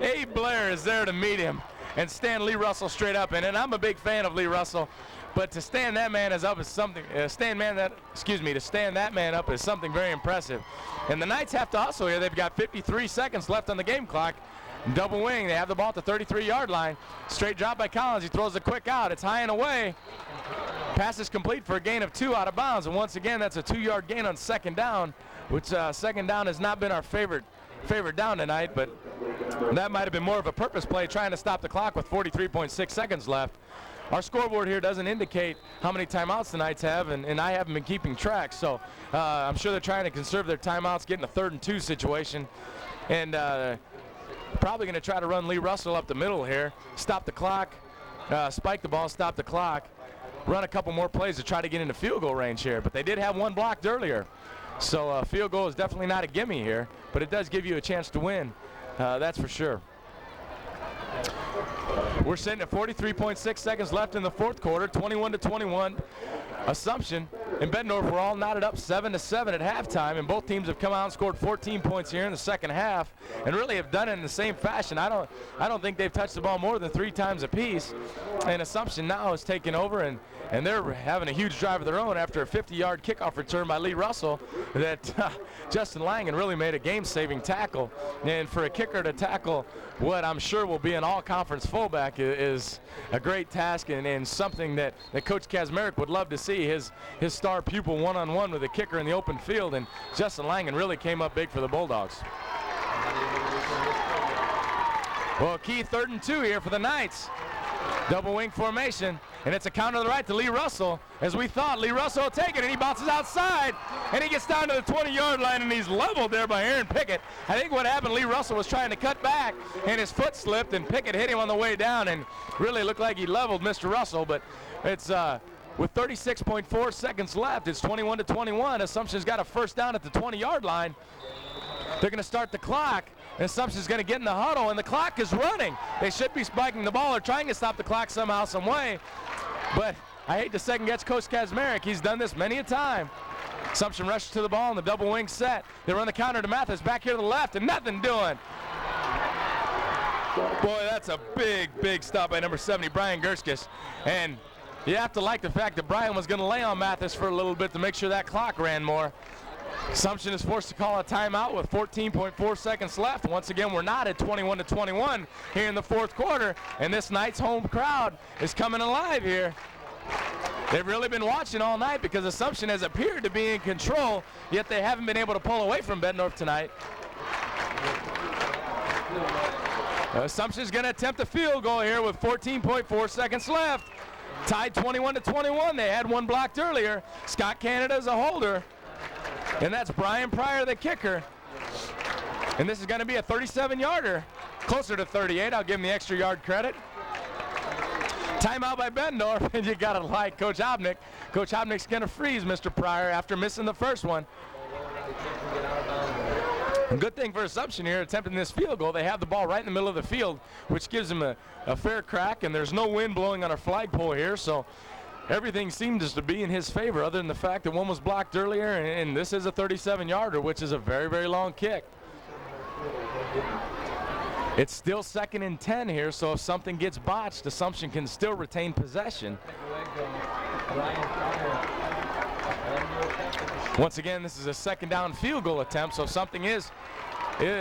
Abe Blair is there to meet him and stand Lee Russell straight up. And I'm a big fan of Lee Russell, but to stand that man up is something. To stand that man up is something very impressive. And the Knights have to hustle here. They've got 53 seconds left on the game clock. Double wing. They have the ball at the 33-yard line. Straight drop by Collins. He throws a quick out. It's high and away. Pass is complete for a gain of 2 out of bounds, and once again, that's a 2-yard gain on second down, which second down has not been our favorite down tonight, but that might have been more of a purpose play trying to stop the clock with 43.6 seconds left. Our scoreboard here doesn't indicate how many timeouts the Knights have, and I haven't been keeping track, so I'm sure they're trying to conserve their timeouts, getting a 3rd and 2 situation, and probably going to try to run Lee Russell up the middle here, stop the clock, spike the ball, stop the clock, run a couple more plays to try to get into field goal range here, but they did have one blocked earlier. So field goal is definitely not a gimme here, but it does give you a chance to win, that's for sure. We're sitting at 43.6 seconds left in the 4th quarter, 21-21. Assumption and Bettendorf were all knotted up 7-7 at halftime, and both teams have come out and scored 14 points here in the second half, and really have done it in the same fashion. I don't think they've touched the ball more than 3 times apiece, and Assumption now has taken over, and they're having a huge drive of their own after a 50-yard kickoff return by Lee Russell that Justin Langham really made a game-saving tackle. And for a kicker to tackle what I'm sure will be an all-conference fullback is a great task, and something that Coach Kazmarek would love to see, his star pupil one-on-one with a kicker in the open field, and Justin Langham really came up big for the Bulldogs. Well, key 3rd and 2 here for the Knights. Double wing formation, and it's a counter to the right to Lee Russell. As we thought, Lee Russell will take it, and he bounces outside, and he gets down to the 20-yard line, and he's leveled there by Aaron Pickett. I think what happened, Lee Russell was trying to cut back, and his foot slipped, and Pickett hit him on the way down, and really looked like he leveled Mr. Russell, but it's with 36.4 seconds left, it's 21-21. Assumption's got a first down at the 20-yard line. They're going to start the clock. And Assumption's going to get in the huddle, and the clock is running. They should be spiking the ball or trying to stop the clock somehow, some way. But I hate to second-guess Coach Kazmarek. He's done this many a time. Assumption rushes to the ball in the double wing set. They run the counter to Mathis back here to the left, and nothing doing. Boy, that's a big, big stop by number 70, Brian Gurskus. And you have to like the fact that Brian was going to lay on Mathis for a little bit to make sure that clock ran more. Assumption is forced to call a timeout with 14.4 seconds left. Once again, we're not at 21-21 here in the 4th quarter, and this Knights home crowd is coming alive here. They've really been watching all night because Assumption has appeared to be in control, yet they haven't been able to pull away from Bettendorf tonight. Assumption's going to attempt a field goal here with 14.4 seconds left. Tied 21-21. They had one blocked earlier. Scott Canada's a holder. And that's Brian Pryor, the kicker. And this is going to be a 37-yarder. Closer to 38. I'll give him the extra yard credit. Timeout by Bettendorf, and you got to like Coach Hobnick. Coach Hobnick's going to freeze Mr. Pryor after missing the first one. A good thing for Assumption here, attempting this field goal. They have the ball right in the middle of the field, which gives them a fair crack, and there's no wind blowing on our flagpole here, so everything seems to be in his favor other than the fact that one was blocked earlier, and this is a 37-yarder, which is a very, very long kick. It's still 2nd and 10 here, so if something gets botched, Assumption can still retain possession. Once again, this is a 2nd down field goal attempt, so if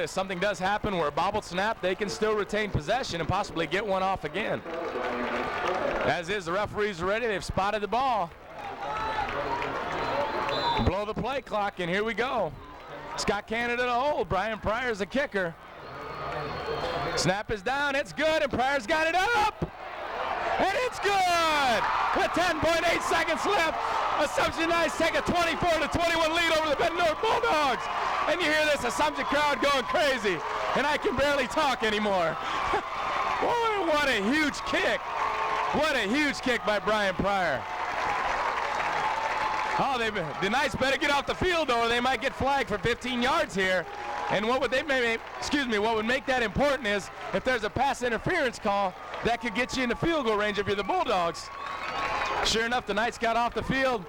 something does happen where a bobbled snap, they can still retain possession and possibly get one off again. As is, the referees are ready. They've spotted the ball. Blow the play clock, and here we go. Scott Canada to hold. Brian Pryor's a kicker. Snap is down. It's good, and Pryor's got it up. And it's good! With 10.8 seconds left, Assumption Knights take a 24-21 lead over the Bettendorf Bulldogs. And you hear this Assumption crowd going crazy, and I can barely talk anymore. Boy, what a huge kick. What a huge kick by Brian Pryor. Oh, the Knights better get off the field, or they might get flagged for 15 yards here. And what would make that important is if there's a pass interference call, that could get you in the field goal range if you're the Bulldogs. Sure enough, the Knights got off the field.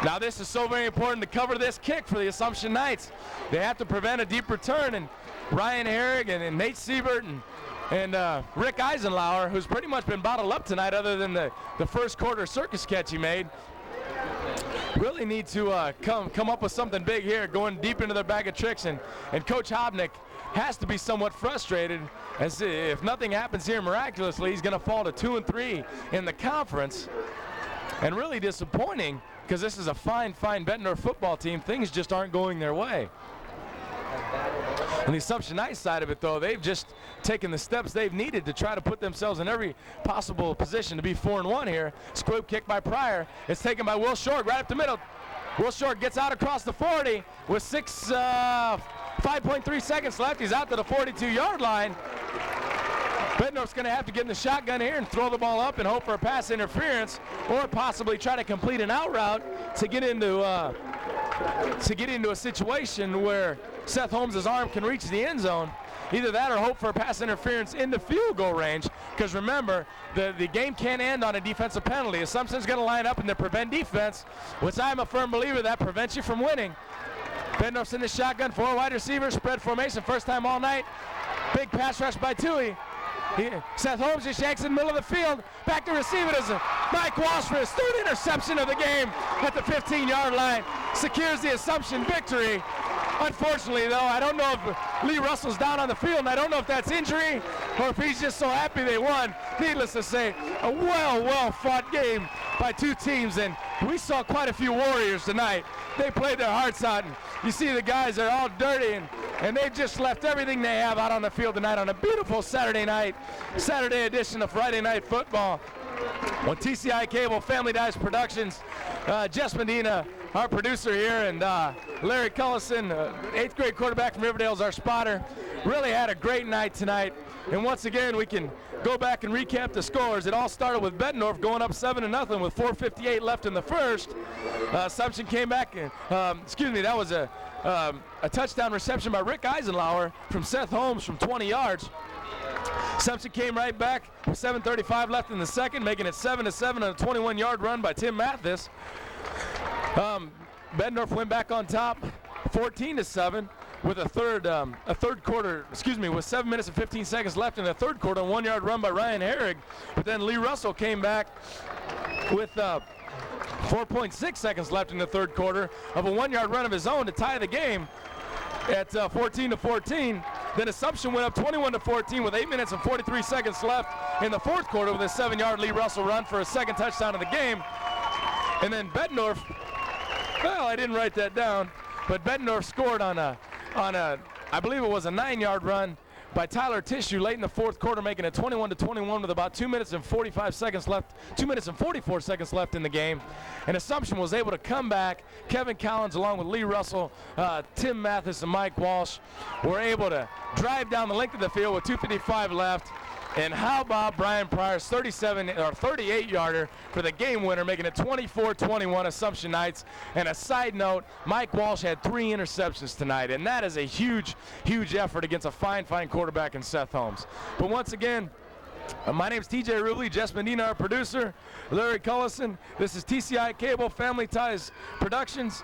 Now this is so very important to cover this kick for the Assumption Knights. They have to prevent a deep return, and Ryan Herrig and Nate Siebert and Rick Eisenlauer, who's pretty much been bottled up tonight other than the first quarter circus catch he made, really need to come up with something big here, going deep into their bag of tricks, and Coach Hobnick has to be somewhat frustrated, as if nothing happens here miraculously, he's going to fall to 2-3 in the conference. And really disappointing, because this is a fine Bettendorf football team. Things just aren't going their way. On the Assumption Night side of it, though, they've just taken the steps they've needed to try to put themselves in every possible position to be 4-1 here. Squib kick by Pryor. It's taken by Will Short right up the middle. Will Short gets out across the 40 with 5.3 seconds left. He's out to the 42-yard line. Bettendorf's going to have to get in the shotgun here and throw the ball up and hope for a pass interference, or possibly try to complete an out route to get into a situation where Seth Holmes' arm can reach the end zone. Either that or hope for a pass interference in the field goal range, because remember, the game can't end on a defensive penalty. Assumption's going to line up in the prevent defense, which I'm a firm believer that prevents you from winning. Bettendorf's in the shotgun, 4 wide receivers, spread formation, first time all night. Big pass rush by Tui. Seth Holmes just yanks in the middle of the field. Back to receive it as Mike Walsh for his 3rd interception of the game at the 15-yard line. Secures the Assumption victory. Unfortunately, though, I don't know if Lee Russell's down on the field, and I don't know if that's injury or if he's just so happy they won. Needless to say, a well-fought game by two teams, and we saw quite a few Warriors tonight. They played their hearts out, and you see the guys are all dirty, and they've just left everything they have out on the field tonight on a beautiful Saturday edition of Friday Night Football on TCI Cable, Family Ties Productions. Jess Medina, our producer here, and Larry Cullison, 8th grade quarterback from Riverdale, is our spotter. Really had a great night tonight. And once again, we can go back and recap the scores. It all started with Bettendorf going up 7-0 with 4:58 left in the first. Assumption came back, and, that was a touchdown reception by Rick Eisenlauer from Seth Holmes from 20 yards. Assumption came right back with 7:35 left in the second, making it 7-7 on a 21-yard run by Tim Mathis. Bettendorf went back on top, 14-7, with a third quarter, with 7 minutes and 15 seconds left in the third quarter, a 1-yard run by Ryan Herrig. But then Lee Russell came back with 4.6 seconds left in the third quarter of a 1-yard run of his own to tie the game at 14-14. Then Assumption went up 21-14 with 8 minutes and 43 seconds left in the fourth quarter with a 7-yard Lee Russell run for a second touchdown of the game. And then Bettendorf, well, I didn't write that down, but Bettendorf scored on a I believe it was a 9-yard run by Tyler Tissue late in the fourth quarter, making it 21-21 with about 2 minutes and 45 seconds left, 2 minutes and 44 seconds left in the game. And Assumption was able to come back. Kevin Collins, along with Lee Russell, Tim Mathis, and Mike Walsh, were able to drive down the length of the field with 2:55 left. And how about Brian Pryor's 38-yarder for the game winner, making it 24-21 Assumption Knights. And a side note, Mike Walsh had 3 interceptions tonight, and that is a huge effort against a fine quarterback in Seth Holmes. But once again, my name's TJ Rubley, Jess Medina, our producer, Larry Cullison. This is TCI Cable, Family Ties Productions.